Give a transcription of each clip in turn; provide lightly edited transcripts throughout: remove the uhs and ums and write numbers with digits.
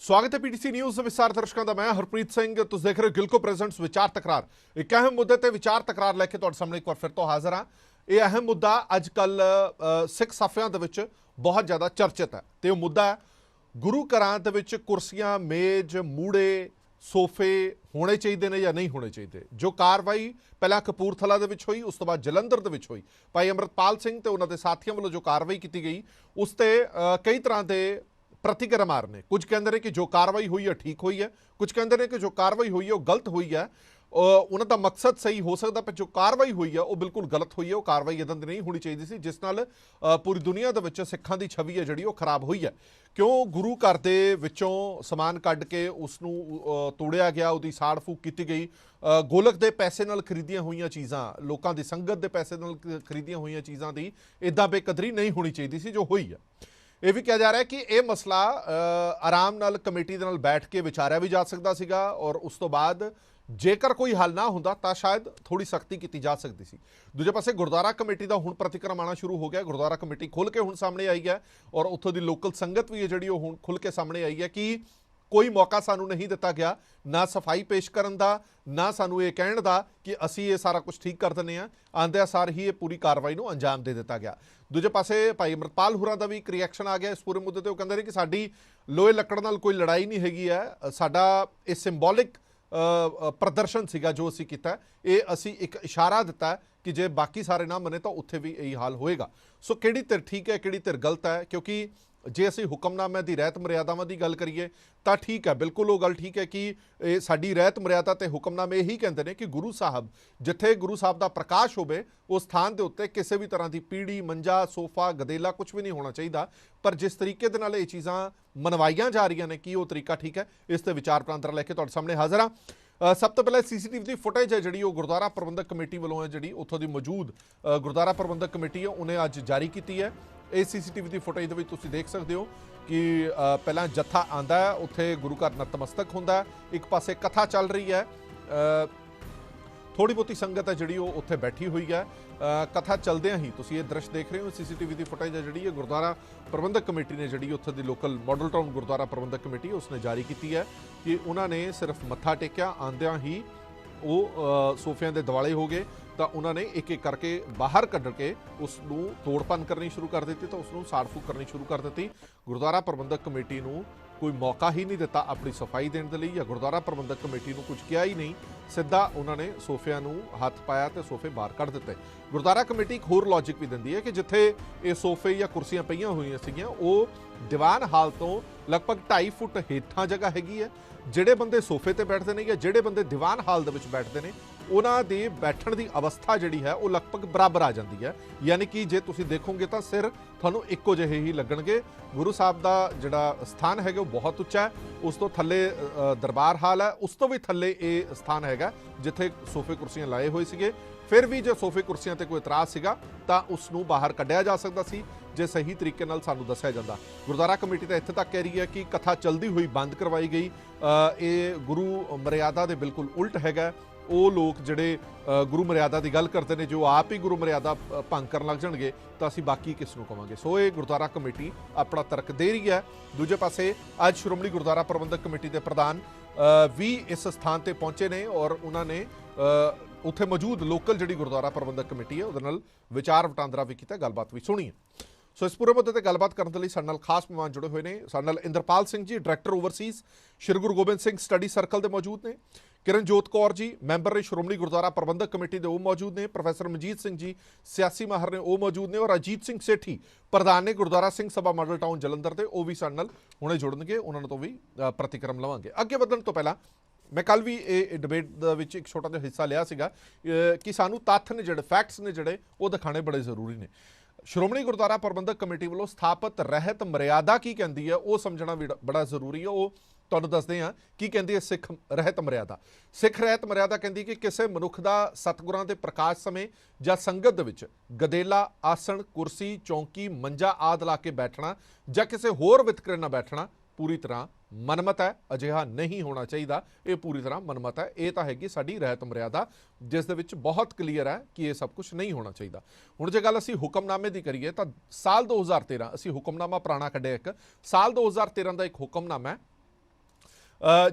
स्वागत है PTC news विस्तार दर्शकों का। मैं हरप्रीत सिंह, तुम देख रहे हो गिलको प्रेजेंट्स विचार तकरार। एक अहम मुद्दे ते विचार तकरार लैके तुहाडे सामने एक बार फिर तो हाजिर हाँ। ये अहम मुद्दा अजकल सिख साफियां दे विच बहुत ज़्यादा चर्चित है तो मुद्दा है गुरु घरां दे विच कुर्सियां, मेज, मूड़े, सोफे होने चाहिए ने या नहीं होने चाहिए। जो कार्रवाई पहला कपूरथला दे विच हुई, उस तो बाद जलंधर दे विच हुई, भाई अमृतपाल सिंह ते उन्हां दे साथियों वालों जो कार्रवाई की गई उस ते कई तरह के प्रतिक्रिया मार ने। कुछ कहते हैं कि जो कार्रवाई हुई है ठीक हुई है, कुछ कहते हैं कि जो कार्रवाई हुई है वो गलत हुई है। उन्होंने मकसद सही हो सकता, पर जो कार्रवाई हुई है वो बिल्कुल गलत हुई है। वो कार्रवाई इदां दी नहीं होनी चाहिए सी जिस नाल पूरी दुनिया दे विच सिखां दी छवि है जिहड़ी वो खराब हुई है। क्यों गुरु घर दे विचों समान कढ के उसनूं तोड़िया गया, उसकी साड़ फूक की गई। गोलक दे पैसे नाल खरीदियां हुई चीज़ां, लोगों की संगत के पैसे नाल खरीदियां हुई चीज़ों की इदां बेकदरी नहीं होनी चाहिए सी जो हुई है। यह भी कहा जा रहा है कि यह मसला आराम नाल कमेटी दे नाल बैठ के विचारिया भी जा सकता सीगा और उस तो बाद जेकर कोई हल ना होंदा तां शायद थोड़ी सख्ती की जा सकती सी। दूजे पासे गुरुद्वारा कमेटी का हुण प्रतिक्रम आना शुरू हो गया। गुरुद्वारा कमेटी खुल के हुण सामने आई है और उत्थों की लोकल संगत भी है जिहड़ी हुण खुल के सामने आई है कि कोई मौका सानू नहीं दिता गया, ना सफाई पेश करन दा, ना सानू ये कहण दा कि असी ये सारा कुछ ठीक कर दिंदे आ। आंदिया सार ही ये पूरी कार्रवाई नूं अंजाम दे दिता गया। दूजे पासे भाई अमृतपाल होरां दा भी एक रिएक्शन आ गया इस पूरे मुद्दे ते। वो कहंदे ने कि साडी लोहे लक्कड़ नाल कोई लड़ाई नहीं हैगी है, साडा ये सिंबॉलिक प्रदर्शन सीगा जो असी कीता, ये असी एक इशारा दिता है कि जे बाकी सारे ना मने तो उत्थे भी यही हाल होएगा। सो किहड़ी धिर ठीक है किहड़ी धिर गलत है, क्योंकि जे असी हुक्मनामे की रहत मर्यादावां की गल करिए तो ठीक है, बिल्कुल वो गल ठीक है कि साडी रहत मर्यादा ते हुक्मनामे यही कहते हैं कि गुरु साहब जिथे गुरु साहब का प्रकाश होवे उस स्थान के उत्ते किसी भी तरह की पीढ़ी, मंजा, सोफा, गदेला कुछ भी नहीं होना चाहिए। पर जिस तरीके दे नाल ये चीज़ां मनवाईयां जा रही ने कि वो तरीका ठीक है, इस ते विचार प्रांतरा लैके तुहाडे सामने हाज़र हाँ। सब तो पहले CCTV की फुटेज है जी गुरुद्वारा प्रबंधक कमेटी वालों है जी उत्थों की मौजूद गुरुद्वारा प्रबंधक कमेटी है उन्हें अज जारी की है। इस CCTV की फुटेज तुम देख सकते हो कि पहला जत्था आंदा है, उत्थे गुरु घर नतमस्तक होंदा है, एक पासे कथा चल रही है, थोड़ी बहुती संगत है जी उत्थे बैठी हुई है। कथा चलदियां ही तुसीं ये दृश्य देख रहे हो। CCTV की फुटेज है जी गुरुद्वारा प्रबंधक कमेटी ने जी उत्थे दी लोकल मॉडल टाउन गुरुद्वारा प्रबंधक कमेटी उसने जारी की है कि उन्होंने सिर्फ मत्था टेकिया, आंदियां ही वो सोफियां दे दिवाले हो गए तो उन्होंने एक एक करके बाहर कढ़ के उसनूं तोड़पन करनी शुरू कर दी तो उसनूं साड़ फूक करनी शुरू कर दी। गुरुद्वारा प्रबंधक कमेटी नूं कोई मौका ही नहीं दिता अपनी सफाई देने के लिए, या गुरुद्वारा प्रबंधक कमेटी नूं कुछ किया ही नहीं, सीधा उन्होंने सोफिया नूं हाथ पाया तो सोफे बाहर कढ़ दिते। गुरुद्वारा कमेटी एक होर लॉजिक भी दिंदी है कि जिथे ये सोफे या कुर्सियां पईयां होईयां सीगियां वो दीवान हाल तो लगभग 2.5 फुट हेठां जगह हैगी है। ਜਿਹੜੇ ਬੰਦੇ ਸੋਫੇ ਤੇ ਬੈਠਦੇ ਨੇ ਜਾਂ ਜਿਹੜੇ ਬੰਦੇ ਦੀਵਾਨ ਹਾਲ ਦੇ ਵਿੱਚ ਬੈਠਦੇ ਨੇ ਉਹਨਾਂ ਦੇ ਬੈਠਣ ਦੀ ਅਵਸਥਾ ਜਿਹੜੀ ਹੈ ਉਹ ਲਗਭਗ ਬਰਾਬਰ ਆ ਜਾਂਦੀ ਹੈ। ਯਾਨੀ ਕਿ ਜੇ ਤੁਸੀਂ ਦੇਖੋਗੇ ਤਾਂ ਸਿਰ ਤੁਹਾਨੂੰ ਇੱਕੋ ਜਿਹੇ ਹੀ ਲੱਗਣਗੇ। ਗੁਰੂ ਸਾਹਿਬ ਦਾ ਜਿਹੜਾ ਸਥਾਨ ਹੈਗਾ ਉਹ ਬਹੁਤ ਉੱਚਾ ਹੈ, ਉਸ ਤੋਂ ਥੱਲੇ ਦਰਬਾਰ ਹਾਲ ਹੈ, ਉਸ ਤੋਂ ਵੀ ਥੱਲੇ ਇਹ ਸਥਾਨ ਹੈਗਾ ਜਿੱਥੇ ਸੋਫੇ ਕੁਰਸੀਆਂ ਲਾਏ ਹੋਏ ਸੀਗੇ। फिर भी जो सोफे कुर्सियां ते कोई इतराज़ सीगा तां उसनूं बाहर कढ़िया जा सकता सी जे सही तरीके नाल सानूं दस्सिया जांदा। गुरुद्वारा कमेटी तो इत्थे तक कह रही है कि कथा चलती हुई बंद करवाई गई, ये गुरु मर्यादा दे बिल्कुल उल्ट हैगा। वो लोग जिहड़े गुरु मर्यादा की गल करते हैं जो आप ही गुरु मर्यादा भंग करन लग जाणगे तो असीं बाकी किस नूं कहांगे। सो ये गुरुद्वारा कमेटी अपना तर्क दे रही है। दूजे पासे अज श्रोमणी गुरुद्वारा प्रबंधक कमेटी के प्रधान भी इस स्थान पर पहुंचे ने और उन्होंने उत्थे मौजूद लोकल जी गुरुद्वारा प्रबंधक कमेटी है उहदे विचार वटांदरा भी किया, गलबात भी सुनी है। सो इस पूरे मुद्दे ते गलबात करने के लिए साडे नाल खास मेहमान जुड़े हुए हैं। साडे नाल Indrapal Singh ji director overseas Shri Guru Gobind Singh study circle के मौजूद ने, किरणजोत कौर जी मैंबर ने श्रोमणी गुरुद्वारा प्रबंधक कमेटी के वो मौजूद ने, प्रोफैसर मनजीत सिंह जी सियासी माहर ने वो मौजूद ने, और अजीत सिंह सेठी प्रधान ने गुरुद्वारा सिंह सभा मॉडल टाउन जलंधर के, वो भी साडे नाल हुणे जुड़नगे। उन्होंने तो भी प्रतिक्रम लवांगे। अगे वधण तो पहला मैं कल भी ये डिबेट एक छोटा जिहा हिस्सा लिया सीगा कि सानू तत्थ ने जिहड़े फैक्ट्स ने जिहड़े वो दिखाने बड़े जरूरी ने। श्रोमणी गुरुद्वारा प्रबंधक कमेटी वालों स्थापित रहत मर्यादा की कहती है वो समझना भी बड़ा जरूरी है। वो तुहानूं दसदे हां की कहती है सिख रहत मर्यादा। सिख रहत मर्यादा कहती कि किसी मनुख का सतगुरां दे प्रकाश समय जां संगत दे विच गदेला, आसन, कुर्सी, चौंकी, मंजा आदि ला के बैठना जां किसी होर वितकरे नाल बैठना पूरी तरह मनमत है, अजिहा नहीं होना चाहिए। ये पूरी तरह मनमत है। ये तो हैगी साडी रहत मर्यादा जिस दे विच बहुत क्लीयर है कि ये सब कुछ नहीं होना चाहिए। हुण जे गल असीं हुक्मनामे की करिए तो साल 2013 असीं हुक्मनामा पुराना कढ़िया, एक साल 2013 का एक हुक्मनामा है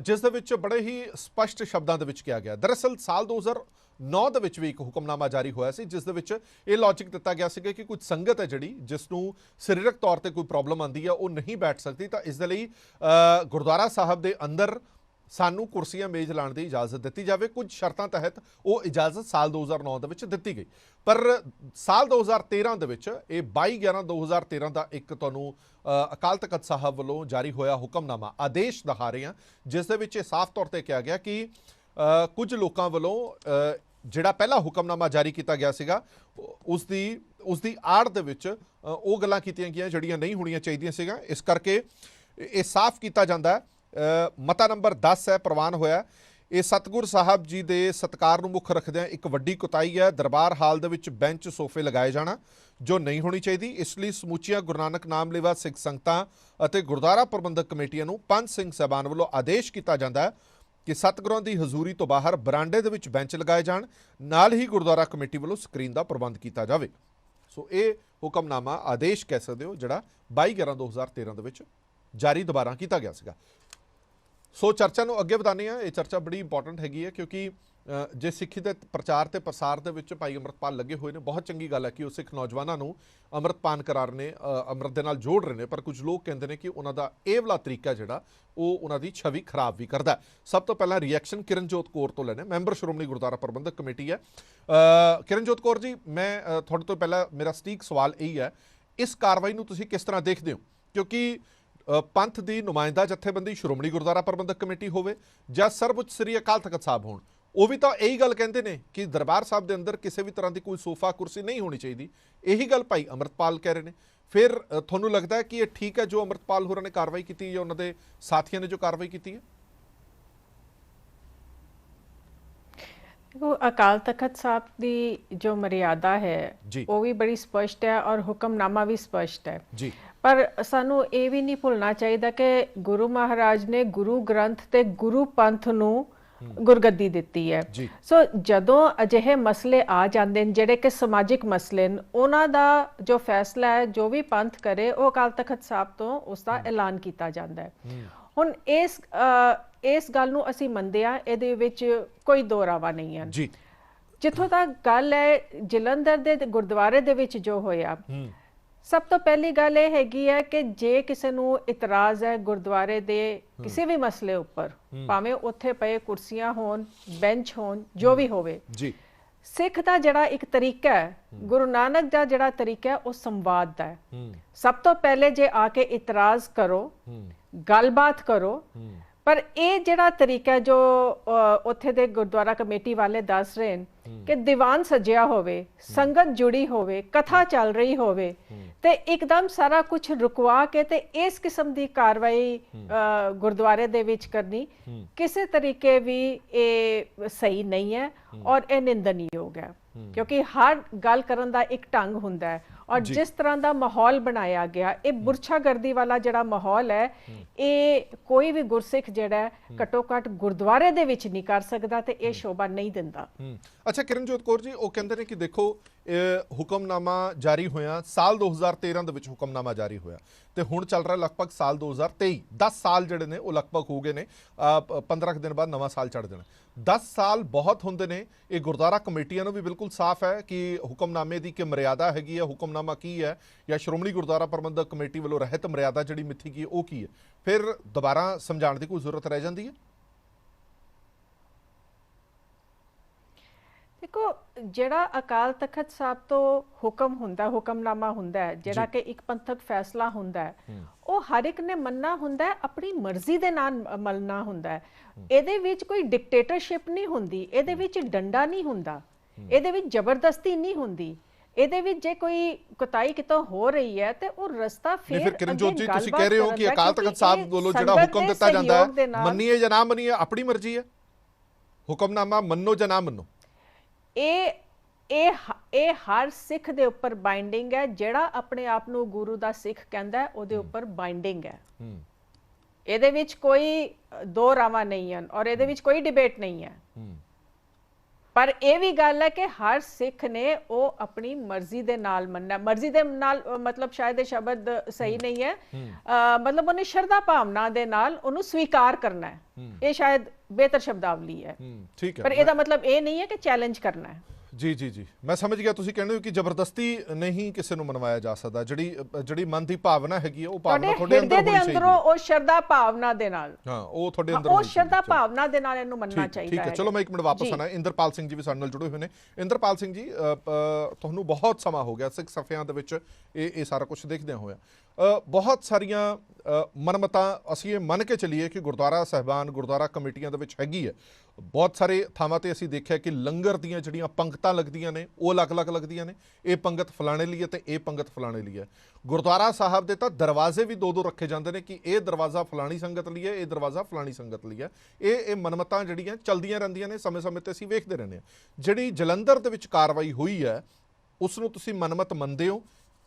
ਜਿਸ ਦੇ ਵਿੱਚ ਬੜੇ ਹੀ ਸਪਸ਼ਟ ਸ਼ਬਦਾਂ ਦੇ ਵਿੱਚ ਕਿਹਾ ਗਿਆ। ਦਰਅਸਲ ਸਾਲ 2009 ਦੇ ਵਿੱਚ ਵੀ ਇੱਕ ਹੁਕਮਨਾਮਾ ਜਾਰੀ ਹੋਇਆ ਸੀ, ਜਿਸ ਦੇ ਵਿੱਚ ਇਹ ਲੌਜਿਕ ਦਿੱਤਾ ਗਿਆ ਸੀਗਾ ਕਿ ਕੁਝ ਸੰਗਤ ਹੈ ਜਿਹੜੀ ਜਿਸ ਨੂੰ ਸਰੀਰਕ ਤੌਰ ਤੇ ਕੋਈ ਪ੍ਰੋਬਲਮ ਆਉਂਦੀ ਹੈ, ਉਹ ਨਹੀਂ ਬੈਠ ਸਕਦੀ, ਤਾਂ ਇਸ ਦੇ ਲਈ ਗੁਰਦੁਆਰਾ ਸਾਹਿਬ ਦੇ ਅੰਦਰ ਸਾਨੂੰ ਕੁਰਸੀਆਂ ਮੇਜ਼ ਲਾਉਣ ਦੀ ਇਜਾਜ਼ਤ ਦਿੱਤੀ ਜਾਵੇ। ਕੁਝ ਸ਼ਰਤਾਂ ਤਹਿਤ ਉਹ ਇਜਾਜ਼ਤ ਸਾਲ 2009 ਦੇ ਵਿੱਚ ਦਿੱਤੀ ਗਈ, ਪਰ ਸਾਲ 2013 ਦੇ ਵਿੱਚ ਇਹ 22/11/2013 ਦਾ ਇੱਕ ਤੁਹਾਨੂੰ ਅਕਾਲ ਤਖਤ ਸਾਹਿਬ ਵੱਲੋਂ ਜਾਰੀ ਹੋਇਆ ਹੁਕਮਨਾਮਾ ਆਦੇਸ਼ ਦਿਖਾ ਰਹੇ ਹਾਂ, ਜਿਸ ਦੇ ਵਿੱਚ ਇਹ ਸਾਫ਼ ਤੌਰ ਤੇ ਕਿਹਾ ਗਿਆ ਕਿ ਕੁਝ ਲੋਕਾਂ ਵੱਲੋਂ ਜਿਹੜਾ ਪਹਿਲਾ ਹੁਕਮਨਾਮਾ ਜਾਰੀ ਕੀਤਾ ਗਿਆ ਸੀਗਾ ਉਸ ਦੀ ਆੜ ਦੇ ਵਿੱਚ ਉਹ ਗੱਲਾਂ ਕੀਤੀਆਂ ਗਈਆਂ ਜਿਹੜੀਆਂ ਨਹੀਂ ਹੋਣੀਆਂ ਚਾਹੀਦੀਆਂ ਸੀਗੀਆਂ। ਇਸ ਕਰਕੇ ਇਹ ਸਾਫ਼ ਕੀਤਾ ਜਾਂਦਾ ਹੈ। ਮਤਾ ਨੰਬਰ 10 ਹੈ, ਪ੍ਰਵਾਨ ਹੋਇਆ। ਇਹ ਸਤਿਗੁਰ ਸਾਹਿਬ ਜੀ ਦੇ ਸਤਿਕਾਰ ਨੂੰ ਮੁੱਖ ਰੱਖਦਿਆਂ ਇੱਕ ਵੱਡੀ ਕੁਤਾਹੀ ਹੈ। ਦਰਬਾਰ ਹਾਲ ਦੇ ਵਿੱਚ ਬੈਂਚ ਸੋਫੇ ਲਗਾਏ ਜਾਣਾ ਜੋ ਨਹੀਂ ਹੋਣੀ ਚਾਹੀਦੀ। ਇਸ ਲਈ ਸਮੁੱਚੀਆਂ ਗੁਰੂ ਨਾਨਕ ਨਾਮ ਲੇਵਾ ਸਿੱਖ ਸੰਗਤਾਂ ਅਤੇ ਗੁਰਦੁਆਰਾ ਪ੍ਰਬੰਧਕ ਕਮੇਟੀਆਂ ਨੂੰ ਪੰਜ ਸਿੰਘ ਸਾਹਿਬਾਨ ਵੱਲੋਂ ਆਦੇਸ਼ ਕੀਤਾ ਜਾਂਦਾ ਹੈ ਕਿ ਸਤਿਗੁਰਾਂ ਦੀ ਹਜ਼ੂਰੀ ਤੋਂ ਬਾਹਰ ਬਰਾਂਡੇ ਦੇ ਵਿੱਚ ਬੈਂਚ ਲਗਾਏ ਜਾਣ, ਨਾਲ ਹੀ ਗੁਰਦੁਆਰਾ ਕਮੇਟੀ ਵੱਲੋਂ ਸਕਰੀਨ ਦਾ ਪ੍ਰਬੰਧ ਕੀਤਾ ਜਾਵੇ। ਸੋ ਇਹ ਹੁਕਮਨਾਮਾ ਆਦੇਸ਼ ਕਹਿ ਸਕਦੇ ਹੋ ਜਿਹੜਾ 22/11/2013 ਦੇ ਵਿੱਚ ਜਾਰੀ ਦੁਬਾਰਾ ਕੀਤਾ ਗਿਆ ਸੀਗਾ। ਸੋ ਚਰਚਾ ਨੂੰ ਅੱਗੇ ਵਧਾਉਂਦੇ ਹਾਂ। ਇਹ ਚਰਚਾ ਬੜੀ ਇੰਪੋਰਟੈਂਟ ਹੈਗੀ ਹੈ ਕਿਉਂਕਿ ਜੇ ਸਿੱਖੀ ਦੇ ਪ੍ਰਚਾਰ ਤੇ ਪ੍ਰਸਾਰ ਦੇ ਵਿੱਚ ਭਾਈ ਅੰਮ੍ਰਿਤਪਾਲ ਲੱਗੇ ਹੋਏ ਨੇ, ਬਹੁਤ ਚੰਗੀ ਗੱਲ ਹੈ ਕਿ ਉਹ ਸਿੱਖ ਨੌਜਵਾਨਾਂ ਨੂੰ ਅੰਮ੍ਰਿਤਪਾਨ ਕਰਾ ਰਹੇ ਨੇ, ਅੰਮ੍ਰਿਤ ਦੇ ਨਾਲ ਜੋੜ ਰਹੇ ਨੇ, ਪਰ ਕੁਝ ਲੋਕ ਕਹਿੰਦੇ ਨੇ ਕਿ ਉਹਨਾਂ ਦਾ ਇਹ ਵਾਲਾ ਤਰੀਕਾ ਜਿਹੜਾ ਉਹ ਉਹਨਾਂ ਦੀ ਛਵੀ ਖਰਾਬ ਵੀ ਕਰਦਾ। ਸਭ ਤੋਂ ਪਹਿਲਾਂ ਰਿਐਕਸ਼ਨ ਕਿਰਨਜੋਤ ਕੌਰ ਤੋਂ ਲੈਣੇ, ਮੈਂਬਰ ਸ਼੍ਰੋਮਣੀ ਗੁਰਦੁਆਰਾ ਪ੍ਰਬੰਧਕ ਕਮੇਟੀ ਹੈ। ਕਿਰਨਜੋਤ ਕੌਰ ਜੀ, ਮੈਂ ਤੁਹਾਡੇ ਤੋਂ ਪਹਿਲਾਂ ਮੇਰਾ ਸਟੀਕ ਸਵਾਲ ਇਹੀ ਹੈ, ਇਸ ਕਾਰਵਾਈ ਨੂੰ ਤੁਸੀਂ ਕਿਸ ਤਰ੍ਹਾਂ ਦੇਖਦੇ ਹੋ? ਕਿਉਂਕਿ ਪੰਥ ਦੀ ਨੁਮਾਇੰਦਾ ਜਥੇਬੰਦੀ ਸ਼੍ਰੋਮਣੀ ਗੁਰਦੁਆਰਾ ਪ੍ਰਬੰਧਕ ਕਮੇਟੀ ਹੋਵੇ ਜਾਂ ਸਰਵਉੱਚ ਸ੍ਰੀ ਅਕਾਲ ਤਖਤ ਸਾਹਿਬ ਹੋਣ, ਉਹ ਵੀ ਤਾਂ ਇਹੀ ਗੱਲ ਕਹਿੰਦੇ ਨੇ ਕਿ ਦਰਬਾਰ ਸਾਹਿਬ ਦੇ ਅੰਦਰ ਕਿਸੇ ਵੀ ਤਰ੍ਹਾਂ ਦੀ ਕੋਈ ਸੋਫਾ ਕੁਰਸੀ ਨਹੀਂ ਹੋਣੀ ਚਾਹੀਦੀ। ਇਹੀ ਗੱਲ ਭਾਈ ਅੰਮ੍ਰਿਤਪਾਲ ਕਹਿ ਰਹੇ ਨੇ। ਫਿਰ ਤੁਹਾਨੂੰ ਲੱਗਦਾ ਹੈ ਕਿ ਇਹ ਠੀਕ ਹੈ ਜੋ ਅੰਮ੍ਰਿਤਪਾਲ ਹੋਰਾਂ ਨੇ ਕਾਰਵਾਈ ਕੀਤੀ ਜਾਂ ਉਹਨਾਂ ਦੇ ਸਾਥੀਆਂ ਨੇ ਜੋ ਕਾਰਵਾਈ ਕੀਤੀ ਹੈ? ਅਕਾਲ ਤਖਤ ਸਾਹਿਬ ਦੀ ਜੋ ਮਰਿਆਦਾ ਹੈ ਉਹ ਵੀ ਬੜੀ ਸਪਸ਼ਟ ਹੈ ਔਰ ਹੁਕਮਨਾਮਾ ਵੀ ਸਪਸ਼ਟ ਹੈ ਜੀ। ਪਰ ਸਾਨੂੰ ਇਹ ਵੀ ਨਹੀਂ ਭੁੱਲਣਾ ਚਾਹੀਦਾ ਕਿ ਗੁਰੂ ਮਹਾਰਾਜ ਨੇ ਗੁਰੂ ਗ੍ਰੰਥ ਤੇ ਗੁਰੂ ਪੰਥ ਨੂੰ ਗੁਰਗੱਦੀ ਦਿੱਤੀ ਹੈ। ਸੋ ਜਦੋਂ ਅਜਿਹੇ ਮਸਲੇ ਆ ਜਾਂਦੇ ਨੇ ਜਿਹੜੇ ਕਿ ਸਮਾਜਿਕ ਮਸਲੇ ਨੇ, ਉਹਨਾਂ ਦਾ ਜੋ ਫੈਸਲਾ ਹੈ, ਜੋ ਵੀ ਪੰਥ ਕਰੇ, ਉਹ ਅਕਾਲ ਤਖਤ ਸਾਹਿਬ ਤੋਂ ਉਸ ਦਾ ਐਲਾਨ ਕੀਤਾ ਜਾਂਦਾ ਹੈ। ਹੁਣ ਇਸ ਗੱਲ ਨੂੰ ਅਸੀਂ ਮੰਨਦੇ ਹਾਂ, ਇਹਦੇ ਵਿੱਚ ਕੋਈ ਦੋ ਰਾਵਾਂ ਨਹੀਂ ਹਨ। ਜਿੱਥੋਂ ਤੱਕ ਗੱਲ ਹੈ ਜਲੰਧਰ ਦੇ ਗੁਰਦੁਆਰੇ ਦੇ ਵਿੱਚ ਜੋ ਹੋਇਆ, ਸਭ ਤੋਂ ਪਹਿਲੀ ਗੱਲ ਇਹ ਹੈਗੀ ਹੈ ਕਿ ਜੇ ਕਿਸੇ ਨੂੰ ਇਤਰਾਜ਼ ਹੈ ਗੁਰਦੁਆਰੇ ਦੇ ਕਿਸੇ ਵੀ ਮਸਲੇ ਉੱਪਰ, ਭਾਵੇਂ ਉੱਥੇ ਪਏ ਕੁਰਸੀਆਂ ਹੋਣ, ਬੈਂਚ ਹੋਣ, ਜੋ ਵੀ ਹੋਵੇ, ਸਿੱਖ ਦਾ ਜਿਹੜਾ ਇੱਕ ਤਰੀਕਾ ਹੈ, ਗੁਰੂ ਨਾਨਕ ਦਾ ਜਿਹੜਾ ਤਰੀਕਾ ਹੈ, ਉਹ ਸੰਵਾਦ ਦਾ ਹੈ। ਸਭ ਤੋਂ ਪਹਿਲੇ ਜੇ ਆ ਕੇ ਇਤਰਾਜ਼ ਕਰੋ, ਗੱਲਬਾਤ ਕਰੋ, ਪਰ ਇਹ ਜਿਹੜਾ ਤਰੀਕਾ ਜੋ ਉੱਥੇ ਦੇ ਗੁਰਦੁਆਰਾ ਕਮੇਟੀ ਵਾਲੇ ਦੱਸ ਰਹੇ ਨੇ ਕਿ ਦੀਵਾਨ ਸਜਿਆ ਹੋਵੇ, ਸੰਗਤ ਜੁੜੀ ਹੋਵੇ, ਕਥਾ ਚੱਲ ਰਹੀ ਹੋਵੇ ਤੇ ਇੱਕਦਮ ਸਾਰਾ ਕੁਝ ਰੁਕਵਾ ਕੇ ਤੇ ਇਸ ਕਿਸਮ ਦੀ ਕਾਰਵਾਈ ਗੁਰਦੁਆਰੇ ਦੇ ਵਿੱਚ ਕਰਨੀ ਕਿਸੇ ਤਰੀਕੇ ਵੀ ਇਹ ਸਹੀ ਨਹੀਂ ਹੈ ਔਰ ਇਹ ਨਿੰਦਣਯੋਗ ਹੈ। ਕਿਉਂਕਿ ਹਰ ਗੱਲ ਕਰਨ ਦਾ ਇੱਕ ਢੰਗ ਹੁੰਦਾ ਹੈ ਔਰ ਜਿਸ ਤਰ੍ਹਾਂ ਦਾ ਮਾਹੌਲ ਬਣਾਇਆ ਗਿਆ, ਇਹ ਬੁਰਛਾਗਰਦੀ ਵਾਲਾ ਜਿਹੜਾ ਮਾਹੌਲ ਹੈ, ਇਹ ਕੋਈ ਵੀ ਗੁਰਸਿੱਖ ਜਿਹੜਾ ਘੱਟੋ ਘੱਟ ਗੁਰਦੁਆਰੇ ਦੇ ਵਿੱਚ ਨਹੀਂ ਕਰ ਸਕਦਾ ਤੇ ਇਹ ਸ਼ੋਭਾ ਨਹੀਂ ਦਿੰਦਾ। ਅੱਛਾ ਕਿਰਨਜੋਤ ਕੌਰ ਜੀ, ਉਹ ਕਹਿੰਦੇ ਨੇ ਕਿ ਦੇਖੋ ਹੁਕਮਨਾਮਾ ਜਾਰੀ ਹੋਇਆ ਸਾਲ 2013 ਦੇ ਵਿੱਚ ਹੁਕਮਨਾਮਾ ਜਾਰੀ ਹੋਇਆ ਤੇ ਹੁਣ ਚੱਲ ਰਿਹਾ ਲਗਭਗ ਸਾਲ 2023, 10 ਸਾਲ ਜਿਹੜੇ ਨੇ ਉਹ ਲਗਭਗ ਹੋ ਗਏ ਨੇ। 15 ਦਿਨ ਬਾਅਦ ਨਵਾਂ ਸਾਲ ਚੜ੍ਹ ਦੇਣਾ। 10 ਸਾਲ ਬਹੁਤ ਹੁੰਦੇ ਨੇ। ਇਹ ਗੁਰਦੁਆਰਾ ਕਮੇਟੀਆਂ ਨੂੰ ਵੀ ਬਿਲਕੁਲ ਸਾਫ਼ ਹੈ ਕਿ ਹੁਕਮਨਾਮੇ ਦੀ ਕੀ ਮਰਿਆਦਾ ਹੈਗੀ ਹੈ, ਹੁਕਮਨਾਮਾ ਕੀ ਹੈ, ਜਾਂ ਸ਼੍ਰੋਮਣੀ ਗੁਰਦੁਆਰਾ ਪ੍ਰਬੰਧਕ ਕਮੇਟੀ ਵੱਲੋਂ ਰਹਿਤ ਮਰਿਆਦਾ ਜਿਹੜੀ ਮਿੱਥੀ ਗਈ ਉਹ ਕੀ ਹੈ। ਫਿਰ ਦੁਬਾਰਾ ਸਮਝਾਉਣ ਦੀ ਕੋਈ ਜ਼ਰੂਰਤ ਰਹਿ ਜਾਂਦੀ ਹੈ? ਦੇਖੋ, ਜਿਹੜਾ ਅਕਾਲ ਤਖਤ ਸਾਹਿਬ ਤੋਂ ਹੁਕਮ ਹੁੰਦਾ, ਹੁਕਮਨਾਮਾ ਹੁੰਦਾ ਹੈ, ਜਿਹੜਾ ਕਿ ਇੱਕ ਪੰਥਕ ਫੈਸਲਾ ਹੁੰਦਾ ਹੈ, ਉਹ ਹਰ ਇੱਕ ਨੇ ਮੰਨਣਾ ਹੁੰਦਾ ਹੈ, ਆਪਣੀ ਮਰਜ਼ੀ ਦੇ ਨਾਲ ਮੰਨਣਾ ਹੁੰਦਾ ਹੈ। ਇਹਦੇ ਵਿੱਚ ਕੋਈ ਡਿਕਟੇਟਰਸ਼ਿਪ ਨਹੀਂ ਹੁੰਦੀ, ਇਹਦੇ ਵਿੱਚ ਡੰਡਾ ਨਹੀਂ ਹੁੰਦਾ, ਇਹਦੇ ਵਿੱਚ ਜ਼ਬਰਦਸਤੀ ਨਹੀਂ ਹੁੰਦੀ। ਇਹਦੇ ਵਿੱਚ ਜੇ ਕੋਈ ਕੁਤਾਈ ਕਿਤੋਂ ਹੋ ਰਹੀ ਹੈ ਤੇ ਉਹ ਰਸਤਾ ਫਿਰ ਕਿਰਨਜੋਤ ਜੀ, ਤੁਸੀਂ ਕਹਿ ਰਹੇ ਹੋ ਕਿ ਅਕਾਲ ਤਖਤ ਸਾਹਿਬ ਵੱਲੋਂ ਜਿਹੜਾ ਹੁਕਮ ਦਿੱਤਾ ਜਾਂਦਾ ਹੈ, ਮੰਨੀਏ ਜਾਂ ਨਾ ਮੰਨੀਏ, ਆਪਣੀ ਮਰਜ਼ੀ ਹੈ। ਹੁਕਮਨਾਮਾ ਮੰਨੋ ਜਾਂ ਨਾ ਮੰਨੋ, ਇਹ ਹਰ ਸਿੱਖ ਦੇ ਉੱਪਰ ਬਾਈਂਡਿੰਗ ਹੈ। ਜਿਹੜਾ ਆਪਣੇ ਆਪ ਨੂੰ ਗੁਰੂ ਦਾ ਸਿੱਖ ਕਹਿੰਦਾ ਹੈ, ਉਹਦੇ ਉੱਪਰ ਬਾਈਂਡਿੰਗ ਹੈ। ਇਹਦੇ ਵਿੱਚ ਕੋਈ ਦੋ ਰਾਵਾਂ ਨਹੀਂ ਹਨ ਔਰ ਇਹਦੇ ਵਿੱਚ ਕੋਈ ਡਿਬੇਟ ਨਹੀਂ ਹੈ। ਪਰ ਇਹ ਵੀ ਗੱਲ ਹੈ ਕਿ ਹਰ ਸਿੱਖ ਨੇ ਉਹ ਆਪਣੀ ਮਰਜ਼ੀ ਦੇ ਨਾਲ ਮੰਨਣਾ, ਮਰਜ਼ੀ ਦੇ ਨਾਲ ਮਤਲਬ ਸ਼ਾਇਦ ਇਹ ਸ਼ਬਦ ਸਹੀ ਨਹੀਂ ਹੈ, ਮਤਲਬ ਉਹਨੇ ਸ਼ਰਧਾ ਭਾਵਨਾ ਦੇ ਨਾਲ ਉਹਨੂੰ ਸਵੀਕਾਰ ਕਰਨਾ ਹੈ, ਇਹ ਸ਼ਾਇਦ ਬਿਹਤਰ ਸ਼ਬਦਾਵਲੀ ਹੈ। ਠੀਕ ਹੈ, ਪਰ ਇਹਦਾ ਮਤਲਬ ਇਹ ਨਹੀਂ ਹੈ ਕਿ ਚੈਲੰਜ ਕਰਨਾ ਹੈ। ਜੀ ਜੀ ਜੀ, ਮੈਂ ਸਮਝ ਗਿਆ। ਤੁਸੀਂ ਕਹਿੰਦੇ ਹੋ ਕਿ ਜ਼ਬਰਦਸਤੀ ਨਹੀਂ ਕਿਸੇ ਨੂੰ ਮਨਵਾਇਆ ਜਾ ਸਕਦਾ, ਜਿਹੜੀ ਮਨ ਦੀ ਭਾਵਨਾ ਹੈਗੀ ਉਹ ਭਾਵਨਾ ਤੁਹਾਡੇ ਅੰਦਰ ਹੋਣੀ ਚਾਹੀਦੀ ਹੈ। ਉਹ ਸ਼ਰਧਾ ਭਾਵਨਾ ਦੇ ਨਾਲ, ਹਾਂ, ਉਹ ਤੁਹਾਡੇ ਅੰਦਰ ਉਹ ਸ਼ਰਧਾ ਭਾਵਨਾ ਦੇ ਨਾਲ ਇਹਨੂੰ ਮੰਨਣਾ ਚਾਹੀਦਾ ਹੈ। ਠੀਕ ਹੈ, ਚਲੋ ਮੈਂ ਇੱਕ ਮਿੰਟ ਵਾਪਸ ਆਣਾ। ਇੰਦਰਪਾਲ ਸਿੰਘ ਜੀ ਵੀ ਸਾਡੇ ਨਾਲ ਜੁੜੇ ਹੋਏ ਨੇ। ਇੰਦਰਪਾਲ ਸਿੰਘ ਜੀ, ਤੁਹਾਨੂੰ ਬਹੁਤ ਸਮਾਂ ਹੋ ਗਿਆ ਸਿੱਖ ਸਫ਼ਿਆਂ ਦੇ ਵਿੱਚ ਇਹ ਸਾਰਾ ਕੁਝ ਦੇਖਦਿਆਂ ਹੋਇਆ। ਬਹੁਤ ਸਾਰੀਆਂ ਮਨਮਤਾਂ ਅਸੀਂ ਇਹ ਮੰਨ ਕੇ ਚੱਲੀਏ ਕਿ ਗੁਰਦੁਆਰਾ ਸਾਹਿਬਾਨ, ਗੁਰਦੁਆਰਾ ਕਮੇਟੀਆਂ ਦੇ ਵਿੱਚ ਹੈਗੀ ਹੈ। ਬਹੁਤ ਸਾਰੇ ਥਾਵਾਂ ਤੇ ਅਸੀਂ ਦੇਖਿਆ ਕਿ ਲੰਗਰ ਦੀਆਂ ਜਿਹੜੀਆਂ ਪੰਕਤਾਂ ਲੱਗਦੀਆਂ ਨੇ ਉਹ ਅਲੱਗ-ਅਲੱਗ ਲੱਗਦੀਆਂ ਨੇ। ਇਹ ਪੰਗਤ ਫਲਾਣੇ ਲਈ ਹੈ ਤੇ ਇਹ ਪੰਗਤ ਫਲਾਣੇ ਲਈ ਹੈ। ਗੁਰਦੁਆਰਾ ਸਾਹਿਬ ਦੇ ਤਾਂ ਦਰਵਾਜ਼ੇ ਵੀ ਦੋ ਰੱਖੇ ਜਾਂਦੇ ਨੇ ਕਿ ਇਹ ਦਰਵਾਜ਼ਾ ਫਲਾਣੀ ਸੰਗਤ ਲਈ ਹੈ, ਇਹ ਦਰਵਾਜ਼ਾ ਫਲਾਣੀ ਸੰਗਤ ਲਈ ਹੈ। ਇਹ ਮਨਮਤਾਂ ਜਿਹੜੀਆਂ ਚੱਲਦੀਆਂ ਰਹਿੰਦੀਆਂ ਨੇ, ਸਮੇਂ-ਸਮੇਂ ਤੇ ਅਸੀਂ ਵੇਖਦੇ ਰਹਿੰਦੇ ਹਾਂ। ਜਿਹੜੀ ਜਲੰਧਰ ਦੇ ਵਿੱਚ ਕਾਰਵਾਈ ਹੋਈ ਹੈ ਉਸ ਨੂੰ ਤੁਸੀਂ ਮਨਮਤ ਮੰਨਦੇ ਹੋ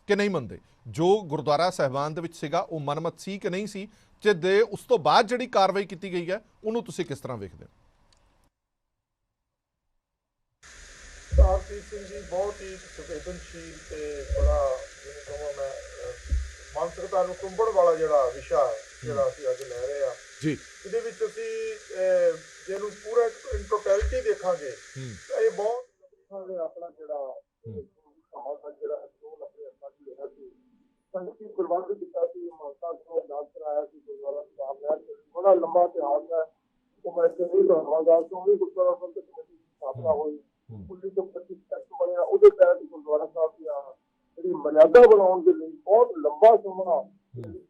ਕਿ ਨਹੀਂ ਮੰਨਦੇ? ਜੋ ਗੁਰਦੁਆਰਾ ਸਾਹਿਬਾਨ ਦੇ ਵਿੱਚ ਸੀਗਾ ਉਹ ਮਨਮਤ ਸੀ ਕਿ ਨਹੀਂ ਸੀ, ਤੇ ਉਸ ਤੋਂ ਬਾਅਦ ਜਿਹੜੀ ਕਾਰਵਾਈ ਕੀਤੀ ਗਈ ਹੈ ਉਹਨੂੰ ਤੁਸੀਂ ਕਿਸ ਤਰ੍ਹਾਂ ਵੇਖਦੇ ਹੋ? ਹਰਪ੍ਰੀਤ ਸਿੰਘ ਜੀ ਬਹੁਤ ਹੀ ਸੰਵੇਦਨਸ਼ੀਲ ਤੇ ਬੜਾ ਜਿਹਨੂੰ ਕਹਾਂ ਮੈਂ ਮਾਨਸਿਕਤਾ ਨੂੰ ਕੁੰਬੜ ਵਾਲਾ ਜਿਹੜਾ ਵਿਸ਼ਾ ਹੈ ਜਿਹੜਾ ਅਸੀਂ ਅੱਜ ਲੈ ਰਹੇ ਹਾਂ ਜੀ, ਇਹਦੇ ਵਿੱਚ ਅਸੀਂ ਜਿਹਨੂੰ ਪੂਰਾ ਇਨ ਟੋਟੈਲਿਟੀ ਦੇਖਾਂਗੇ ਤਾਂ ਇਹ ਬਹੁਤ ਆਪਣਾ ਜਿਹੜਾ ਜਿਹੜਾ ਸੰਗਤੀ ਪ੍ਰਬੰਧ ਕੀਤਾ ਸੀ, ਮਾਨਸਾ ਤੋਂ ਇਲਾਜ ਕਰਾਇਆ ਸੀ ਗੁਰਦੁਆਰਾ ਸਾਹਿਬ ਨੇ। ਬੜਾ ਲੰਬਾ ਇਤਿਹਾਸ ਹੈ। ਉਹ ਮੈਂ ਇੱਥੇ ਨਹੀਂ ਕਹਾਂਗਾ ਕਿਉਂਕਿ ਗੁਰਦੁਆਰਾ ਸਾਹਿਬ ਦੀ ਸਥਾਪਨਾ ਹੋਈ 1925 ਤੱਕ ਬਣਿਆ, ਉਹਦੇ ਤਹਿਤ ਗੁਰਦੁਆਰਾ ਸਾਹਿਬ ਦੀਆਂ ਜਿਹੜੀ ਮਰਿਆਦਾ ਬਣਾਉਣ ਦੇ ਲਈ ਬਹੁਤ ਲੰਬਾ ਸਮਾਂ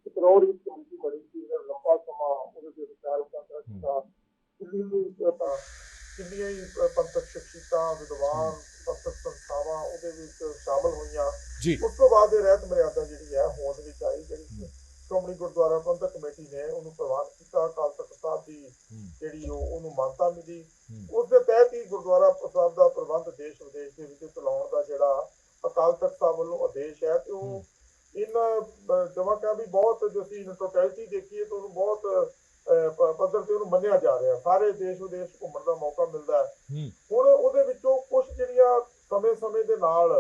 ਕਰੋੜ ਦੀ ਕਮੇਟੀ ਬਣੀ ਸੀ। ਲੰਬਾ ਸਮਾਂ ਉਹਦੇ ਤੇ ਵਿਚਾਰ ਕਰਦਾ ਕੀਤਾ। ਕਿੰਨੀਆਂ ਹੀ ਪੰਥਕ ਸ਼ਖਸੀਅਤਾਂ, ਵਿਦਵਾਨ, ਪੰਥਕ ਸੰਸਥਾਵਾਂ ਉਹਦੇ ਵਿੱਚ ਸ਼ਾਮਲ ਹੋਈਆਂ। ਉਸ ਤੋਂ ਬਾਅਦ ਇਹ ਰਹਿਤ ਮਰਿਆਦਾ ਜਿਹੜੀ ਹੈ ਹੋਂਦ ਵਿੱਚ ਆਈ, ਜਿਹੜੀ ਸ਼੍ਰੋਮਣੀ ਗੁਰਦੁਆਰਾ ਪ੍ਰਬੰਧਕ ਕਮੇਟੀ ਨੇ ਉਹਨੂੰ ਪ੍ਰਵਾਨ ਕੀਤਾ। ਅਕਾਲ ਤਖ਼ਤ ਸਾਹਿਬ ਦੀ ਜਿਹੜੀ ਉਹਨੂੰ ਮਾਨਤਾ ਮਿਲੀ। ਉਸ ਦੇ ਤਹਿਤ ਹੀ ਗੁਰਦੁਆਰਾ ਸਾਹਿਬ ਦਾ ਪ੍ਰਬੰਧ ਦੇਸ਼ ਵਿਦੇਸ਼ ਦੇ ਵਿੱਚ ਚਲਾਉਣ ਦਾ ਜਿਹੜਾ ਅਕਾਲ ਤਖ਼ਤ ਸਾਹਿਬ ਵੱਲੋਂ ਆਦੇਸ਼ ਹੈ ਤੇ ਉਹ ਇਹਨਾਂ ਜਮਾ ਕਿਹਾ ਵੀ ਬਹੁਤ, ਜੇ ਅਸੀਂ ਟੋਟੈਲਿਟੀ ਦੇਖੀਏ ਤਾਂ ਉਹਨੂੰ ਬਹੁਤ ਪੱਧਰ ਤੇ ਉਹਨੂੰ ਮੰਨਿਆ ਜਾ ਰਿਹਾ। ਸਾਰੇ ਦੇਸ਼ ਵਿਦੇਸ਼ ਘੁੰਮਣ ਦਾ ਮੌਕਾ ਮਿਲਦਾ ਹੈ। ਹੁਣ ਉਹਦੇ ਵਿੱਚੋਂ ਕੁਝ ਜਿਹੜੀਆਂ ਸਮੇਂ ਦੇ ਨਾਲ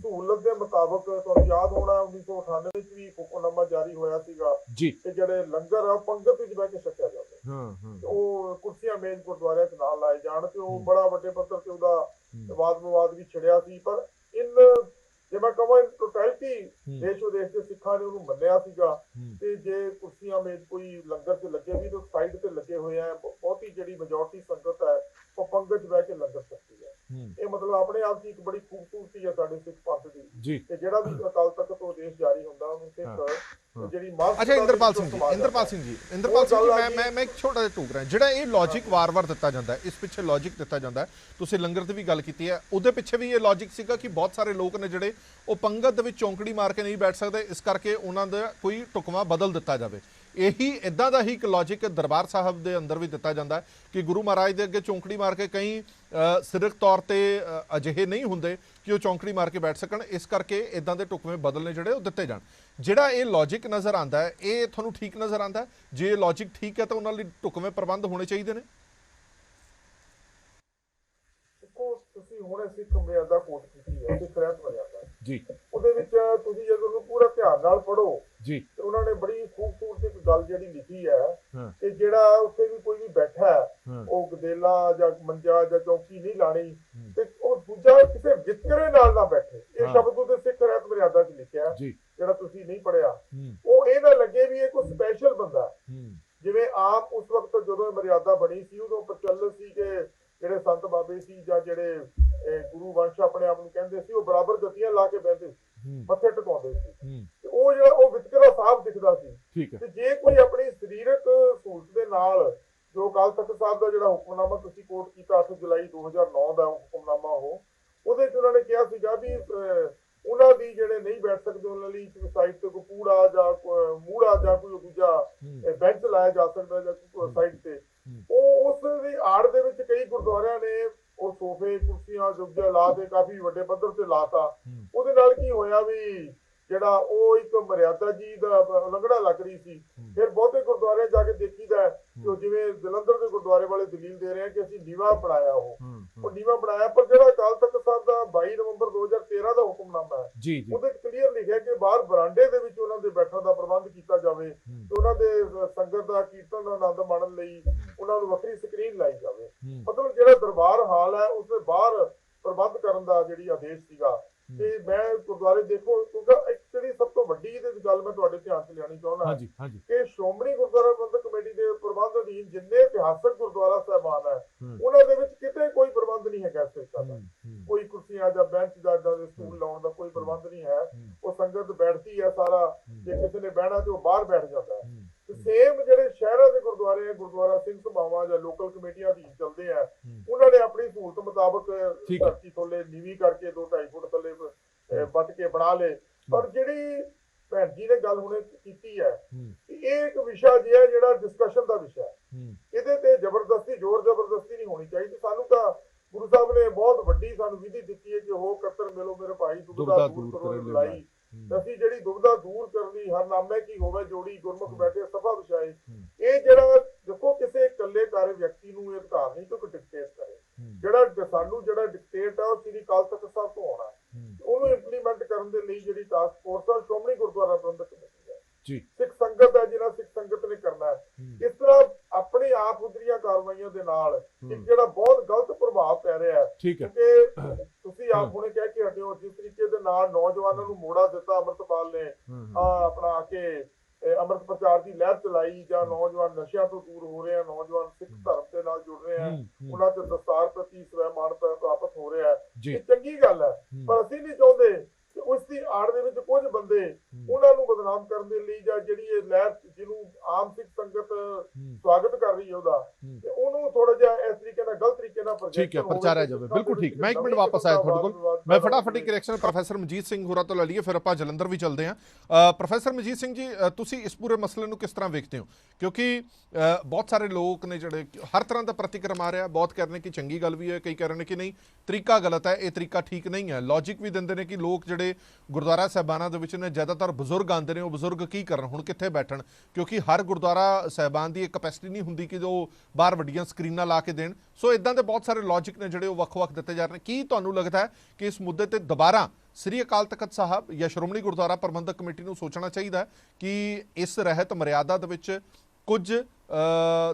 ਸਹੂਲਤ ਦੇ ਮੁਤਾਬਕ, ਤੁਹਾਨੂੰ ਯਾਦ ਹੋਣਾ 1998 ਵਿੱਚ ਵੀ ਹੁਕਮਨਾਮਾ ਜਾਰੀ ਹੋਇਆ ਸੀਗਾ ਕਿ ਜਿਹੜੇ ਲੰਗਰ ਆ ਪੰਗਤ ਵਿੱਚ ਬਹਿ ਕੇ ਛਕਿਆ ਜਾਵੇ, ਉਹ ਕੁਰਸੀਆਂ ਮੇਜ਼ ਗੁਰਦੁਆਰਿਆਂ 'ਚ ਨਾਲ ਲਾਏ ਜਾਣ। ਤੇ ਉਹ ਬੜਾ ਵੱਡੇ ਪੱਧਰ ਤੇ ਉਹਦਾ ਵਿਵਾਦ ਵੀ ਛਿੜਿਆ ਸੀ। ਪਰ ਜੇ ਮੈਂ ਕਹਾਂ ਟੋਟੈਲਿਟੀ ਦੇਸ਼ ਵਿਦੇਸ਼ ਦੇ ਸਿੱਖਾਂ ਨੇ ਉਹਨੂੰ ਮੰਨਿਆ ਸੀਗਾ। ਤੇ ਜੇ ਕੁਰਸੀਆਂ ਮੇਜ਼ ਕੋਈ ਲੰਗਰ 'ਚ ਲੱਗੇ ਵੀ ਤਾਂ ਸਾਈਡ ਤੇ ਲੱਗੇ ਹੋਏ ਆ, ਬਹੁਤੀ ਜਿਹੜੀ ਮੈਜੋਰਟੀ ਸੰਗਤ ਹੈ ਉਹ ਪੰਗਤ 'ਚ ਬਹਿ ਕੇ ਲੰਗਰ ਛਕਦੀ ਹੈ। ਇਹ ਮਤਲਬ ਆਪਣੇ ਆਪ 'ਚ ਇੱਕ ਬੜੀ ਖੂਬਸੂਰਤੀ ਹੈ ਸਾਡੇ ਸਿੱਖ ਪੰਥ ਦੀ। ਤੇ ਜਿਹੜਾ ਵੀ ਅਕਾਲ ਤਖ਼ਤ ਤੋਂ ਆਦੇਸ਼ ਜਾਰੀ ਹੁੰਦਾ ਉਹਨੂੰ ਸਿੱਖ ਜਿਹੜੀ ਅੱਛਾ, ਇੰਦਰਪਾਲ ਸਿੰਘ ਜੀ, ਮੈਂ ਇੱਕ ਛੋਟਾ ਜਿਹਾ ਟੂਕ ਰਿਹਾ। ਜਿਹੜਾ ਇਹ ਲੌਜਿਕ ਵਾਰ-ਵਾਰ ਦਿੱਤਾ ਜਾਂਦਾ ਹੈ, ਇਸ ਪਿੱਛੇ ਲੌਜਿਕ ਦਿੱਤਾ ਜਾਂਦਾ ਹੈ, ਤੁਸੀਂ ਲੰਗਰ ਦੀ ਵੀ ਗੱਲ ਕੀਤੀ ਹੈ, ਉਹਦੇ ਪਿੱਛੇ ਵੀ ਇਹ ਲੌਜਿਕ ਸੀਗਾ ਕਿ ਬਹੁਤ ਸਾਰੇ ਲੋਕ ਨੇ ਜਿਹੜੇ ਉਹ ਪੰਗਤ ਦੇ ਵਿੱਚ ਚੌਂਕੜੀ ਮਾਰ ਕੇ ਨਹੀਂ ਬੈਠ ਸਕਦੇ, ਇਸ ਕਰਕੇ ਉਹਨਾਂ ਦਾ ਕੋਈ ਢੁਕਵਾਂ ਬਦਲ ਦਿੱਤਾ ਜਾਵੇ। ਇਹੀ ਇਦਾਂ ਦਾ ਹੀ ਇੱਕ ਲੌਜਿਕ ਦਰਬਾਰ ਸਾਹਿਬ ਦੇ ਅੰਦਰ ਵੀ ਦਿੱਤਾ ਜਾਂਦਾ ਹੈ ਕਿ ਗੁਰੂ ਮਹਾਰਾਜ ਦੇ ਅੱਗੇ ਚੌਂਕੜੀ ਮਾਰ ਕੇ ਕਈ ਸਰੀਰਕ ਤੌਰ ਤੇ ਅਜਿਹੇ ਨਹੀਂ ਹੁੰਦੇ ਕਿ ਉਹ ਚੌਂਕੜੀ ਮਾਰ ਕੇ ਬੈਠ ਸਕਣ, ਇਸ ਕਰਕੇ ਇਦਾਂ ਦੇ ਢੁਕਵੇਂ ਬਦਲਨੇ ਜਿਹੜੇ ਉਹ ਦਿੱਤੇ ਜਾਣ। ਜਿਹੜਾ ਇਹ ਲੌਜਿਕ ਨਜ਼ਰ ਆਉਂਦਾ ਹੈ, ਇਹ ਤੁਹਾਨੂੰ ਠੀਕ ਨਜ਼ਰ ਆਉਂਦਾ? ਜੇ ਇਹ ਲੌਜਿਕ ਠੀਕ ਹੈ ਤਾਂ ਉਹਨਾਂ ਲਈ ਢੁਕਵੇਂ ਪ੍ਰਬੰਧ ਹੋਣੇ ਚਾਹੀਦੇ ਨੇ। ਤੁਸੀਂ ਹੁਣੇ ਸਿੱਖ ਮਰਿਆਦਾ ਕੋਟ ਕੀਤੀ ਹੈ, ਸਿੱਖ ਰਹਿਤ ਮਰਿਆਦਾ ਜੀ, ਉਹਦੇ ਵਿੱਚ ਤੁਸੀਂ ਜੇ ਉਹਨੂੰ ਪੂਰਾ ਧਿਆਨ ਨਾਲ ਪੜ੍ਹੋ ਜੀ ਤੇ ਉਹਨਾਂ ਨੇ ਬੜੀ ਖੂਬਸੂਰਤ ਇੱਕ ਗੱਲ ਜਿਹੜੀ ਲਿਖੀ ਹੈ ਕਿ ਜਿਹੜਾ ਉੱਥੇ ਵੀ ਕੋਈ ਵੀ ਬੈਠਾ ਉਹ ਗਦੇਲਾ ਜਾਂ ਮੰਜਾ ਜਾਂ ਚੌਕੀ ਨਹੀਂ ਲਾਣੀ ਤੇ ਉਹ ਦੂਜਾ ਕਿਸੇ ਵਿਤਕਰੇ ਨਾਲ ਨਾ ਬੈਠੇ। ਇਹ ਸ਼ਬਦ ਉਹਦੇ ਸਿੱਖ ਰਹਿਤ ਮਰਿਆਦਾ 'ਚ ਲਿਖਿਆ, ਜਿਹੜਾ ਤੁਸੀਂ ਨਹੀਂ ਪੜ੍ਹਿਆ। ਉਹ ਇਹ ਨਾ ਲੱਗੇ ਵੀ ਇਹ ਕੋਈ ਸਪੈਸ਼ਲ ਬੰਦਾ, ਜਿਵੇਂ ਆਪ ਉਸ ਵਕਤ ਜਦੋਂ ਇਹ ਮਰਿਆਦਾ ਬਣੀ ਸੀ ਉਦੋਂ ਪ੍ਰਚਲਿਤ ਸੀ ਕਿ ਜਿਹੜੇ ਸੰਤ ਬਾਬੇ ਸੀ ਜਾਂ ਜਿਹੜੇ ਗੁਰੂ ਵੰਸ਼ ਆਪਣੇ ਆਪ ਨੂੰ ਕਹਿੰਦੇ ਸੀ, ਉਹ ਬਰਾਬਰ ਜੱਤੀਆਂ ਲਾ ਕੇ ਬਹਿੰਦੇ ਸੀ, ਮੱਥੇ ਟਿਕਾਉਂਦੇ ਸੀ। ਤੇ ਉਹ ਜਿਹੜਾ ਉਹ ਵਿਤਕਰਾ ਸਾਫ਼ ਦਿਖਦਾ ਸੀ। ਤੇ ਜੇ ਕੋਈ ਆਪਣੀ ਸਰੀਰਕ ਸਹੂਲਤ ਦੇ ਨਾਲ, ਜੋ ਅਕਾਲ ਤਖ਼ਤ ਸਾਹਿਬ ਦਾ ਜਿਹੜਾ ਹੁਕਮਨਾਮਾ ਤੁਸੀਂ ਕੋਟ ਕੀਤਾ 8 ਜੁਲਾਈ 2009 ਦਾ ਹੁਕਮਨਾਮਾ, ਉਹਦੇ 'ਚ ਉਹਨਾਂ ਨੇ ਕਿਹਾ ਸੀਗਾ ਵੀ ਉਹਨਾਂ ਦੀ ਜਿਹੜੇ ਨਹੀਂ ਬੈਠ ਸਕਦੇ ਉਹਨਾਂ ਲਈ ਸਾਈਡ ਤੇ ਕੋਈ ਕੂੜਾ ਜਾਂ ਮੂੜਾ ਜਾਂ ਕੋਈ ਦੂਜਾ ਬੈਂਚ ਲਾਇਆ ਜਾ ਸਕਦਾ ਜਾਂ ਸਾਈਡ ਤੇ। ਉਹ ਉਸ ਦੀ ਆੜ ਦੇ ਵਿੱਚ ਕਈ ਗੁਰਦੁਆਰਿਆਂ ਨੇ ਉਹ ਸੋਫੇ ਕੁਰਸੀਆਂ ਜੁਗਜਾ ਲਾ ਕੇ ਕਾਫੀ ਵੱਡੇ ਪੱਧਰ ਤੇ ਲਾਤਾ। ਉਹਦੇ ਨਾਲ ਕੀ ਹੋਇਆ ਵੀ ਜਿਹੜਾ ਉਹ ਇੱਕ ਮਰਿਆਦਾ ਜੀ ਦਾ ਉਲੰਘਣਾ ਲੱਗ ਰਹੀ ਸੀ। ਫਿਰ ਬਹੁਤੇ ਗੁਰਦੁਆਰੇ ਜਾ ਕੇ ਦੇਖੀਦਾ ਕਿ ਜਿਵੇਂ ਜਲੰਧਰ ਦੇ ਗੁਰਦੁਆਰੇ ਵਾਲੇ ਦਲੀਲ ਦੇ ਰਹੇ ਆ ਕਿ ਅਸੀਂ ਨੀਵਾਂ ਬਣਾਇਆ, ਉਹ ਨੀਵਾਂ ਬਣਾਇਆ। ਪਰ ਜਿਹੜਾ ਅਕਾਲ ਤਖਤ ਸਾਹਿਬ ਦਾ 22 ਨਵੰਬਰ 2013 ਦਾ ਹੁਕਮਨਾਮਾ ਹੈ ਜੀ ਜੀ ਉਹਦੇ ਕਲੀਅਰ ਲਿਖਿਆ ਕਿ ਬਾਹਰ ਬਰਾਂਡੇ ਦੇ ਵਿੱਚ ਉਹਨਾਂ ਦੇ ਬੈਠਣ ਦਾ ਪ੍ਰਬੰਧ ਕੀਤਾ ਜਾਵੇ ਤੇ ਉਹਨਾਂ ਦੇ ਸੰਗਤ ਦਾ ਕੀਰਤਨ ਦਾ ਆਨੰਦ ਮਾਣਨ ਲਈ ਉਹਨਾਂ ਨੂੰ ਵੱਖਰੀ ਸਕਰੀਨ ਲਾਈ ਜਾਵੇ। ਮਤਲਬ ਜਿਹੜਾ ਦਰਬਾਰ ਹਾਲ ਹੈ ਉਸਦੇ ਬਾਹਰ ਪ੍ਰਬੰਧ ਕਰਨ ਦਾ ਜਿਹੜੀ ਆਦੇਸ਼ ਸੀਗਾ। ਤੇ ਮੈਂ ਗੁਰਦੁਆਰੇ ਦੇਖੋ, ਕਿਉਂਕਿ ਇੱਕ ਜਿਹੜੀ ਸਭ ਤੋਂ ਵੱਡੀ ਇਹਦੇ ਗੱਲ ਮੈਂ ਤੁਹਾਡੇ ਧਿਆਨ 'ਚ ਲਿਆਉਣੀ ਚਾਹੁੰਦਾ ਕਿ ਸ਼੍ਰੋਮਣੀ ਗੁਰਦੁਆਰਾ ਪ੍ਰਬੰਧਕ ਕਮੇਟੀ ਦੇ ਪ੍ਰਬੰਧ ਅਧੀਨ ਜਿੰਨੇ ਇਤਿਹਾਸਕ ਗੁਰਦੁਆਰਾ ਸਾਹਿਬਾਨ ਹੈ ਉਹਨਾਂ ਦੇ ਵਿੱਚ ਕਿਤੇ ਕੋਈ ਪ੍ਰਬੰਧ ਨਹੀਂ ਹੈਗਾ ਇਸ ਤਰੀਕੇ ਦਾ। ਕੋਈ ਕੁਰਸੀਆਂ ਜਾਂ ਬੈਂਚ ਜਾਂ ਸਟੂਲ ਲਾਉਣ ਦਾ ਕੋਈ ਪ੍ਰਬੰਧ ਨਹੀਂ ਹੈ। ਉਹ ਸੰਗਤ ਬੈਠਦੀ ਹੈ, ਸਾਰਾ ਜੇ ਕਿਸੇ ਨੇ ਬਹਿਣਾ ਤੇ ਉਹ ਬਾਹਰ ਬੈਠ ਜਾਂਦਾ ਹੈ। ਤੇ ਸੇਮ ਜਿਹੜੇ ਸ਼ਹਿਰਾਂ ਦੇ ਗੁਰਦੁਆਰੇ ਹੈ, ਗੁਰਦੁਆਰਾ ਸਿੰਘ ਸਭਾਵਾਂ ਜਾਂ ਲੋਕਲ ਕਮੇਟੀਆਂ ਅਧੀਨ ਚੱਲਦੇ ਆ, ਉਹਨਾਂ ਨੇ ਆਪਣੀ ਸਹੂਲਤ ਮੁਤਾਬਕ ਧਰਤੀ ਥੱਲੇ ਨੀਵੀਂ ਕਰਕੇ 2-2.5 ਫੁੱਟ ਥੱਲੇ ਵੱਟ ਕੇ ਬਣਾ ਲਏ। ਪਰ ਜਿਹੜੀ ਭੈਣ ਜੀ ਨੇ ਗੱਲ ਹੁਣੇ ਕੀਤੀ ਹੈ ਇਹ ਇੱਕ ਵਿਸ਼ਾ ਜਿਹਾ ਜਿਹੜਾ ਡਿਸਕਸ਼ਨ ਦਾ ਵਿਸ਼ਾ ਹੈ। ਇਹਦੇ ਤੇ ਜ਼ਬਰਦਸਤੀ ਜ਼ੋਰ ਜ਼ਬਰਦਸਤੀ ਨਹੀਂ ਹੋਣੀ ਚਾਹੀਦੀ। ਸਾਨੂੰ ਤਾਂ ਗੁਰੂ ਸਾਹਿਬ ਨੇ ਬਹੁਤ ਵੱਡੀ ਸਾਨੂੰ ਵਿਧੀ ਦਿੱਤੀ ਹੈ ਕਿ ਹੋ ਕਤਰ ਮਿਲੋ ਮੇਰੇ ਭਾਈ ਦੁਬਦਾ ਦੂਰ ਕਰੋ ਲੜਾਈ। ਅਸੀਂ ਜਿਹੜੀ ਦੁਬਦਾ ਦੂਰ ਕਰਨੀ ਹਰ ਨਾਮੇ ਕੀ ਹੋਵੇ ਜੋੜੀ ਗੁਰਮੁਖ ਬੈਠੇ ਸਭਾ ਵਿਛਾਏ। ਇਹ ਜਿਹੜਾ ਦੇਖੋ ਕਿਸੇ ਇਕੱਲੇ ਕਾਰੇ ਵਿਅਕਤੀ ਨੂੰ ਇਹ ਅਧਿਕਾਰ ਨਹੀਂ ਕਿ ਡਿਕਟੇਟ ਕਰੇ। ਜਿਹੜਾ ਸਾਨੂੰ ਜਿਹੜਾ ਡਿਕਟੇਟ ਹੈ ਉਹ ਸ੍ਰੀ ਅਕਾਲ ਤਖਤ ਸਾਹਿਬ ਤੋਂ ਆਉਣਾ ਹੈ। ਉਹਨੂੰ ਇੰਪਲੀਮੈਂਟ ਕਰਨ ਦੇ ਲਈ ਜਿਹੜੀ ਟਾਸਕ ਫੋਰਸ ਹੈ ਸ਼੍ਰੋਮਣੀ ਗੁਰਦੁਆਰਾ ਪ੍ਰਬੰਧਕ ਕਮੇਟੀ ਹੈ ਜੀ, ਸਿੱਖ ਸੰਗਤ ਹੈ ਜਿਹਨਾਂ ਸਿੱਖ ਸੰਗਤ ਨੇ ਕਰਨਾ ਹੈ। ਇਸ ਤਰ੍ਹਾਂ ਆਪਣੇ ਆਪ ਉਦਰੀਆਂ ਕਾਰਵਾਈਆਂ ਦੇ ਨਾਲ ਇੱਕ ਜਿਹੜਾ ਬਹੁਤ ਗਲਤ ਪ੍ਰਭਾਵ ਪੈ ਰਿਹਾ ਹੈ ਕਿਉਂਕਿ ਤੁਸੀਂ ਆਪ ਹੁਣੇ ਕਹਿ ਕੇ ਹਟੇ ਹੋ ਜਿਸ ਤਰੀਕੇ ਦੇ ਨਾਲ ਨੌਜਵਾਨਾਂ ਨੂੰ ਮੋੜਾ ਦਿੱਤਾ ਅੰਮ੍ਰਿਤਪਾਲ ਨੇ ਆਪਣਾ ਕੇ ਅੰਮ੍ਰਿਤ ਪ੍ਰਚਾਰ ਦੀ ਲਹਿਰ ਚਲਾਈ ਜਾਂ ਨੌਜਵਾਨ ਨਸ਼ਿਆਂ ਤੋਂ ਦੂਰ ਹੋ ਰਹੇ ਆ, ਨੌਜਵਾਨ ਸਿੱਖ ਧਰਮ ਦੇ ਨਾਲ ਜੁੜ ਰਹੇ ਆ, ਉਹਨਾਂ ਤੇ ਦਸਤਾਰ ਪ੍ਰਤੀ ਸਵੈਮਾਨ ਪ੍ਰਾਪਤ ਹੋ ਰਿਹਾ ਹੈ। ਇਹ ਚੰਗੀ ਗੱਲ ਹੈ ਪਰ ਅਸੀਂ ਨਹੀਂ ਚਾਹੁੰਦੇ ਕਿ ਉਸ ਦੀ ਆੜ ਦੇ ਵਿੱਚ ਕੁਝ ਬੰਦੇ ਉਹਨਾਂ ਨੂੰ ਬਦਨਾਮ ਕਰਨ ਦੇ ਲਈ ਜਾਂ ਜਿਹੜੀ ਇਹ ਲਹਿਰ ਜਿਹਨੂੰ ਆਮ ਸਿੱਖ ਸੰਗਤ ਸਵਾਗਤ ਕਰ ਰਹੀ ਹੈ ਉਹਦਾ ਤੇ ਉਹਨੂੰ ਥੋੜਾ ਜਿਹਾ ਇਸ ਤਰੀਕੇ ਨਾਲ ਗਲਤ ਤਰੀਕੇ ਨਾਲ ਪ੍ਰਚਾਰਿਆ ਜਾਵੇ। ਬਿਲਕੁਲ ਠੀਕ। ਮੈਂ ਇੱਕ ਮਿੰਟ ਵਾਪਸ ਆਇਆ ਤੁਹਾਡੇ ਕੋਲ। ਮੈਂ ਫਟਾਫਟ ਇੱਕ ਰਿਐਕਸ਼ਨ ਪ੍ਰੋਫੈਸਰ ਮਨਜੀਤ ਸਿੰਘ ਹੋਰਾਂ ਤੋਂ ਲੈ ਲਈਏ, ਫਿਰ ਆਪਾਂ ਜਲੰਧਰ ਵੀ ਚੱਲਦੇ ਹਾਂ। ਪ੍ਰੋਫੈਸਰ ਮਨਜੀਤ ਸਿੰਘ ਜੀ, ਤੁਸੀਂ ਇਸ ਪੂਰੇ ਮਸਲੇ ਨੂੰ ਕਿਸ ਤਰ੍ਹਾਂ ਵੇਖਦੇ ਹੋ? ਕਿਉਂਕਿ ਬਹੁਤ ਸਾਰੇ ਲੋਕ ਨੇ ਜਿਹੜੇ ਹਰ ਤਰ੍ਹਾਂ ਦਾ ਪ੍ਰਤੀਕਰਮ ਆ ਰਿਹਾ, ਬਹੁਤ ਕਹਿ ਰਹੇ ਨੇ ਕਿ ਚੰਗੀ ਗੱਲ ਵੀ ਹੈ, ਕਈ ਕਹਿ ਰਹੇ ਨੇ ਕਿ ਨਹੀਂ ਤਰੀਕਾ ਗਲਤ ਹੈ, ਇਹ ਤਰੀਕਾ ਠੀਕ ਨਹੀਂ ਹੈ। ਲੌਜਿਕ ਵੀ ਦਿੰਦੇ ਨੇ ਕਿ ਲੋਕ ਜਿਹੜੇ ਗੁਰਦੁਆਰਾ ਸਾਹਿਬਾਨਾਂ ਦੇ ਵਿੱਚ ਨੇ ਜ਼ਿਆਦਾਤਰ ਬਜ਼ੁਰਗ ਆਉਂਦੇ ਨੇ, ਉਹ ਬਜ਼ੁਰਗ ਕੀ ਕਰਨ ਹੁਣ, ਕਿੱਥੇ ਬੈਠਣ, ਕਿਉਂਕਿ ਹਰ ਗੁਰਦੁਆਰਾ ਸਾਹਿਬਾਨ ਦੀ ਇੱਕ ਕੈਪੈਸਿਟੀ ਨਹੀਂ ਹੁੰਦੀ ਕਿ ਉਹ ਬਾਹਰ ਵੱਡੀਆਂ ਸਕਰੀਨਾਂ ਲਾ ਕੇ ਦੇਣ। ਸੋ ਇਦਾਂ ਦੇ ਬਹੁਤ ਸਾਰੇ ਲੌਜਿਕ ਨੇ ਜਿਹੜੇ ਉਹ ਵੱਖ-ਵੱਖ ਦਿੱਤੇ ਜਾ ਰਹੇ ਨੇ। ਕੀ ਤੁਹਾਨੂੰ ਲੱਗਦਾ ਹੈ ਕਿ ਇਸ ਮੁੱਦੇ ਤੇ ਦੁਬਾਰਾ ਸ੍ਰੀ ਅਕਾਲ ਤਖਤ ਸਾਹਿਬ ਜਾਂ ਸ਼੍ਰੋਮਣੀ ਗੁਰਦੁਆਰਾ ਪ੍ਰਬੰਧਕ ਕਮੇਟੀ ਨੂੰ ਸੋਚਣਾ ਚਾਹੀਦਾ ਕਿ ਇਸ ਰਹਿਤ ਮਰਿਆਦਾ ਦੇ ਵਿੱਚ ਕੁਝ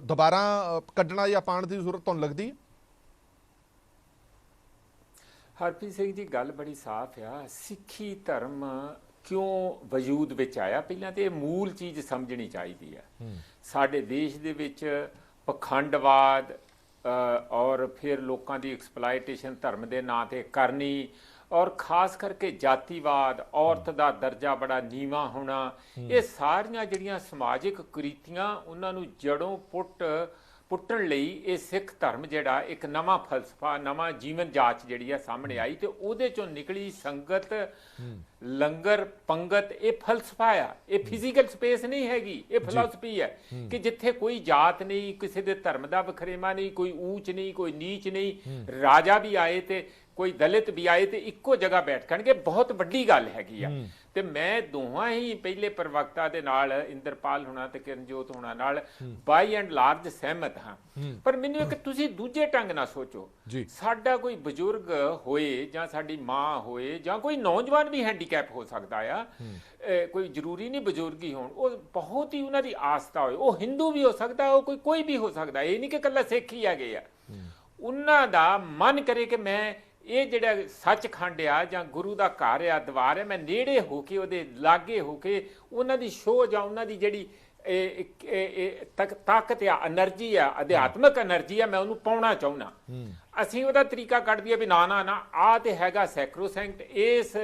ਦੁਬਾਰਾ ਕੱਢਣਾ ਜਾਂ ਪਾਉਣ ਦੀ ਜ਼ਰੂਰਤ ਤੁਹਾਨੂੰ ਲੱਗਦੀ ਹੈ? ਹਰਪ੍ਰੀਤ ਸਿੰਘ ਜੀ, ਗੱਲ ਬੜੀ ਸਾਫ਼ ਆ। ਸਿੱਖੀ ਧਰਮ ਕਿਉਂ ਵਜੂਦ ਵਿੱਚ ਆਇਆ, ਪਹਿਲਾਂ ਤੇ ਇਹ ਮੂਲ ਚੀਜ਼ ਸਮਝਣੀ ਚਾਹੀਦੀ ਹੈ। ਸਾਡੇ ਦੇਸ਼ ਦੇ ਵਿੱਚ ਪਖੰਡਵਾਦ ਔਰ ਫਿਰ ਲੋਕਾਂ ਦੀ ਐਕਸਪਲਾਇਟੇਸ਼ਨ ਧਰਮ ਦੇ ਨਾਂ ਤੇ ਕਰਨੀ ਔਰ ਖਾਸ ਕਰਕੇ ਜਾਤੀਵਾਦ, ਔਰਤ ਦਾ ਦਰਜਾ ਬੜਾ ਨੀਵਾਂ ਹੋਣਾ, ਇਹ ਸਾਰੀਆਂ ਜਿਹੜੀਆਂ ਸਮਾਜਿਕ ਕੁਰੀਤੀਆਂ ਉਹਨਾਂ ਨੂੰ ਜੜੋਂ ਪੁੱਟਣ ਲਈ ਇਹ ਸਿੱਖ ਧਰਮ ਜਿਹੜਾ ਇੱਕ ਨਵਾਂ ਫਲਸਫਾ, ਨਵਾਂ ਜੀਵਨ ਜਾਚ ਜਿਹੜੀ ਆ ਸਾਹਮਣੇ ਆਈ ਤੇ ਉਹਦੇ ਚੋਂ ਨਿਕਲੀ ਸੰਗਤ, ਲੰਗਰ, ਪੰਗਤ। ਇਹ ਫਲਸਫਾ ਆ, ਇਹ ਫਿਜ਼ੀਕਲ ਸਪੇਸ ਨਹੀਂ ਹੈਗੀ, ਇਹ ਫਿਲਾਸਫੀ ਹੈ ਕਿ ਜਿੱਥੇ ਕੋਈ ਜਾਤ ਨਹੀਂ, ਕਿਸੇ ਦੇ ਧਰਮ ਦਾ ਵਖਰੇਵਾ ਨਹੀਂ, ਕੋਈ ਊਚ ਨਹੀਂ, ਕੋਈ ਨੀਚ ਨਹੀਂ, ਰਾਜਾ ਵੀ ਆਏ ਤੇ ਕੋਈ ਦਲਿਤ ਵੀ ਆਏ ਤੇ ਇੱਕੋ ਜਗ੍ਹਾ ਬੈਠ ਕਰਨਗੇ। ਬਹੁਤ ਵੱਡੀ ਗੱਲ ਹੈਗੀ ਆ। ਤੇ ਮੈਂ ਦੋਹਾਂ ਹੀ ਪਹਿਲੇ ਪ੍ਰਵਕਤਾ ਦੇ ਨਾਲ, ਇੰਦਰਪਾਲ ਹੋਣਾ ਤੇ ਕਿਰਨਜੋਤ ਹੋਣਾ ਨਾਲ ਬਾਈ ਐਂਡ ਲਾਰਜ ਸਹਿਮਤ ਹਾਂ। ਪਰ ਮੈਨੂੰ ਇੱਕ ਤੁਸੀਂ ਦੂਜੇ ਢੰਗ ਨਾਲ ਸੋਚੋ, ਸਾਡਾ ਕੋਈ ਬਜ਼ੁਰਗ ਹੋਏ ਜਾਂ ਸਾਡੀ ਮਾਂ ਹੋਏ ਜਾਂ ਕੋਈ ਨੌਜਵਾਨ ਵੀ ਹੈਂਡੀਕੈਪ ਹੋ ਸਕਦਾ ਆ, ਕੋਈ ਜ਼ਰੂਰੀ ਨਹੀਂ ਬਜ਼ੁਰਗ ਹੀ ਹੋਣ, ਉਹ ਬਹੁਤ ਹੀ ਉਹਨਾਂ ਦੀ ਆਸਥਾ ਹੋਏ, ਉਹ ਹਿੰਦੂ ਵੀ ਹੋ ਸਕਦਾ, ਉਹ ਕੋਈ ਵੀ ਹੋ ਸਕਦਾ, ਇਹ ਨਹੀਂ ਕਿ ਇਕੱਲਾ ਸਿੱਖ ਹੀ ਹੈਗੇ ਆ। ਉਹਨਾਂ ਦਾ ਮਨ ਕਰੇ ਕਿ ਮੈਂ ਇਹ ਜਿਹੜਾ ਸੱਚਖੰਡ ਆ ਜਾਂ ਗੁਰੂ ਦਾ ਘਰ ਆ, ਦਵਾਰ ਹੈ, ਮੈਂ ਨੇੜੇ ਹੋ ਕੇ ਉਹਦੇ ਲਾਗੇ ਹੋ ਕੇ ਉਹਨਾਂ ਦੀ ਸ਼ੋਅ ਜਾਂ ਉਹਨਾਂ ਦੀ ਜਿਹੜੀ ਤਾਕਤ ਆ, ਐਨਰਜੀ ਆ, ਅਧਿਆਤਮਕ ਐਨਰਜੀ ਆ, ਮੈਂ ਉਹਨੂੰ ਪਾਉਣਾ ਚਾਹੁੰਦਾ। ਅਸੀਂ ਉਹਦਾ ਤਰੀਕਾ ਕੱਢ ਦਈਏ ਵੀ ਨਾ ਨਾ ਨਾ ਆਹ ਤੇ ਹੈਗਾ ਸੈਕਰੋਸੈਂਕਟ, ਇਸ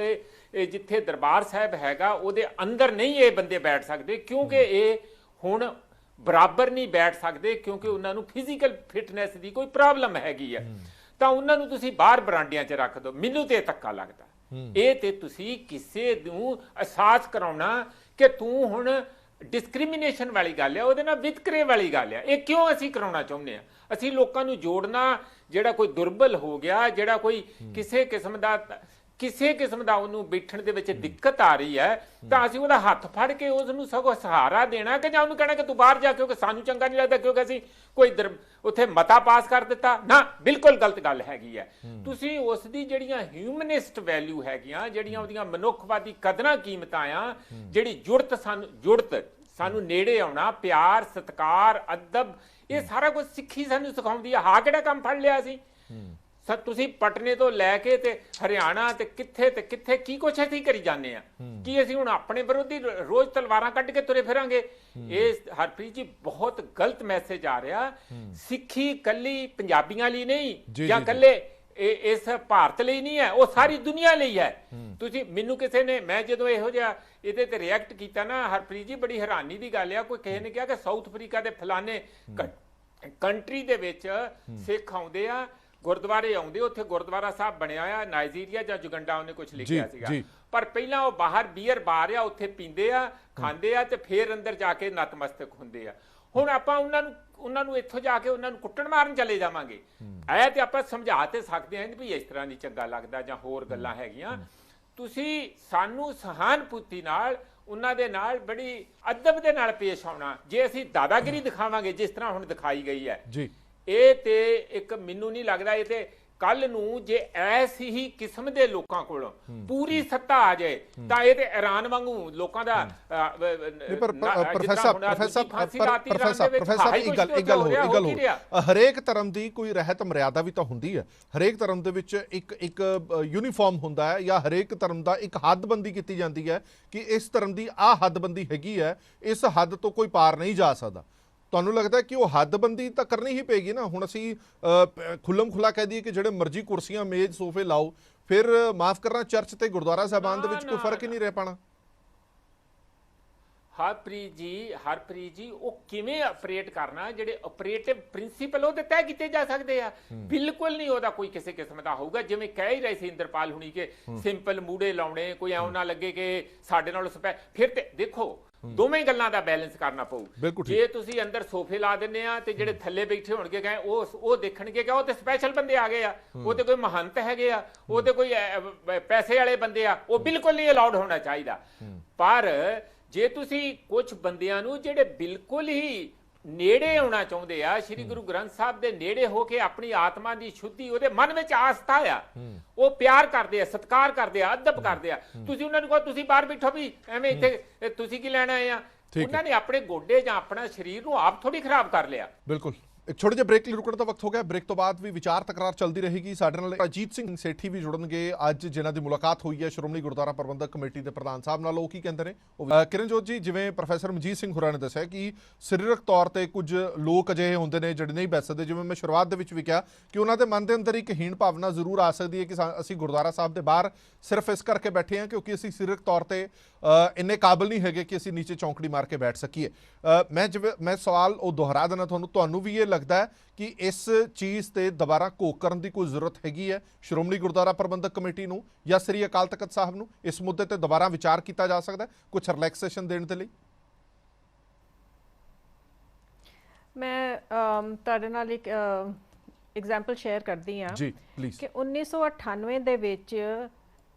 ਜਿੱਥੇ ਦਰਬਾਰ ਸਾਹਿਬ ਹੈਗਾ ਉਹਦੇ ਅੰਦਰ ਨਹੀਂ ਇਹ ਬੰਦੇ ਬੈਠ ਸਕਦੇ, ਕਿਉਂਕਿ ਇਹ ਹੁਣ ਬਰਾਬਰ ਨਹੀਂ ਬੈਠ ਸਕਦੇ, ਕਿਉਂਕਿ ਉਹਨਾਂ ਨੂੰ ਫਿਜ਼ੀਕਲ ਫਿਟਨੈਸ ਦੀ ਕੋਈ ਪ੍ਰੋਬਲਮ ਹੈਗੀ ਆ, ਤਾਂ ਉਹਨਾਂ ਨੂੰ ਤੁਸੀਂ ਬਾਹਰ ਬਰਾਂਡਿਆਂ 'ਚ ਰੱਖ ਦਿਓ। ਮੈਨੂੰ ਤੇ ਧੱਕਾ ਲੱਗਦਾ। ਇਹ ਤੇ ਤੁਸੀਂ ਕਿਸੇ ਨੂੰ ਅਹਿਸਾਸ ਕਰਾਉਣਾ ਕਿ ਤੂੰ ਹੁਣ ਡਿਸਕ੍ਰਿਮੀਨੇਸ਼ਨ ਵਾਲੀ ਗੱਲ ਆ, ਉਹਦੇ ਨਾਲ ਵਿਤਕਰੇ ਵਾਲੀ ਗੱਲ ਆ। ਇਹ ਕਿਉਂ ਅਸੀਂ ਕਰਾਉਣਾ ਚਾਹੁੰਦੇ ਆ? ਅਸੀਂ ਲੋਕਾਂ ਨੂੰ ਜੋੜਨਾ, ਜਿਹੜਾ ਕੋਈ ਦੁਰਬਲ ਹੋ ਗਿਆ, ਜਿਹੜਾ ਕੋਈ ਕਿਸੇ ਕਿਸਮ ਦਾ ਕਿਸੇ ਕਿਸਮ ਦਾ ਉਹਨੂੰ ਬੈਠਣ ਦੇ ਵਿੱਚ ਦਿੱਕਤ ਆ ਰਹੀ ਹੈ ਤਾਂ ਅਸੀਂ ਉਹਦਾ ਹੱਥ ਫੜ ਕੇ ਉਸ ਨੂੰ ਸਗੋਂ ਸਹਾਰਾ ਦੇਣਾ ਕਿ ਜਾਂ ਉਹਨੂੰ ਕਹਿਣਾ ਕਿ ਤੂੰ ਬਾਹਰ ਜਾ, ਕਿਉਂਕਿ ਸਾਨੂੰ ਚੰਗਾ ਨਹੀਂ ਲੱਗਦਾ, ਕਿਉਂਕਿ ਅਸੀਂ ਕੋਈ ਉੱਥੇ ਮਤਾ ਪਾਸ ਕਰ ਦਿੱਤਾ ਨਾ। ਬਿਲਕੁਲ ਗਲਤ ਗੱਲ ਹੈਗੀ ਹੈ। ਤੁਸੀਂ ਉਸ ਦੀ ਜਿਹੜੀਆਂ ਹਿਊਮਨਿਸਟ ਵੈਲਿਊ ਹੈਗੀਆਂ, ਜਿਹੜੀਆਂ ਉਹਦੀਆਂ ਮਨੁੱਖਵਾਦੀ ਕਦਰਾਂ ਕੀਮਤਾਂ ਆ, ਜਿਹੜੀ ਜੁੜਤ ਸਾਨੂੰ ਨੇੜੇ ਆਉਣਾ, ਪਿਆਰ, ਸਤਿਕਾਰ, ਅਦਬ, ਇਹ ਸਾਰਾ ਕੁਝ ਸਿੱਖੀ ਸਾਨੂੰ ਸਿਖਾਉਂਦੀ ਆ। ਹਾਂ ਕਿਹੜਾ ਕੰਮ ਫੜ ਲਿਆ ਸੀ ਤੁਸੀਂ ਪਟਨੇ ਤੋਂ ਲੈ ਕੇ ਤੇ ਹਰਿਆਣਾ ਤੇ ਕਿੱਥੇ ਕੀ ਕੁਛ ਅਸੀਂ ਕਰੀ ਜਾਂਦੇ ਆ? ਕੀ ਅਸੀਂ ਹੁਣ ਆਪਣੇ ਵਿਰੋਧੀ ਰੋਜ਼ ਤਲਵਾਰਾਂ ਕੱਢ ਕੇ ਤੁਰੇ ਫਿਰਾਂਗੇ? ਇਹ ਹਰਪ੍ਰੀਤ ਜੀ ਬਹੁਤ ਗਲਤ ਮੈਸੇਜ ਆ ਰਿਹਾ। ਸਿੱਖੀ ਕੱਲੀ ਪੰਜਾਬੀਆਂ ਲਈ ਨਹੀਂ ਜਾਂ ਕੱਲੇ ਇਸ ਭਾਰਤ ਲਈ ਨਹੀਂ ਹੈ, ਉਹ ਸਾਰੀ ਦੁਨੀਆ ਲਈ ਹੈ। ਤੁਸੀਂ ਮੈਨੂੰ ਕਿਸੇ ਨੇ, ਮੈਂ ਜਦੋਂ ਇਹੋ ਜਿਹਾ ਇਹਦੇ ਤੇ ਰਿਐਕਟ ਕੀਤਾ ਨਾ ਹਰਪ੍ਰੀਤ ਜੀ, ਬੜੀ ਹੈਰਾਨੀ ਦੀ ਗੱਲ ਆ। ਕੋਈ ਕਿਸੇ ਨੇ ਕਿਹਾ ਕਿ ਸਾਊਥ ਅਫਰੀਕਾ ਦੇ ਫਲਾਣੇ ਕੰਟਰੀ ਦੇ ਵਿੱਚ ਸਿੱਖ ਆਉਂਦੇ ਆ, ਗੁਰਦੁਆਰੇ ਆਉਂਦੇ, ਉੱਥੇ ਗੁਰਦੁਆਰਾ ਸਾਹਿਬ ਬਣਿਆ ਆ, ਨਾਈਜੀਰੀਆ ਜਾਂ ਯੁਗੰਡਾ ਉਹਨੇ ਕੁਝ ਲਿਖਿਆ ਸੀਗਾ, ਪਰ ਪਹਿਲਾਂ ਉਹ ਬਾਹਰ ਬੀਅਰ ਬਾਰ ਆ, ਉੱਥੇ ਪੀਂਦੇ ਆ, ਖਾਂਦੇ ਆ ਤੇ ਫੇਰ ਅੰਦਰ ਜਾ ਕੇ ਨਤਮਸਤਕ ਹੁੰਦੇ ਆ। ਹੁਣ ਆਪਾਂ ਉਹਨਾਂ ਨੂੰ ਇੱਥੋਂ ਜਾ ਕੇ ਉਹਨਾਂ ਨੂੰ ਕੁੱਟਣ ਮਾਰਨ ਚਲੇ ਜਾਵਾਂਗੇ? ਐ ਤੇ ਆਪਾਂ ਸਮਝਾ ਤੇ ਸਕਦੇ ਹਾਂ ਵੀ ਇਸ ਤਰ੍ਹਾਂ ਨਹੀਂ ਚੰਗਾ ਲੱਗਦਾ ਜਾਂ ਹੋਰ ਗੱਲਾਂ ਹੈਗੀਆਂ। ਤੁਸੀਂ ਸਾਨੂੰ ਸਹਾਨੁਭੂਤੀ ਨਾਲ ਉਹਨਾਂ ਦੇ ਨਾਲ ਬੜੀ ਅਦਬ ਦੇ ਨਾਲ ਪੇਸ਼ ਆਉਣਾ। ਜੇ ਅਸੀਂ ਦਾਦਾਗਿਰੀ ਦਿਖਾਵਾਂਗੇ ਜਿਸ ਤਰ੍ਹਾਂ ਹੁਣ ਦਿਖਾਈ ਗਈ ਹੈ, ਇਹ ਤੇ ਇੱਕ ਮੈਨੂੰ ਨਹੀਂ ਲੱਗਦਾ, ਇਹ ਤੇ ਕੱਲ ਨੂੰ ਜੇ ਐਸੀ ਹੀ ਕਿਸਮ ਦੇ ਲੋਕਾਂ ਕੋਲ ਪੂਰੀ ਸੱਤਾ ਆ ਜਾਏ ਤਾਂ ਇਹ ਤੇ ਇਰਾਨ ਵਾਂਗੂ ਲੋਕਾਂ ਦਾ ਪ੍ਰੋਫੈਸਰ ਇੱਕ ਗੱਲ ਹੋ, ਹਰੇਕ ਧਰਮ ਦੀ ਕੋਈ ਰਹਿਤ ਮਰਿਆਦਾ ਵੀ ਤਾਂ ਹੁੰਦੀ ਹੈ। ਹਰੇਕ ਧਰਮ ਦੇ ਵਿੱਚ ਇੱਕ ਯੂਨੀਫਾਰਮ ਹੁੰਦਾ ਹੈ ਜਾਂ ਹਰੇਕ ਧਰਮ ਦਾ ਇੱਕ ਹੱਦਬੰਦੀ ਕੀਤੀ ਜਾਂਦੀ ਹੈ ਕਿ ਇਸ ਧਰਮ ਦੀ ਆਹ ਹੱਦਬੰਦੀ ਹੈਗੀ ਹੈ, ਇਸ ਹੱਦ ਤੋਂ ਕੋਈ ਪਾਰ ਨਹੀਂ ਜਾ ਸਕਦਾ। ਤੁਹਾਨੂੰ ਲੱਗਦਾ ਕਿ ਉਹ ਹੱਦਬੰਦੀ ਤਾਂ ਕਰਨੀ ਹੀ ਪਏਗੀ ਨਾ? ਹੁਣ ਅਸੀਂ ਖੁੱਲਮ ਖੁੱਲਾ ਕਹਿ ਦਈਏ ਕਿ ਜਿਹੜੇ ਮਰਜ਼ੀ ਕੁਰਸੀਆਂ, ਮੇਜ਼, ਸੋਫੇ ਲਾਓ, ਫਿਰ ਮਾਫ ਕਰਨਾ ਚਰਚ ਤੇ ਗੁਰਦੁਆਰਾ ਸਾਹਿਬਾਨ ਦੇ ਵਿੱਚ ਕੋਈ ਫਰਕ ਹੀ ਨਹੀਂ ਰਹਿ ਪਾਣਾ। ਹਰਪ੍ਰੀਤ ਜੀ ਉਹ ਕਿਵੇਂ ਆਪਰੇਟ ਕਰਨਾ? ਜਿਹੜੇ ਆਪਰੇਟਿਵ ਪ੍ਰਿੰਸੀਪਲ ਉਹਦੇ ਤੈਅ ਕੀਤੇ ਜਾ ਸਕਦੇ ਆ। ਬਿਲਕੁਲ ਨਹੀਂ ਉਹਦਾ ਕੋਈ ਕਿਸੇ ਕਿਸਮ ਦਾ ਹੋਊਗਾ। ਜਿਵੇਂ ਕਹਿ ਹੀ ਰਹੇ ਸੀ ਇੰਦਰਪਾਲ ਹੁਣੀ ਕਿ ਸਿੰਪਲ ਮੂੜੇ ਲਾਉਣੇ, ਕੋਈ ਐਉਂ ਨਾ ਲੱਗੇ ਕਿ ਸਾਡੇ ਨਾਲ ਫਿਰ ਤੇ ਦੇਖੋ ਦੋਵੇਂ ਗੱਲਾਂ ਦਾ ਬੈਲੈਂਸ ਕਰਨਾ ਪਊ। ਜੇ ਤੁਸੀਂ ਅੰਦਰ ਸੋਫੇ ਲਾ ਦਿੰਦੇ ਆ ਤੇ ਜਿਹੜੇ ਥੱਲੇ ਬੈਠੇ ਹੋਣਗੇ ਕਹੇ ਉਹ ਦੇਖਣਗੇ ਕਿ ਉਹ ਤੇ ਸਪੈਸ਼ਲ ਬੰਦੇ ਆ ਗਏ ਆ, ਉਹ ਤੇ ਕੋਈ ਮਹੰਤ ਹੈਗੇ ਆ, ਉਹ ਤੇ ਕੋਈ ਪੈਸੇ ਵਾਲੇ ਬੰਦੇ ਆ, ਉਹ ਬਿਲਕੁਲ ਨਹੀਂ ਅਲਾਉਡ ਹੋਣਾ ਚਾਹੀਦਾ। ਪਰ ਜੇ ਤੁਸੀਂ ਕੁਝ ਬੰਦਿਆਂ ਨੂੰ ਜਿਹੜੇ ਬਿਲਕੁਲ ਹੀ ਨੇੜੇ ਆਉਣਾ ਚਾਹੁੰਦੇ ਆ, ਸ਼੍ਰੀ ਗੁਰੂ ਗ੍ਰੰਥ ਸਾਹਿਬ ਦੇ ਨੇੜੇ ਹੋ ਕੇ ਆਪਣੀ ਆਤਮਾ ਦੀ ਸ਼ੁੱਧੀ, ਉਹਦੇ ਮਨ ਵਿੱਚ ਆਸਥਾ ਆ, ਉਹ ਪਿਆਰ ਕਰਦੇ ਆ, ਸਤਿਕਾਰ ਕਰਦੇ ਆ, ਅਦਬ ਕਰਦੇ ਆ, ਤੁਸੀਂ ਉਹਨਾਂ ਨੂੰ ਕਹੋ ਤੁਸੀਂ ਬਾਹਰ ਬੈਠੋ ਵੀ ਐਵੇਂ, ਇੱਥੇ ਤੁਸੀਂ ਕੀ ਲੈਣਾ ਆ? ਉਹਨਾਂ ਨੇ ਆਪਣੇ ਗੋਡੇ ਜਾਂ ਆਪਣਾ ਸਰੀਰ ਨੂੰ ਆਪ ਥੋੜੀ ਖਰਾਬ ਕਰ ਲਿਆ। ਬਿਲਕੁਲ। ਇੱਕ ਛੋਟੇ ਜਿਹੇ ਬ੍ਰੇਕ ਲਈ ਰੁਕਣ ਦਾ ਵਕਤ ਹੋ ਗਿਆ। ਬ੍ਰੇਕ ਤੋਂ ਬਾਅਦ ਵੀ ਵਿਚਾਰ ਤਕਰਾਰ ਚੱਲਦੀ ਰਹੇਗੀ। ਸਾਡੇ ਨਾਲ ਅਜੀਤ ਸਿੰਘ ਸੇਠੀ ਵੀ ਜੁੜਨਗੇ ਅੱਜ, ਜਿਨ੍ਹਾਂ ਦੀ ਮੁਲਾਕਾਤ ਹੋਈ ਹੈ ਸ਼੍ਰੋਮਣੀ ਗੁਰਦੁਆਰਾ ਪ੍ਰਬੰਧਕ ਕਮੇਟੀ ਦੇ ਪ੍ਰਧਾਨ ਸਾਹਿਬ ਨਾਲ। ਉਹ ਕੀ ਕਹਿੰਦੇ ਨੇ? ਕਿਰਨਜੋਤ ਜੀ, ਜਿਵੇਂ ਪ੍ਰੋਫੈਸਰ ਮਨਜੀਤ ਸਿੰਘ ਹੋਰਾਂ ਨੇ ਦੱਸਿਆ ਕਿ ਸਰੀਰਕ ਤੌਰ ਤੇ ਕੁਝ ਲੋਕ ਅਜਿਹੇ ਹੁੰਦੇ ਨੇ ਜਿਹੜੇ ਨਹੀਂ ਬੈਠ ਸਕਦੇ। ਜਿਵੇਂ ਮੈਂ ਸ਼ੁਰੂਆਤ ਦੇ ਵਿੱਚ ਵੀ ਕਿਹਾ ਕਿ ਉਹਨਾਂ ਦੇ ਮਨ ਦੇ ਅੰਦਰ ਇੱਕ ਹੀਣ ਭਾਵਨਾ ਜ਼ਰੂਰ ਆ ਸਕਦੀ ਹੈ ਕਿ ਅਸੀਂ ਗੁਰਦੁਆਰਾ ਸਾਹਿਬ ਦੇ ਬਾਹਰ ਸਿਰਫ ਇਸ ਕਰਕੇ ਬੈਠੇ ਹਾਂ ਕਿਉਂਕਿ ਅਸੀਂ ਸਰੀਰਕ ਤੌਰ ਤੇ ਇੰਨੇ ਕਾਬਲ ਨਹੀਂ ਹੈਗੇ ਕਿ ਅਸੀਂ ਨੀਚੇ ਚੌਂਕੜੀ ਮਾਰ ਕੇ ਬੈਠ ਸਕੀਏ। ਮੈਂ ਸਵਾਲ ਉਹ ਦੁਹਰਾ ਦੇਣਾ ਤੁਹਾਨੂੰ ਵੀ ਇਹ ਲੱਗਦਾ ਹੈ ਕਿ ਇਸ ਚੀਜ਼ ਤੇ ਦੁਬਾਰਾ ਘੋਖ ਕਰਨ ਦੀ ਕੋਈ ਜ਼ਰੂਰਤ ਹੈਗੀ ਹੈ ਸ਼੍ਰੋਮਣੀ ਗੁਰਦੁਆਰਾ ਪ੍ਰਬੰਧਕ ਕਮੇਟੀ ਨੂੰ ਜਾਂ ਸ੍ਰੀ ਅਕਾਲ ਤਖਤ ਸਾਹਿਬ ਨੂੰ? ਇਸ ਮੁੱਦੇ ਤੇ ਦੁਬਾਰਾ ਵਿਚਾਰ ਕੀਤਾ ਜਾ ਸਕਦਾ ਕੁਝ ਰਿਲੈਕਸੇਸ਼ਨ ਦੇਣ ਦੇ ਲਈ? ਮੈਂ ਤੁਹਾਡੇ ਨਾਲ ਇੱਕ ਐਗਜ਼ਾਮਪਲ ਸ਼ੇਅਰ ਕਰਦੀ ਹਾਂ ਜੀ ਪਲੀਜ਼। ਕਿ 1998 ਦੇ ਵਿੱਚ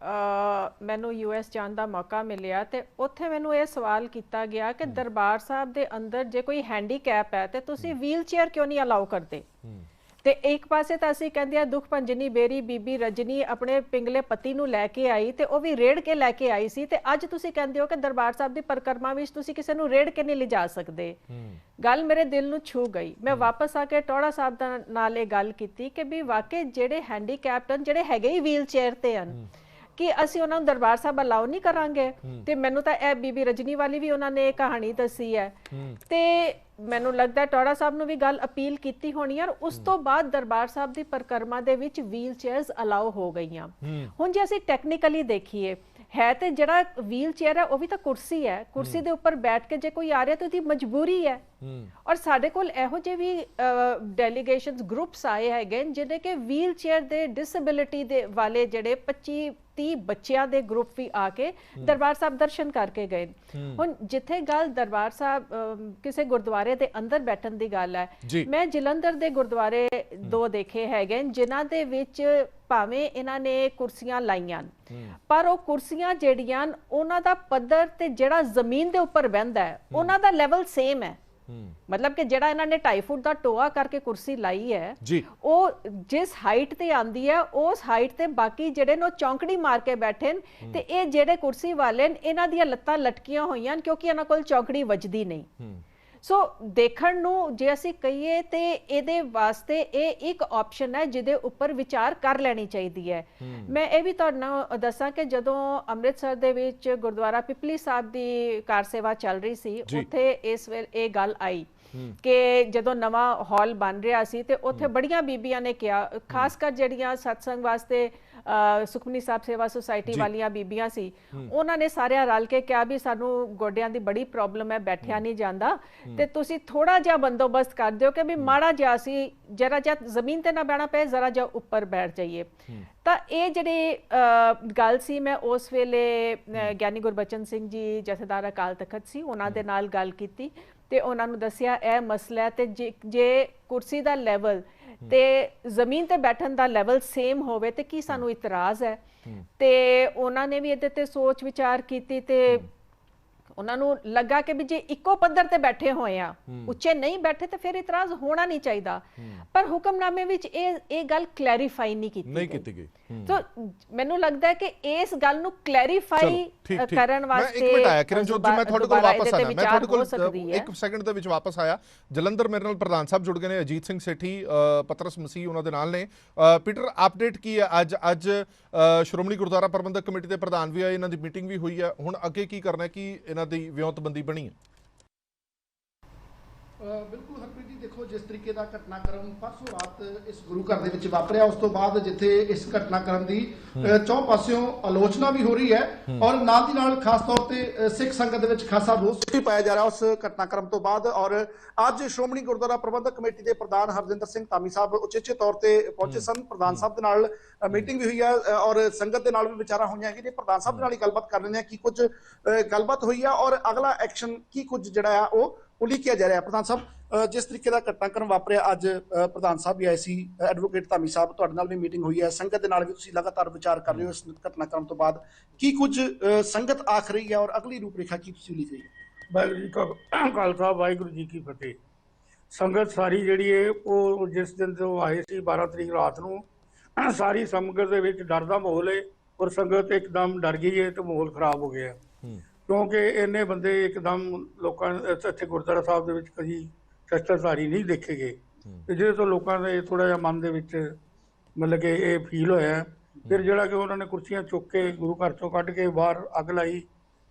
ਮੈਨੂੰ US ਜਾਣ ਦਾ ਮੌਕਾ ਮਿਲਿਆ ਤੇ ਉੱਥੇ ਮੈਨੂੰ ਇਹ ਸਵਾਲ ਕੀਤਾ ਗਿਆ ਕਿ ਦਰਬਾਰ ਸਾਹਿਬ ਦੇ ਅੰਦਰ ਜੇ ਕੋਈ ਹੈਂਡੀਕੈਪ ਹੈ ਤੇ ਤੁਸੀਂ ਵੀਲ ਚੇਅਰ ਕਿਉਂ ਨਹੀਂ ਅਲਾਉ ਕਰਦੇ? ਤੇ ਇੱਕ ਪਾਸੇ ਤਾਂ ਅਸੀਂ ਕਹਿੰਦੇ ਆ ਦੁੱਖ ਭੰਜਨੀ ਬੇਰੀ ਬੀਬੀ ਰਜਨੀ ਆਪਣੇ ਪਿੰਗਲੇ ਪਤੀ ਨੂੰ ਲੈ ਕੇ ਆਈ ਤੇ ਉਹ ਵੀ ਰੇੜ ਕੇ ਲੈ ਕੇ ਆਈ ਸੀ, ਤੇ ਅੱਜ ਤੁਸੀਂ ਕਹਿੰਦੇ ਹੋ ਕਿ ਦਰਬਾਰ ਸਾਹਿਬ ਦੀ ਪਰਿਕਰਮਾ ਵਿੱਚ ਤੁਸੀਂ ਕਿਸੇ ਨੂੰ ਰੇੜ ਕੇ ਨਹੀਂ ਲਿਜਾ ਸਕਦੇ। ਗੱਲ ਮੇਰੇ ਦਿਲ ਨੂੰ ਛੂ ਗਈ। ਮੈਂ ਵਾਪਸ ਆ ਕੇ ਟੋੜਾ ਸਾਹਿਬ ਦਾ ਨਾਲ ਇਹ ਗੱਲ ਕੀਤੀ ਕਿ ਵੀ ਵਾਕਈ ਜਿਹੜੇ ਹੈਂਡੀਕੈਪਟ ਜਿਹੜੇ ਹੈਗੇ ਹੀ ਵੀਲ ਚੇਅਰ ਤੇ ਹਨ ਕਿ ਅਸੀਂ ਉਹਨਾਂ ਨੂੰ ਦਰਬਾਰ ਸਾਹਿਬ ਅਲਾਉ ਨਹੀਂ ਕਰਾਂਗੇ। ਤੇ ਮੈਨੂੰ ਤਾਂ ਇਹ ਬੀਬੀ ਰਜਨੀ ਵਾਲੀ ਵੀ ਉਹਨਾਂ ਨੇ ਇਹ ਕਹਾਣੀ ਦੱਸੀ ਹੈ ਤੇ ਮੈਨੂੰ ਲੱਗਦਾ ਟੋੜਾ ਸਾਹਿਬ ਨੂੰ ਵੀ ਗੱਲ ਅਪੀਲ ਕੀਤੀ ਹੋਣੀ। ਔਰ ਉਸ ਤੋਂ ਬਾਅਦ ਦਰਬਾਰ ਸਾਹਿਬ ਦੀ ਪਰਿਕਰਮਾ ਦੇ ਵਿੱਚ ਵੀਲ ਚੇਅਰਸ ਅਲਾਉ ਹੋ ਗਈਆਂ। ਹੁਣ ਜੇ ਅਸੀਂ ਟੈਕਨੀਕਲੀ ਦੇਖੀਏ ਹੈ ਤੇ ਜਿਹੜਾ ਵੀਲ ਚੇਅਰ ਹੈ ਉਹ ਵੀ ਤਾਂ ਕੁਰਸੀ ਹੈ, ਕੁਰਸੀ ਦੇ ਉੱਪਰ ਬੈਠ ਕੇ ਜੇ ਕੋਈ ਆ ਰਿਹਾ ਤਾਂ ਉਹਦੀ ਮਜਬੂਰੀ ਹੈ। ਔਰ ਸਾਡੇ ਕੋਲ ਇਹੋ ਜਿਹੇ ਵੀ ਡੈਲੀਗੇਸ਼ਨਸ ਗਰੁੱਪਸ ਆਏ ਹੈਗੇ ਜਿਹੜੇ ਕਿ ਵੀਲ ਚੇਅਰ ਦੇ ਡਿਸੇਬਿਲਿਟੀ ਦੇ ਵਾਲੇ ਜਿਹੜੇ 25 30 ਬੱਚਿਆਂ ਦੇ ਗਰੁੱਪ ਵੀ ਆ ਕੇ ਦਰਬਾਰ ਸਾਹਿਬ ਦਰਸ਼ਨ ਕਰਕੇ ਗਏ। ਹੁਣ ਜਿੱਥੇ ਗੱਲ ਦਰਬਾਰ ਸਾਹਿਬ ਕਿਸੇ ਗੁਰਦੁਆਰੇ ਦੇ ਅੰਦਰ ਬੈਠਣ ਦੀ ਗੱਲ ਹੈ, ਮੈਂ ਜਲੰਧਰ ਦੇ ਗੁਰਦੁਆਰੇ 2 ਦੇਖੇ ਹੈਗੇ ਜਿਨ੍ਹਾਂ ਦੇ ਵਿੱਚ ਭਾਵੇਂ ਇਹਨਾਂ ਨੇ ਕੁਰਸੀਆਂ ਲਾਈਆਂ ਪਰ ਉਹ ਕੁਰਸੀਆਂ ਜਿਹੜੀਆਂ ਉਹਨਾਂ ਦਾ ਪੱਧਰ ਤੇ ਜਿਹੜਾ ਜ਼ਮੀਨ ਦੇ ਉੱਪਰ ਬਹਿੰਦਾ ਹੈ ਉਹਨਾਂ ਦਾ ਲੈਵਲ ਸੇਮ ਹੈ। मतलब कि ਜਿਹੜਾ ਇਹਨਾਂ ਨੇ 2.5 ਫੁੱਟ ਦਾ ਟੋਆ ਕਰਕੇ ਕੁਰਸੀ ਲਾਈ ਹੈ ਉਹ ਜਿਸ ਹਾਈਟ ਤੇ ਆਂਦੀ ਹੈ ਉਸ ਹਾਈਟ ਤੇ ਬਾਕੀ ਜਿਹੜੇ ਨੇ ਚੌਂਕੜੀ ਮਾਰ ਕੇ ਬੈਠੇ ਨੇ ਤੇ ਇਹ ਜਿਹੜੇ ਕੁਰਸੀ ਵਾਲੇ ਨੇ ਇਹਨਾਂ ਦੀਆਂ ਲੱਤਾਂ ਲਟਕੀਆਂ ਹੋਈਆਂ ਕਿਉਂਕਿ ਇਹਨਾਂ ਕੋਲ ਚੌਂਕੜੀ ਵੱਜਦੀ ਨਹੀਂ। ਸੋ ਦੇਖਣ ਨੂੰ ਜੇ ਅਸੀਂ ਕਹੀਏ ਤੇ ਇਹਦੇ ਵਾਸਤੇ ਇਹ ਇੱਕ ਆਪਸ਼ਨ ਹੈ ਜਿਹਦੇ ਉੱਪਰ ਵਿਚਾਰ ਕਰ ਲੈਣੀ ਚਾਹੀਦੀ ਹੈ। ਮੈਂ ਇਹ ਵੀ ਤੁਹਾਨੂੰ ਦੱਸਾਂ ਕਿ ਜਦੋਂ ਅੰਮ੍ਰਿਤਸਰ ਦੇ ਵਿੱਚ ਗੁਰਦੁਆਰਾ ਪਿਪਲੀ ਸਾਹਿਬ ਦੀ ਕਾਰ ਸੇਵਾ ਚੱਲ ਰਹੀ ਸੀ ਉੱਥੇ ਇਸ ਵੇਲੇ ਇਹ ਗੱਲ ਆਈ ਕਿ ਜਦੋਂ ਨਵਾਂ ਹਾਲ ਬਣ ਰਿਹਾ ਸੀ ਤੇ ਉੱਥੇ ਬੜੀਆਂ ਬੀਬੀਆਂ ਨੇ ਕਿਹਾ, ਖਾਸ ਕਰ ਜਿਹੜੀਆਂ ਸਤਸੰਗ ਵਾਸਤੇ ਸੁਖਮਨੀ ਸਾਹਿਬ ਸੇਵਾ ਸੁਸਾਇਟੀ ਵਾਲੀਆਂ ਬੀਬੀਆਂ ਸੀ ਉਹਨਾਂ ਨੇ ਸਾਰਿਆਂ ਰਲ ਕੇ ਕਿਹਾ ਵੀ ਸਾਨੂੰ ਗੋਡਿਆਂ ਦੀ ਬੜੀ ਪ੍ਰੋਬਲਮ ਹੈ, ਬੈਠਿਆ ਨਹੀਂ ਜਾਂਦਾ ਤੇ ਤੁਸੀਂ ਥੋੜਾ ਜਿਹਾ ਬੰਦੋਬਸਤ ਕਰ ਦਿਓ ਕਿ ਵੀ ਮਾੜਾ ਜਿਹਾ ਸੀ ਜਰਾ ਜਿਹਾ ਜ਼ਮੀਨ ਤੇ ਨਾ ਬਹਿਣਾ ਪਏ, ਜ਼ਰਾ ਜਿਹਾ ਉੱਪਰ ਬੈਠ ਜਾਈਏ। ਤਾਂ ਇਹ ਜਿਹੜੀ ਗੱਲ ਸੀ ਮੈਂ ਉਸ ਵੇਲੇ ਗਿਆਨੀ ਗੁਰਬਚਨ ਸਿੰਘ ਜੀ ਜਥੇਦਾਰ ਅਕਾਲ ਤਖਤ ਸੀ ਉਹਨਾਂ ਦੇ ਨਾਲ ਗੱਲ ਕੀਤੀ ਤੇ ਉਹਨਾਂ ਨੂੰ ਦੱਸਿਆ ਇਹ ਮਸਲਾ ਹੈ ਤੇ ਜੇ ਕੁਰਸੀ ਦਾ ਲੈਵਲ ਤੇ ਜ਼ਮੀਨ ਤੇ ਬੈਠਣ ਦਾ ਲੈਵਲ ਸੇਮ ਹੋਵੇ ਤੇ ਕੀ ਸਾਨੂੰ ਇਤਰਾਜ਼ ਹੈ। ਤੇ ਉਹਨਾਂ ਨੇ ਵੀ ਇਹਦੇ ਤੇ ਸੋਚ ਵਿਚਾਰ ਕੀਤੀ ਤੇ ਉਹਨਾਂ ਨੂੰ ਲੱਗਾ ਕਿ ਵੀ ਜੇ ਇੱਕੋ ਪੱਧਰ ਤੇ ਬੈਠੇ ਹੋਏ ਆ ਉੱਚੇ ਨਹੀਂ ਬੈਠੇ ਤੇ ਫਿਰ ਇਤਰਾਜ਼ ਹੋਣਾ ਨਹੀਂ ਚਾਹੀਦਾ। ਪਰ ਹੁਕਮਨਾਮੇ ਵਿੱਚ ਇਹ ਗੱਲ ਕਲੈਰੀਫਾਈ ਨਹੀਂ ਕੀਤੀ ਗਈ। ਤਾਂ ਮੈਨੂੰ ਲੱਗਦਾ ਹੈ ਕਿ ਇਸ ਗੱਲ ਨੂੰ ਕਲੈਰੀਫਾਈ ਕਰਨ ਵਾਸਤੇ ਇੱਕ ਮਿੰਟ ਆਇਆ ਕਿਰਨਜੋਤ ਜੀ, ਮੈਂ ਤੁਹਾਡੇ ਕੋਲ ਵਾਪਸ ਆਣਾ, ਮੈਂ ਤੁਹਾਡੇ ਕੋਲ ਇੱਕ ਸੈਕਿੰਡ ਦੇ ਵਿੱਚ ਵਾਪਸ ਆਇਆ। ਜਲੰਧਰ ਮੇਰੇ ਨਾਲ ਪ੍ਰਧਾਨ ਸਾਹਿਬ ਜੁੜ ਗਏ ਨੇ, ਅਜੀਤ ਸਿੰਘ ਸੇਠੀ, ਪਤਰਸ ਮਸੀਹ ਉਹਨਾਂ ਦੇ ਨਾਲ ਨੇ। ਪੀਟਰ ਅਪਡੇਟ ਕੀ ਹੈ? ਅੱਜ ਸ਼੍ਰੋਮਣੀ ਗੁਰਦੁਆਰਾ ਪ੍ਰਬੰਧਕ ਕਮੇਟੀ ਦੇ ਪ੍ਰਧਾਨ ਵੀ ਆਏ, ਇਹਨਾਂ ਦੀ ਮੀਟਿੰਗ ਵੀ ਹੋਈ ਹੈ, ਹੁਣ ਅੱਗੇ ਕੀ ਕਰਨਾ ਹੈ, ਕੀ ਇਹਨਾਂ ਦੀ ਵਿਉਂਤਬੰਦੀ ਬਣੀ ਹੈ? ਬਿਲਕੁਲ ਹਰਪ੍ਰੀਤ ਜੀ, ਦੇਖੋ ਜਿਸ ਤਰੀਕੇ ਦਾ ਘਟਨਾਕ੍ਰਮ ਪਰਸੋਂ ਰਾਤ ਇਸ ਗੁਰੂ ਘਰ ਦੇ ਵਿੱਚ ਵਾਪਰਿਆ ਉਸ ਤੋਂ ਬਾਅਦ ਜਿੱਥੇ ਇਸ ਘਟਨਾਕ੍ਰਮ ਦੀ ਚੌਂ ਪਾਸਿਓਂ ਆਲੋਚਨਾ ਵੀ ਹੋ ਰਹੀ ਹੈ ਔਰ ਨਾਲ ਦੀ ਨਾਲ ਖਾਸ ਤੌਰ ਤੇ ਸਿੱਖ ਸੰਗਤ ਦੇ ਵਿੱਚ ਖਾਸਾ ਰੋਸ ਵੀ ਪਾਇਆ ਜਾ ਰਿਹਾ ਉਸ ਘਟਨਾਕ੍ਰਮ ਤੋਂ ਬਾਅਦ। ਔਰ ਅੱਜ ਸ਼੍ਰੋਮਣੀ ਗੁਰਦੁਆਰਾ ਪ੍ਰਬੰਧਕ ਕਮੇਟੀ ਦੇ ਪ੍ਰਧਾਨ ਹਰਜਿੰਦਰ ਸਿੰਘ ਧਾਮੀ ਸਾਹਿਬ ਉਚੇਚੇ ਤੌਰ ਤੇ ਪਹੁੰਚੇ ਸਨ। ਪ੍ਰਧਾਨ ਸਾਹਿਬ ਦੇ ਨਾਲ ਮੀਟਿੰਗ ਵੀ ਹੋਈ ਹੈ ਔਰ ਸੰਗਤ ਦੇ ਨਾਲ ਵੀ ਵਿਚਾਰਾਂ ਹੋਈਆਂ ਕਿ ਪ੍ਰਧਾਨ ਸਾਹਿਬ ਦੇ ਨਾਲ ਹੀ ਗੱਲਬਾਤ ਕਰ ਲੈਂਦੇ ਹਾਂ ਕੀ ਕੁਝ ਗੱਲਬਾਤ ਹੋਈ ਹੈ ਔਰ ਅਗਲਾ ਐਕਸ਼ਨ ਕੀ ਕੁਝ ਜਿਹੜਾ ਆ ਉਹ ਉਲੀਕਿਆ ਜਾ ਰਿਹਾ। ਪ੍ਰਧਾਨ ਸਾਹਿਬ, ਜਿਸ ਤਰੀਕੇ ਦਾ ਘਟਨਾਕ੍ਰਮ ਵਾਪਰਿਆ ਅੱਜ ਪ੍ਰਧਾਨ ਸਾਹਿਬ ਵੀ ਆਏ ਸੀ, ਐਡਵੋਕੇਟ ਧਾਮੀ ਸਾਹਿਬ ਤੁਹਾਡੇ ਨਾਲ ਵੀ ਮੀਟਿੰਗ ਹੋਈ ਹੈ, ਸੰਗਤ ਦੇ ਨਾਲ ਵੀ ਤੁਸੀਂ ਲਗਾਤਾਰ ਵਿਚਾਰ ਕਰ ਰਹੇ ਹੋ ਇਸ ਘਟਨਾਕ੍ਰਮ ਤੋਂ ਬਾਅਦ, ਕੀ ਕੁਝ ਸੰਗਤ ਆਖ ਰਹੀ ਹੈ ਔਰ ਅਗਲੀ ਰੂਪਰੇਖਾ ਕੀ ਤੁਸੀਂ ਉਲੀਕ ਰਹੀ ਹੈ? ਵਾਹਿਗੁਰੂ ਜੀ ਕਾ ਖਾਲਸਾ ਵਾਹਿਗੁਰੂ ਜੀ ਕੀ ਫਤਿਹ। ਸੰਗਤ ਸਾਰੀ ਜਿਹੜੀ ਹੈ ਉਹ ਜਿਸ ਦਿਨ ਤੋਂ ਆਏ ਸੀ 12 ਤਰੀਕ ਰਾਤ ਨੂੰ ਸਾਰੀ ਸੰਗਤ ਦੇ ਵਿੱਚ ਡਰ ਦਾ ਮਾਹੌਲ ਹੈ ਔਰ ਸੰਗਤ ਇੱਕਦਮ ਡਰ ਗਈ ਹੈ ਤੇ ਮਾਹੌਲ ਖਰਾਬ ਹੋ ਗਿਆ ਕਿਉਂਕਿ ਇੰਨੇ ਬੰਦੇ ਇੱਕਦਮ ਲੋਕਾਂ ਇੱਥੇ ਗੁਰਦੁਆਰਾ ਸਾਹਿਬ ਦੇ ਵਿੱਚ ਕਦੀ ਸ਼ਸਤਰਧਾਰੀ ਨਹੀਂ ਦੇਖੇ ਗਏ ਤੇ ਜਿਹਦੇ ਤੋਂ ਲੋਕਾਂ ਦੇ ਥੋੜਾ ਜਿਹਾ ਮਨ ਦੇ ਵਿੱਚ ਮਤਲਬ ਕਿ ਇਹ ਫੀਲ ਹੋਇਆ। ਫਿਰ ਜਿਹੜਾ ਕਿ ਉਹਨਾਂ ਨੇ ਕੁਰਸੀਆਂ ਚੁੱਕ ਕੇ ਗੁਰੂ ਘਰ ਚੋਂ ਕੱਢ ਕੇ ਬਾਹਰ ਅੱਗ ਲਾਈ,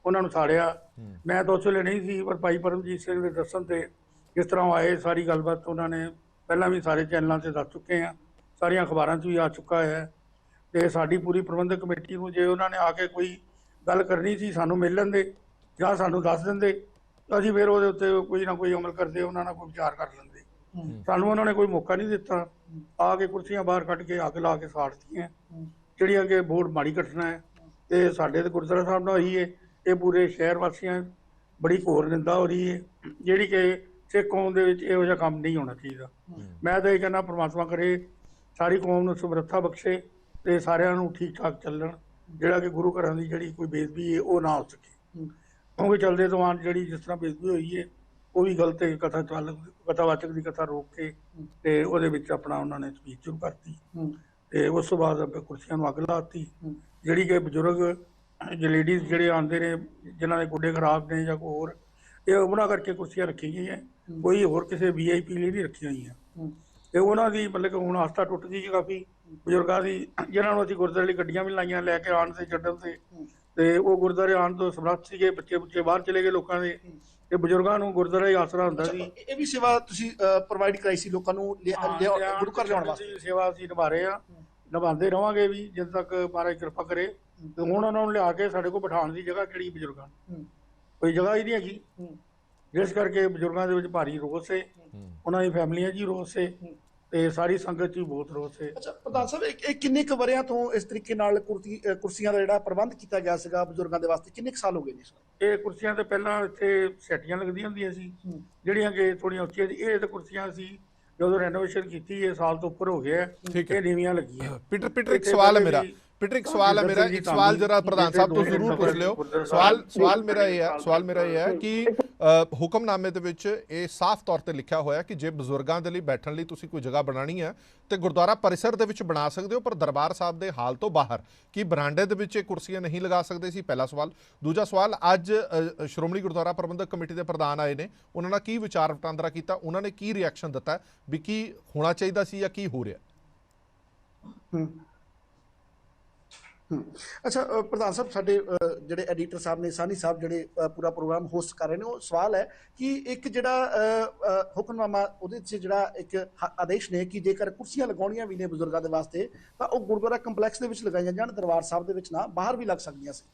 ਉਹਨਾਂ ਨੂੰ ਸਾੜਿਆ। ਮੈਂ ਤਾਂ ਉਸ ਵੇਲੇ ਨਹੀਂ ਸੀ ਪਰ ਭਾਈ ਪਰਮਜੀਤ ਸਿੰਘ ਦੇ ਦੱਸਣ ਤੇ ਕਿਸ ਤਰ੍ਹਾਂ ਆਏ ਸਾਰੀ ਗੱਲਬਾਤ ਉਹਨਾਂ ਨੇ ਪਹਿਲਾਂ ਵੀ ਸਾਰੇ ਚੈਨਲਾਂ ਤੇ ਦੱਸ ਚੁੱਕੇ ਆ, ਸਾਰੀਆਂ ਅਖਬਾਰਾਂ 'ਚ ਵੀ ਆ ਚੁੱਕਾ ਹੈ। ਤੇ ਸਾਡੀ ਪੂਰੀ ਪ੍ਰਬੰਧਕ ਕਮੇਟੀ ਨੂੰ ਜੇ ਉਹਨਾਂ ਨੇ ਆ ਕੇ ਕੋਈ ਗੱਲ ਕਰਨੀ ਸੀ ਸਾਨੂੰ ਮਿਲ ਲੈਂਦੇ ਜਾਂ ਸਾਨੂੰ ਦੱਸ ਦਿੰਦੇ, ਅਸੀਂ ਫਿਰ ਉਹਦੇ ਉੱਤੇ ਕੋਈ ਨਾ ਕੋਈ ਅਮਲ ਕਰਦੇ, ਉਹਨਾਂ ਨਾਲ ਕੋਈ ਵਿਚਾਰ ਕਰ ਲੈਂਦੇ। ਸਾਨੂੰ ਉਹਨਾਂ ਨੇ ਕੋਈ ਮੌਕਾ ਨਹੀਂ ਦਿੱਤਾ, ਆ ਕੇ ਕੁਰਸੀਆਂ ਬਾਹਰ ਕੱਢ ਕੇ ਅੱਗ ਲਾ ਕੇ ਸਾੜਤੀਆਂ, ਜਿਹੜੀਆਂ ਕਿ ਬਹੁਤ ਮਾੜੀ ਘਟਨਾ ਹੈ। ਤੇ ਸਾਡੇ ਤੇ ਗੁਰਦੁਆਰਾ ਸਾਹਿਬ ਨਾਲ ਹੋਈ ਹੈ, ਇਹ ਪੂਰੇ ਸ਼ਹਿਰ ਵਾਸੀਆਂ ਬੜੀ ਘੋਰ ਨਿੰਦਾ ਹੋ ਰਹੀ ਹੈ, ਜਿਹੜੀ ਕਿ ਸਿੱਖ ਕੌਮ ਦੇ ਵਿੱਚ ਇਹੋ ਜਿਹਾ ਕੰਮ ਨਹੀਂ ਹੋਣਾ ਚਾਹੀਦਾ। ਮੈਂ ਤਾਂ ਇਹ ਕਹਿੰਦਾ ਪ੍ਰਮਾਤਮਾ ਕਰੇ ਸਾਰੀ ਕੌਮ ਨੂੰ ਸਮਰੱਥਾ ਬਖਸ਼ੇ ਤੇ ਸਾਰਿਆਂ ਨੂੰ ਠੀਕ ਠਾਕ ਚੱਲਣ, ਜਿਹੜਾ ਕਿ ਗੁਰੂ ਘਰਾਂ ਦੀ ਜਿਹੜੀ ਕੋਈ ਬੇਇੱਜ਼ਤੀ ਹੈ ਉਹ ਨਾ ਹੋ ਸਕੇ। ਕਿਉਂਕਿ ਚੱਲਦੇ ਦੌਰਾਨ ਜਿਹੜੀ ਜਿਸ ਤਰ੍ਹਾਂ ਬੇਇੱਜ਼ਤੀ ਹੋਈ ਹੈ ਉਹ ਵੀ ਗਲਤ ਹੈ। ਕਥਾਵਾਚਕ ਦੀ ਕਥਾ ਰੋਕ ਕੇ ਤੇ ਉਹਦੇ ਵਿੱਚ ਆਪਣਾ ਉਹਨਾਂ ਨੇ ਸਪੀਚ ਸ਼ੁਰੂ ਕਰਤੀ ਤੇ ਉਸ ਤੋਂ ਬਾਅਦ ਕੁਰਸੀਆਂ ਨੂੰ ਅੱਗ ਲਾਤੀ। ਜਿਹੜੀ ਕਿ ਬਜ਼ੁਰਗ ਲੇਡੀਜ਼ ਜਿਹੜੇ ਆਉਂਦੇ ਨੇ ਜਿਨ੍ਹਾਂ ਦੇ ਗੋਡੇ ਖਰਾਬ ਨੇ ਜਾਂ ਕੋਈ ਹੋਰ, ਇਹ ਉਹਨਾਂ ਕਰਕੇ ਕੁਰਸੀਆਂ ਰੱਖੀ ਗਈਆਂ, ਕੋਈ ਹੋਰ ਕਿਸੇ VIP ਲਈ ਨਹੀਂ ਰੱਖੀਆਂ ਹੋਈਆਂ। ਤੇ ਉਹਨਾਂ ਦੀ ਮਤਲਬ ਕਿ ਹੁਣ ਆਸਥਾ ਟੁੱਟ ਗਈ ਕਾਫੀ ਬਜ਼ੁਰਗਾਂ ਦੀ, ਜਿਨ੍ਹਾਂ ਨੂੰ ਅਸੀਂ ਗੁਰਦੁਆਰੇ ਲਈ ਗੱਡੀਆਂ ਵੀ ਲਾਈਆਂ ਲੈ ਕੇ ਆਉਣ ਤੇ ਛੱਡਣ ਤੇ ਉਹ ਗੁਰਦੁਆਰੇ ਆਉਣ ਤੋਂ ਸਮਰੱਥ ਸੀਗੇ। ਬੱਚੇ ਬਾਹਰ ਚਲੇ ਗਏ ਲੋਕਾਂ ਦੇ ਤੇ ਬਜ਼ੁਰਗਾਂ ਨੂੰ ਗੁਰਦੁਆਰਾ ਹੀ ਆਸਰਾ ਹੁੰਦਾ ਸੀ। ਇਹ ਵੀ ਸੇਵਾ ਤੁਸੀਂ ਪ੍ਰੋਵਾਈਡ ਕਰਾਈ ਸੀ ਲੋਕਾਂ ਨੂੰ ਗੁਰੂ ਘਰ ਲਿਆਉਣ ਵਾਸਤੇ? ਸੇਵਾ ਅਸੀਂ ਨਿਭਾ ਰਹੇ ਹਾਂ, ਨਿਭਾਉਂਦੇ ਰਵਾਂਗੇ ਵੀ ਜਦੋਂ ਤੱਕ ਮਹਾਰਾਜ ਕਿਰਪਾ ਕਰੇ। ਤੇ ਹੁਣ ਉਹਨਾਂ ਨੂੰ ਲਿਆ ਕੇ ਸਾਡੇ ਕੋਲ ਬਿਠਾਉਣ ਦੀ ਜਗ੍ਹਾ ਕਿਹੜੀ ਬਜ਼ੁਰਗਾਂ ਨੂੰ? ਕੋਈ ਜਗ੍ਹਾ ਹੀ ਨਹੀਂ ਹੈਗੀ, ਜਿਸ ਕਰਕੇ ਬਜ਼ੁਰਗਾਂ ਦੇ ਵਿੱਚ ਭਾਰੀ ਰੋਸ ਹੈ, ਉਹਨਾਂ ਦੀ ਫੈਮਲੀਆਂ 'ਚ ਹੀ ਰੋਸ ਹੈ ਤੇ ਸਾਰੀ ਸੰਗਤ 'ਚ ਵੀ ਬਹੁਤ ਰੋਸ ਹੈ। ਅੱਛਾ ਪ੍ਰਧਾਨ ਸਾਹਿਬ, ਇਹ ਕਿੰਨੇ ਕੁ ਵਰਿਆਂ ਤੋਂ ਇਸ ਤਰੀਕੇ ਨਾਲ ਕੁਰਸੀਆਂ ਦਾ ਜਿਹੜਾ ਪ੍ਰਬੰਧ ਕੀਤਾ ਗਿਆ ਸੀਗਾ ਬਜ਼ੁਰਗਾਂ ਦੇ ਵਾਸਤੇ, ਕਿੰਨੇ ਕੁ ਸਾਲ ਹੋ ਗਏ ਨੇ ਇਸ ਨੂੰ? ਇਹ ਕੁਰਸੀਆਂ ਤੇ ਪਹਿਲਾਂ ਇੱਥੇ ਸੈਟੀਆਂ ਲੱਗਦੀਆਂ ਹੁੰਦੀਆਂ ਸੀ, ਜਿਹੜੀਆਂ ਕਿ ਥੋੜੀਆਂ ਉੱਚੀਆਂ ਸੀ। ਇਹ ਤਾਂ ਕੁਰਸੀਆਂ ਸੀ ਜਦੋਂ ਰੈਨੋਵੇਸ਼ਨ ਕੀਤੀ, ਇਹ ਸਾਲ ਤੋਂ ਉੱਪਰ ਹੋ ਗਿਆ, ਇਹ ਨੀਵੀਆਂ ਲੱਗੀਆਂ। ਪੀਟਰ ਇੱਕ ਸਵਾਲ ਹੈ ਮੇਰਾ, ਇੱਕ ਸਵਾਲ ਜਰਾ ਪ੍ਰਧਾਨ ਸਾਹਿਬ ਤੋਂ ਜ਼ਰੂਰ ਪੁੱਛ ਲਿਓ। ਸਵਾਲ ਮੇਰਾ ਇਹ ਹੈ ਕਿ ਹੁਕਮਨਾਮੇ ਦੇ ਵਿੱਚ ਇਹ ਸਾਫ਼ ਤੌਰ ਤੇ ਲਿਖਿਆ ਹੋਇਆ ਕਿ ਜੇ ਬਜ਼ੁਰਗਾਂ ਦੇ ਲਈ ਬੈਠਣ ਲਈ ਤੁਸੀਂ ਕੋਈ ਜਗ੍ਹਾ ਬਣਾਣੀ ਹੈ ਤੇ ਗੁਰਦੁਆਰਾ ਪਰਿਸਰ ਦੇ ਵਿੱਚ ਬਣਾ ਸਕਦੇ ਹੋ, ਪਰ ਦਰਬਾਰ ਸਾਹਿਬ ਦੇ ਹਾਲ ਤੋਂ ਬਾਹਰ ਕੀ ਬਰਾਂਡੇ ਦੇ ਵਿੱਚ ਇਹ ਕੁਰਸੀਆਂ ਨਹੀਂ ਲਗਾ ਸਕਦੇ ਸੀ? ਪਹਿਲਾ ਸਵਾਲ। ਦੂਜਾ ਸਵਾਲ, ਅੱਜ ਸ਼੍ਰੋਮਣੀ ਗੁਰਦੁਆਰਾ ਪ੍ਰਬੰਧਕ ਕਮੇਟੀ ਦੇ ਪ੍ਰਧਾਨ ਆਏ ਨੇ, ਉਹਨਾਂ ਨਾਲ ਕੀ ਵਿਚਾਰ ਵਟਾਂਦਰਾ ਕੀਤਾ, ਉਹਨਾਂ ਨੇ ਕੀ ਰਿਐਕਸ਼ਨ ਦਿੱਤਾ ਵੀ ਕੀ ਹੋਣਾ ਚਾਹੀਦਾ ਸੀ ਜਾਂ ਕੀ ਹੋ ਰਿਹਾ? ਅੱਛਾ ਪ੍ਰਧਾਨ ਸਾਹਿਬ, ਸਾਡੇ ਜਿਹੜੇ ਐਡੀਟਰ ਸਾਹਿਬ ਨੇ, ਸਾਨੀ ਸਾਹਿਬ, ਜਿਹੜੇ ਪੂਰਾ ਪ੍ਰੋਗਰਾਮ ਹੋਸਟ ਕਰ ਰਹੇ ਨੇ, ਉਹ ਸਵਾਲ ਹੈ ਕਿ ਇੱਕ ਜਿਹੜਾ ਹੁਕਮਨਾਮਾ ਉਹਦੇ 'ਚ ਜਿਹੜਾ ਇੱਕ ਆਦੇਸ਼ ਨੇ ਕਿ ਜੇਕਰ ਕੁਰਸੀਆਂ ਲਗਾਉਣੀਆਂ ਵੀ ਨੇ ਬਜ਼ੁਰਗਾਂ ਦੇ ਵਾਸਤੇ ਤਾਂ ਉਹ ਗੁਰਦੁਆਰਾ ਕੰਪਲੈਕਸ ਦੇ ਵਿੱਚ ਲਗਾਈਆਂ ਜਾਣ, ਦਰਬਾਰ ਸਾਹਿਬ ਦੇ ਵਿੱਚ ਨਾ, ਬਾਹਰ ਵੀ ਲੱਗ ਸਕਦੀਆਂ ਸੀ।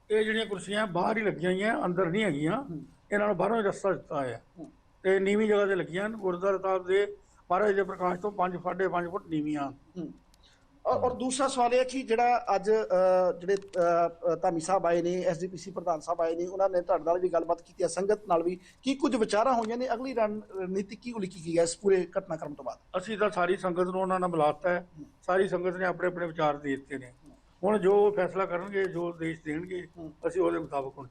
ਇਹ ਜਿਹੜੀਆਂ ਕੁਰਸੀਆਂ ਬਾਹਰ ਹੀ ਲੱਗੀਆਂ ਹੋਈਆਂ, ਅੰਦਰ ਨਹੀਂ ਹੈਗੀਆਂ। ਇਹਨਾਂ ਨੂੰ ਬਾਹਰੋਂ ਹੀ ਰਸਤਾ ਦਿੱਤਾ ਹੋਇਆ ਤੇ ਨੀਵੀਂ ਜਗ੍ਹਾ ਤੇ ਲੱਗੀਆਂ। ਗੁਰਦੁਆਰਾ ਸਾਹਿਬ ਦੇ ਮਹਾਰਾਜ ਦੇ ਪ੍ਰਕਾਸ਼ ਤੋਂ 5.5 ਫੁੱਟ ਨੀਵੀਆਂ। ਔਰ ਦੂਸਰਾ ਸਵਾਲ ਇਹ ਕਿ ਜਿਹੜਾ ਅੱਜ ਜਿਹੜੇ ਧਾਮੀ ਸਾਹਿਬ ਆਏ ਨੇ, SGPC ਪ੍ਰਧਾਨ ਸਾਹਿਬ ਆਏ ਨੇ, ਉਹਨਾਂ ਨੇ ਤੁਹਾਡੇ ਨਾਲ ਵੀ ਗੱਲਬਾਤ ਕੀਤੀ ਹੈ, ਸੰਗਤ ਨਾਲ ਵੀ, ਕੀ ਕੁਝ ਵਿਚਾਰਾਂ ਹੋਈਆਂ ਨੇ, ਅਗਲੀ ਰਣਨੀਤੀ ਕੀ ਉਲੀਕੀ ਗਈ ਹੈ ਇਸ ਪੂਰੇ ਘਟਨਾਕ੍ਰਮ ਤੋਂ ਬਾਅਦ? ਅਸੀਂ ਤਾਂ ਸਾਰੀ ਸੰਗਤ ਨੂੰ ਉਹਨਾਂ ਨਾਲ ਬੁਲਾਤਾ ਹੈ, ਸਾਰੀ ਸੰਗਤ ਨੇ ਆਪਣੇ ਆਪਣੇ ਵਿਚਾਰ ਦੇ ਦਿੱਤੇ ਨੇ। ਹੁਣ ਜੋ ਫੈਸਲਾ ਕਰਨਗੇ, ਜੋ ਦੇਸ਼ ਦੇਣਗੇ, ਅਸੀਂ ਉਹਦੇ ਮੁਤਾਬਕ ਹੁਣ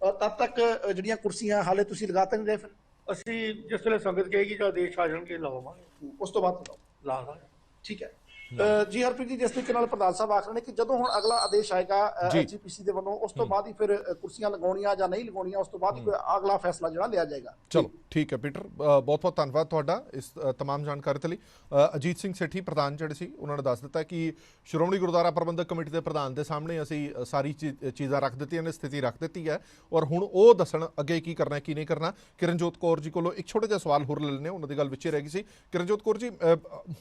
ਔਰ ਤਦ ਤੱਕ ਜਿਹੜੀਆਂ ਕੁਰਸੀਆਂ ਹਾਲੇ ਤੁਸੀਂ ਲਗਾਤੇ ਨਹੀਂ ਰਹੇ, ਫਿਰ ਅਸੀਂ ਜਿਸ ਵੇਲੇ ਸੰਗਤ ਕਹੇਗੀ ਜਾਂ ਦੇਸ਼ ਆ ਜਾਣਗੇ ਲਾਵਾਂਗੇ, ਉਸ ਤੋਂ ਬਾਅਦ ਲਾ ਦਾਂਗੇ। ਠੀਕ ਹੈ ਜੀ। ਹਰਪ੍ਰੀਤ ਜੀ, ਜਿਸ ਤਰੀਕੇ ਨਾਲ ਪ੍ਰਧਾਨ ਸਾਹਿਬ ਆਖ ਰਹੇ ਨੇ ਕਿ ਜਦੋਂ ਹੁਣ ਅਗਲਾ ਆਦੇਸ਼ ਆਏਗਾ SGPC ਦੇ ਵੱਲੋਂ, ਉਸ ਤੋਂ ਬਾਅਦ ਹੀ ਫਿਰ ਕੁਰਸੀਆਂ ਲਗਾਉਣੀਆਂ ਜਾਂ ਨਹੀਂ ਲਗਾਉਣੀਆਂ, ਉਸ ਤੋਂ ਬਾਅਦ ਹੀ ਅਗਲਾ ਫੈਸਲਾ ਜਿਹੜਾ ਲਿਆ ਜਾਏਗਾ। ਚਲੋ ਠੀਕ ਹੈ ਪੀਟਰ, ਬਹੁਤ ਬਹੁਤ ਧੰਨਵਾਦ ਤੁਹਾਡਾ ਇਸ ਤਮਾਮ ਜਾਣਕਾਰੀ ਦੇ ਲਈ। ਅਜੀਤ ਸਿੰਘ ਸੇਠੀ ਪ੍ਰਧਾਨ ਜਿਹੜੇ ਸੀ, ਉਹਨਾਂ ਨੇ ਦੱਸ ਦਿੱਤਾ ਕਿ ਸ਼੍ਰੋਮਣੀ ਗੁਰਦੁਆਰਾ ਪ੍ਰਬੰਧਕ ਕਮੇਟੀ ਦੇ ਪ੍ਰਧਾਨ ਦੇ ਸਾਹਮਣੇ ਅਸੀਂ ਸਾਰੀ ਚੀਜ਼ਾਂ ਰੱਖ ਦਿੱਤੀਆਂ ਨੇ, ਸਥਿਤੀ ਰੱਖ ਦਿੱਤੀ ਹੈ, ਔਰ ਹੁਣ ਉਹ ਦੱਸਣ ਅੱਗੇ ਕੀ ਕਰਨਾ ਕੀ ਨਹੀਂ ਕਰਨਾ। ਕਿਰਨਜੋਤ ਕੌਰ ਜੀ ਕੋਲੋਂ ਇੱਕ ਛੋਟਾ ਜਿਹਾ ਸਵਾਲ ਹੋਰ ਲੈ ਲੈਣੇ, ਉਹਨਾਂ ਦੀ ਗੱਲ ਵਿੱਚ ਹੀ ਰਹਿ ਗਈ ਸੀ। ਕਿਰਨਜੋਤ ਕੌਰ ਜੀ,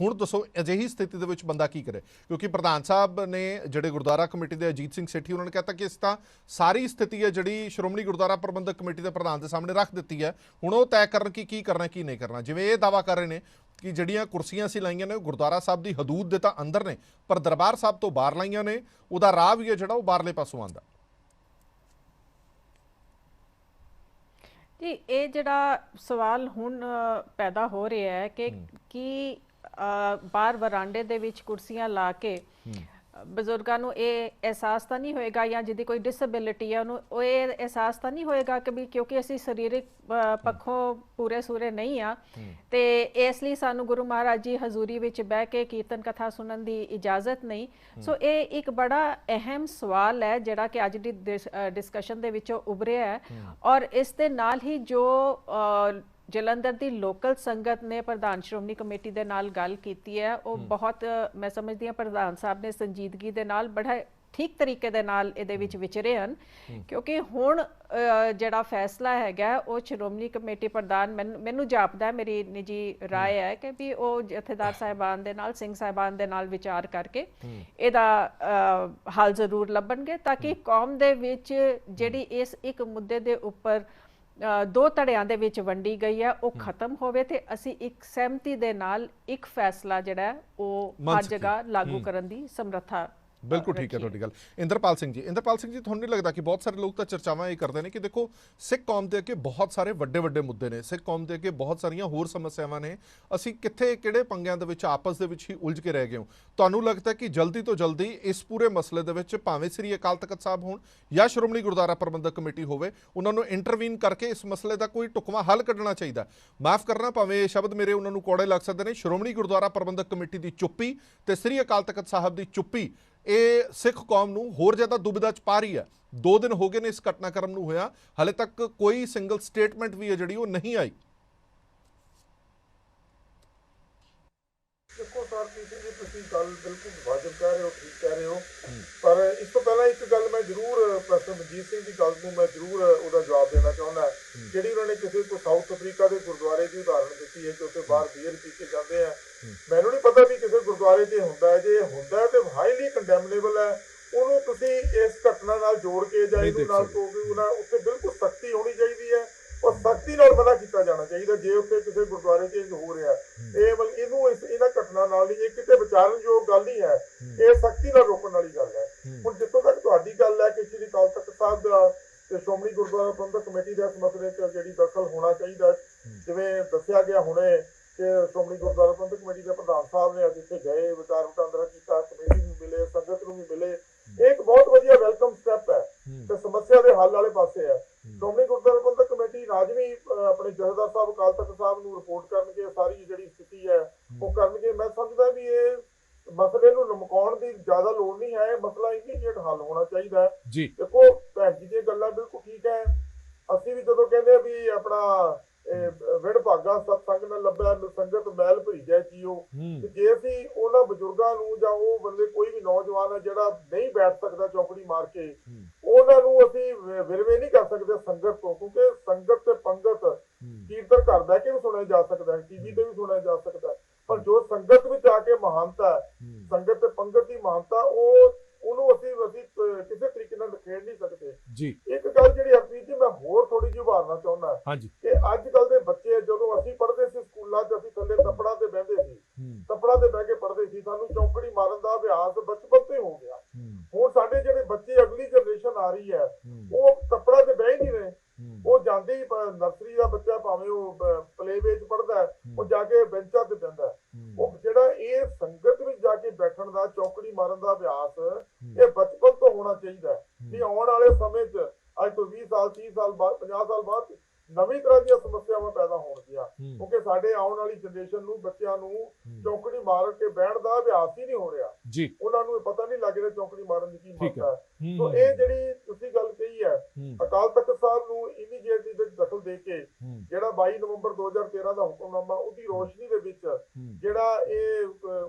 ਹੁਣ ਦੱਸੋ ਅਜਿਹੀ ਸਥਿਤੀ ਦੇ ਵਿੱਚ ਬੰਦਾ ਕੀ ਕਰੇ? ਕਿਉਂਕਿ ਪ੍ਰਧਾਨ ਸਾਹਿਬ ਨੇ ਜਿਹੜੇ ਗੁਰਦੁਆਰਾ ਕਮੇਟੀ ਦੇ ਅਜੀਤ ਸਿੰਘ ਸੇਠੀ, ਉਹਨਾਂ ਨੇ ਕਹਿਤਾ ਕਿ ਇਸ ਤਾਂ ਸਾਰੀ ਸਥਿਤੀ ਹੈ ਜਿਹੜੀ ਸ਼੍ਰੋਮਣੀ ਗੁਰਦੁਆਰਾ ਪ੍ਰਬੰਧਕ ਕਮੇਟੀ ਦੇ ਪ੍ਰਧਾਨ ਦੇ ਸਾਹਮਣੇ ਰੱਖ ਦਿੱਤੀ ਹੈ, ਹੁਣ ਉਹ ਤੈਅ ਕਰਨ ਕਿ ਕੀ ਕਰਨਾ ਕੀ ਨਹੀਂ ਕਰਨਾ। ਜਿਵੇਂ ਇਹ ਦਾਅਵਾ ਕਰ ਰਹੇ ਨੇ ਕਿ ਜਿਹੜੀਆਂ ਕੁਰਸੀਆਂ ਅਸੀਂ ਲਾਈਆਂ ਨੇ ਉਹ ਗੁਰਦੁਆਰਾ ਸਾਹਿਬ ਦੀ ਹਦੂਦ ਦੇ ਤਾਂ ਅੰਦਰ ਨੇ, ਪਰ ਦਰਬਾਰ ਸਾਹਿਬ ਤੋਂ ਬਾਹਰ ਲਾਈਆਂ ਨੇ, ਉਹਦਾ ਰਾਹ ਵੀ ਹੈ ਜਿਹੜਾ ਉਹ ਬਾਹਰਲੇ ਪਾਸੋਂ ਆਉਂਦਾ। ਜੀ ਇਹ ਜਿਹੜਾ ਸਵਾਲ ਹੁਣ ਪੈਦਾ ਹੋ ਰਿਹਾ ਹੈ ਕਿ ਕੀ ਬਾਹਰ ਵਰਾਂਡੇ ਦੇ ਵਿੱਚ ਕੁਰਸੀਆਂ ਲਾ ਕੇ ਬਜ਼ੁਰਗਾਂ ਨੂੰ ਇਹ ਅਹਿਸਾਸ ਤਾਂ ਨਹੀਂ ਹੋਏਗਾ, ਜਾਂ ਜਿਹਦੀ ਕੋਈ ਡਿਸੇਬਿਲਿਟੀ ਹੈ ਉਹਨੂੰ ਉਹ ਇਹ ਅਹਿਸਾਸ ਤਾਂ ਨਹੀਂ ਹੋਏਗਾ ਕਿ ਵੀ ਕਿਉਂਕਿ ਅਸੀਂ ਸਰੀਰਕ ਪੱਖੋਂ ਪੂਰੇ ਸੂਰੇ ਨਹੀਂ ਆ ਤੇ ਇਸ ਲਈ ਸਾਨੂੰ ਗੁਰੂ ਮਹਾਰਾਜ ਜੀ ਹਜ਼ੂਰੀ ਵਿੱਚ ਬਹਿ ਕੇ ਕੀਰਤਨ ਕਥਾ ਸੁਣਨ ਦੀ ਇਜਾਜ਼ਤ ਨਹੀਂ। ਸੋ ਇਹ ਇੱਕ ਬੜਾ ਅਹਿਮ ਸਵਾਲ ਹੈ ਜਿਹੜਾ ਕਿ ਅੱਜ ਦੀ ਡਿਸਕਸ਼ਨ ਦੇ ਵਿੱਚੋਂ ਉਭਰਿਆ ਹੈ। ਔਰ ਇਸ ਦੇ ਨਾਲ ਹੀ ਜੋ ਜਲੰਧਰ ਦੀ ਲੋਕਲ ਸੰਗਤ ਨੇ ਪ੍ਰਧਾਨ ਸ਼੍ਰੋਮਣੀ ਕਮੇਟੀ ਦੇ ਨਾਲ ਗੱਲ ਕੀਤੀ ਹੈ, ਉਹ ਬਹੁਤ ਮੈਂ ਸਮਝਦੀ ਹਾਂ ਪ੍ਰਧਾਨ ਸਾਹਿਬ ਨੇ ਸੰਜੀਦਗੀ ਦੇ ਨਾਲ ਬੜਾ ਠੀਕ ਤਰੀਕੇ ਦੇ ਨਾਲ ਇਹਦੇ ਵਿੱਚ ਵਿਚਰੇ ਹਨ, ਕਿਉਂਕਿ ਹੁਣ ਜਿਹੜਾ ਫੈਸਲਾ ਹੈਗਾ ਉਹ ਸ਼੍ਰੋਮਣੀ ਕਮੇਟੀ ਪ੍ਰਧਾਨ ਮੈਨੂੰ ਜਾਪਦਾ, ਮੇਰੀ ਨਿੱਜੀ ਰਾਏ ਹੈ ਕਿ ਵੀ ਉਹ ਜਥੇਦਾਰ ਸਾਹਿਬਾਨ ਦੇ ਨਾਲ, ਸਿੰਘ ਸਾਹਿਬਾਨ ਦੇ ਨਾਲ ਵਿਚਾਰ ਕਰਕੇ ਇਹਦਾ ਹੱਲ ਜ਼ਰੂਰ ਲੱਭਣਗੇ ਤਾਂ ਕਿ ਕੌਮ ਦੇ ਵਿੱਚ ਜਿਹੜੀ ਇਸ ਇੱਕ ਮੁੱਦੇ ਦੇ ਉੱਪਰ ਦੋ ਧੜਿਆਂ ਦੇ ਵਿੱਚ ਵੰਡੀ ਗਈ ਹੈ ਉਹ ਖਤਮ ਹੋਵੇ ਤੇ ਅਸੀਂ ਇੱਕ ਸਹਿਮਤੀ ਦੇ ਨਾਲ ਇੱਕ ਫੈਸਲਾ ਜਿਹੜਾ ਉਹ ਹਰ ਜਗ੍ਹਾ ਲਾਗੂ ਕਰਨ ਦੀ ਸਮਰੱਥਾ। ਬਿਲਕੁਲ ਠੀਕ ਹੈ ਤੁਹਾਡੀ ਗੱਲ। ਇੰਦਰਪਾਲ ਸਿੰਘ ਜੀ, ਤੁਹਾਨੂੰ ਨਹੀਂ ਲੱਗਦਾ ਕਿ ਬਹੁਤ ਸਾਰੇ ਲੋਕ ਤਾਂ ਚਰਚਾਵਾਂ ਇਹ ਕਰਦੇ ਨੇ ਕਿ ਦੇਖੋ ਸਿੱਖ ਕੌਮ ਦੇ ਅੱਗੇ ਬਹੁਤ ਸਾਰੇ ਵੱਡੇ ਵੱਡੇ ਮੁੱਦੇ ਨੇ, ਸਿੱਖ ਕੌਮ ਦੇ ਅੱਗੇ ਬਹੁਤ ਸਾਰੀਆਂ ਹੋਰ ਸਮੱਸਿਆਵਾਂ ਨੇ, ਅਸੀਂ ਕਿੱਥੇ ਕਿਹੜੇ ਪੰਗਿਆਂ ਦੇ ਵਿੱਚ ਆਪਸ ਦੇ ਵਿੱਚ ਹੀ ਉਲਝ ਕੇ ਰਹਿ ਗਏ ਹਾਂ? ਤੁਹਾਨੂੰ ਲੱਗਦਾ ਕਿ ਜਲਦੀ ਤੋਂ ਜਲਦੀ ਇਸ ਪੂਰੇ ਮਸਲੇ ਦੇ ਵਿੱਚ ਭਾਵੇਂ ਸ੍ਰੀ ਅਕਾਲ ਤਖਤ ਸਾਹਿਬ ਹੋਣ ਜਾਂ ਸ਼੍ਰੋਮਣੀ ਗੁਰਦੁਆਰਾ ਪ੍ਰਬੰਧਕ ਕਮੇਟੀ ਹੋਵੇ, ਉਹਨਾਂ ਨੂੰ ਇੰਟਰਵੀਨ ਕਰਕੇ ਇਸ ਮਸਲੇ ਦਾ ਕੋਈ ਢੁਕਵਾਂ ਹੱਲ ਕੱਢਣਾ ਚਾਹੀਦਾ? ਮਾਫ ਕਰਨਾ, ਭਾਵੇਂ ਇਹ ਸ਼ਬਦ ਮੇਰੇ ਉਹਨਾਂ ਨੂੰ ਕੌੜੇ ਲੱਗ ਸਕਦੇ ਨੇ, ਸ਼੍ਰੋਮਣੀ ਗੁਰਦੁਆਰਾ ਪ੍ਰਬੰਧਕ ਕਮੇਟੀ ਦੀ ਚੁੱਪੀ ਤੇ ਸ੍ਰੀ ਅਕਾਲ ਤਖਤ ਸਾਹਿਬ ਦੀ ਚੁੱਪੀ ਇਹ ਸਿੱਖ ਕੌਮ ਨੂੰ ਹੋਰ ਜ਼ਿਆਦਾ ਦੁਬਿਧਾ 'ਚ ਪਾ ਰਹੀ ਹੈ। 2 ਦਿਨ ਹੋ ਗਏ ਨੇ ਇਸ ਘਟਨਾਕ੍ਰਮ ਨੂੰ ਹੋਇਆ, ਹਾਲੇ ਤੱਕ ਕੋਈ ਸਿੰਗਲ ਸਟੇਟਮੈਂਟ ਵੀ ਹੈ ਜਿਹੜੀ ਉਹ ਨਹੀਂ ਆਈ। ਦੇਖੋ ਸਰ, ਤੁਸੀਂ ਗੱਲ ਬਿਲਕੁਲ ਵਾਜਬ ਕਹਿ ਰਹੇ ਹੋ, ਠੀਕ ਕਹਿ ਰਹੇ ਹੋ, ਪਰ ਇਸ ਤੋਂ ਪਹਿਲਾਂ ਇੱਕ ਗੱਲ ਮੈਂ ਜ਼ਰੂਰ ਪ੍ਰੋਫੈਸਰ ਮਨਜੀਤ ਸਿੰਘ ਦੀ ਗੱਲ ਨੂੰ ਮੈਂ ਜ਼ਰੂਰ ਉਹਦਾ ਜਵਾਬ ਦੇਣਾ ਚਾਹੁੰਦਾ, ਜਿਹੜੀ ਉਹਨਾਂ ਨੇ ਕਿਸੇ ਕੋਈ ਸਾਊਥ ਅਫਰੀਕਾ ਦੇ ਗੁਰਦੁਆਰੇ ਦੀ ਉਦਾਹਰਨ ਦਿੱਤੀ ਹੈ ਕਿ ਉੱਥੇ ਬਾਹਰ ਬੀਅਰ ਪੀ ਕੇ ਜਾਂਦੇ ਆ। ਮੈਨੂੰ ਨਹੀਂ ਪਤਾ ਵੀ ਕਿਸੇ ਗੁਰਦੁਆਰੇ 'ਚ ਹੁੰਦਾ ਹੈ, ਜੇ ਹੁੰਦਾ ਤੇ ਹਾਈਲੀ ਕੰਡੈਮਨੇਬਲ ਹੈ। ਉਹਨੂੰ ਤੁਸੀਂ ਇਸ ਘਟਨਾ ਨਾਲ ਜੋੜ ਕੇ ਜਾਂ ਇਹਨੂੰ ਨਾਲ ਕਹੋਗੇ, ਉਹਨਾਂ ਉੱਤੇ ਬਿਲਕੁਲ ਸਖਤੀ ਹੋਣੀ ਚਾਹੀਦੀ ਹੈ। ਉਹ ਸਖਤੀ ਨਾਲ ਮਨਾ ਕੀਤਾ ਜਾਣਾ ਚਾਹੀਦਾ। ਜੇ ਉੱਥੇ ਕਿਸੇ ਗੁਰਦੁਆਰੇ 'ਚ ਹੋ ਰਿਹਾ ਇਹ ਮਤਲਬ ਇਹਨਾਂ ਘਟਨਾ ਨਾਲ ਨਹੀਂ, ਇਹ ਕਿਤੇ ਵਿਚਾਰਨਯੋਗ ਗੱਲ ਨਹੀਂ ਹੈ, ਇਹ ਸਖਤੀ ਨਾਲ ਰੋਕਣ ਵਾਲੀ ਗੱਲ ਹੈ। ਹੁਣ ਜਿੱਥੋਂ ਤੱਕ ਤੁਹਾਡੀ ਗੱਲ ਹੈ ਕਿ ਸ਼੍ਰੀ ਅਕਾਲ ਤਖਤ ਸਾਹਿਬ ਦਾ ਤੇ ਸ਼੍ਰੋਮਣੀ ਗੁਰਦੁਆਰਾ ਪ੍ਰਬੰਧਕ ਕਮੇਟੀ ਦੇ ਇਸ ਮਸਲੇ 'ਚ ਜਿਹੜੀ ਦਖਲ ਹੋਣਾ ਚਾਹੀਦਾ, ਜਿਵੇਂ ਦੱਸਿਆ ਗਿਆ ਹੁਣੇ ਕਿ ਸ਼੍ਰੋਮਣੀ ਗੁਰਦੁਆਰਾ ਪ੍ਰਬੰਧਕ ਕਮੇਟੀ ਦੇ ਪ੍ਰਧਾਨ ਸਾਹਿਬ ਨੇ ਅੱਜ ਇੱਥੇ ਗਏ, ਵਿਚਾਰ ਵਟਾਂਦਰਾ ਕੀਤਾ, ਕਮੇਟੀ ਨੂੰ ਮਿਲੇ, ਸੰਗਤ ਨੂੰ ਵੀ ਮਿਲੇ, ਇਹ ਇੱਕ ਬਹੁਤ ਵਧੀਆ ਵੈਲਕਮ ਸਟੈਪ ਹੈ ਤੇ ਸਮੱਸਿਆ ਦੇ ਹੱਲ ਵਾਲੇ ਪਾਸੇ ਹੈ। ਸ਼੍ਰੋਮਣੀ ਗੁਰਦੁਆਰਾ ਪ੍ਰਬੰਧਕ ਕਮੇਟੀ ਲਾਜ਼ਮੀ ਆਪਣੇ ਜਥੇਦਾਰ ਸਾਹਿਬ ਅਕਾਲ ਤਖਤ ਸਾਹਿਬ ਨੂੰ ਰਿਪੋਰਟ ਕਰਨਗੇ, ਸਾਰੀ ਜਿਹੜੀ ਸਥਿਤੀ ਹੈ ਉਹ ਕਰਨਗੇ। ਮੈਂ ਸਮਝਦਾ ਵੀ ਇਹ ਮਸਲੇ ਨੂੰ ਲਮਕਾਉਣ ਦੀ ਜ਼ਿਆਦਾ ਲੋੜ ਨਹੀਂ ਹੈ, ਇਹ ਮਸਲਾ ਇਮੀਡੀਏਟ ਹੱਲ ਹੋਣਾ ਚਾਹੀਦਾ ਹੈ ਜੀ। ਦੇਖੋ ਭੈਣ ਜੀ ਦੀਆਂ ਗੱਲਾਂ ਬਿਲਕੁਲ ਠੀਕ ਹੈ, ਅਸੀਂ ਵੀ ਜਦੋਂ ਕਹਿੰਦੇ ਆ ਵੀ ਆਪਣਾ ਵਿੜ ਭਾਗਾ ਸਤਸੰਗ ਨਾਲ ਲੱਭਿਆ ਸੰਗਤ ਮੈਲ ਭਰੀ ਜਾਏ ਜੀਓ, ਤੇ ਜੇ ਅਸੀਂ ਉਹਨਾਂ ਬਜ਼ੁਰਗਾਂ ਨੂੰ ਜਾਂ ਉਹ ਬੰਦੇ ਕੋਈ ਵੀ ਨੌਜਵਾਨ ਹੈ ਜਿਹੜਾ ਨਹੀਂ ਬੈਠ ਸਕਦਾ ਚੌਕੜੀ ਮਾਰ ਕੇ, ਉਹਨਾਂ ਨੂੰ ਅਸੀਂ ਵਿਰਵੇ ਨਹੀਂ ਕਰ ਸਕਦੇ ਸੰਗਤ ਤੋਂ, ਕਿਉਂਕਿ ਸੰਗਤ ਤੇ ਪੰਗਤ ਕੀਰਤਨ ਘਰ ਬਹਿ ਕੇ ਵੀ ਸੁਣਿਆ ਜਾ ਸਕਦਾ ਹੈ, ਟੀਵੀ ਤੇ ਵੀ ਸੁਣਿਆ ਜਾ ਸਕਦਾ ਹੈ, ਪਰ ਜੋ ਸੰਗਤ ਵਿੱਚ ਆ ਕੇ ਮਹਾਨਤਾ, ਸੰਗਤ ਤੇ ਪੰਗਤ ਦੀ ਮਹਾਨਤਾ, ਉਹਨੂੰ ਅਸੀਂ ਕਿਸੇ ਤਰੀਕੇ ਨਾਲ ਖੇਡ ਨਹੀਂ ਸਕਦੇ ਜੀ। ਇੱਕ ਗੱਲ ਜਿਹੜੀ ਹਰਪ੍ਰੀਤ ਜੀ ਮੈਂ ਹੋਰ ਥੋੜੀ ਜਿਹੀ ਉਭਾਰਨਾ ਚਾਹੁੰਦਾ ਕਿ ਅੱਜ ਕੱਲ ਦੇ ਬੱਚੇ, ਜਦੋਂ ਅਸੀਂ ਪੜ੍ਹਦੇ ਸੀ ਸਕੂਲਾਂ 'ਚ, ਅਸੀਂ ਥੱਲੇ ਤੱਪੜਾਂ ਤੇ ਬਹਿੰਦੇ ਸੀ, ਤੱਪੜਾਂ ਤੇ ਬਹਿ ਕੇ ਪੜ੍ਹਦੇ ਸੀ, ਸਾਨੂੰ ਚੌਕੜੀ ਮਾਰਨ ਦਾ ਅਭਿਆਸ ਬਚਪਨ ਤੋਂ ਹੀ ਹੋ ਗਿਆ। ਹੁਣ ਸਾਡੇ ਜਿਹੜੇ ਬੱਚੇ, ਅਗਲੀ ਜਨਰੇਸ਼ਨ ਆ ਰਹੀ ਹੈ, ਉਹ ਤੱਪੜਾਂ ਤੇ ਬਹਿ ਹੀ ਨਹੀਂ ਰਹੇ, ਉਹ ਜਾਂਦੇ ਹੀ ਨਰਸਰੀ ਦਾ ਬੱਚਾ ਭਾਵੇਂ ਉਹ ਪਲੇਵੇ 'ਚ ਪੜ੍ਹਦਾ, ਉਹ ਜਾ ਕੇ ਬੈਂਚਾਂ ਤੇ ਬਹਿੰਦਾ। ਉਹ ਜਿਹੜਾ ਇਹ ਸੰਗਤ ਵਿੱਚ ਜਾ ਕੇ ਬੈਠਣ ਦਾ, ਚੌਕੜੀ ਮਾਰਨ ਦਾ ਅਭਿਆਸ, ਇਹ ਬਚਪਨ ਤੋਂ ਹੋਣਾ ਚਾਹੀਦਾ ਹੈ। ਨਹੀਂ ਆਉਣ ਵਾਲੇ ਸਮੇਂ 'ਚ ਅੱਜ ਤੋਂ 20 ਸਾਲ 30 ਸਾਲ ਬਾਅਦ 50 ਸਾਲ ਬਾਅਦ ਨਵੀਂ ਤਰ੍ਹਾਂ ਦੀਆਂ ਸਮੱਸਿਆਵਾਂ ਪੈਦਾ ਹੋਣਗੀਆਂ, ਕਿਉਂਕਿ ਸਾਡੇ ਆਉਣ ਵਾਲੀ ਜਨਰੇਸ਼ਨ ਨੂੰ, ਬੱਚਿਆਂ ਨੂੰ ਚੌਕੜੀ ਮਾਰ ਕੇ ਬਹਿਣ ਦਾ ਅਭਿਆਸ ਹੀ ਨਹੀਂ ਹੋ ਰਿਹਾ ਜੀ। ਉਹਨਾਂ ਨੂੰ ਪਤਾ ਨਹੀਂ ਲੱਗ ਰਿਹਾ ਚੌਕੜੀ ਮਾਰਨ ਦੀ ਕੀ ਮਹੱਤਤਾ ਹੈ। ਸੋ ਇਹ ਜਿਹੜੀ ਤੁਸੀਂ ਗੱਲ ਕਹੀ ਹੈ, ਅਕਾਲ ਤਖਤ ਸਾਹਿਬ ਨੂੰ ਇਮੀਡੀਏਟਲੀ ਦਖਲ ਦੇ ਕੇ ਜਿਹੜਾ 22 ਨਵੰਬਰ 2013 ਦਾ ਹੁਕਮਨਾਮਾ, ਉਹਦੀ ਰੋਸ਼ਨੀ ਦੇ ਵਿੱਚ ਜਿਹੜਾ ਇਹ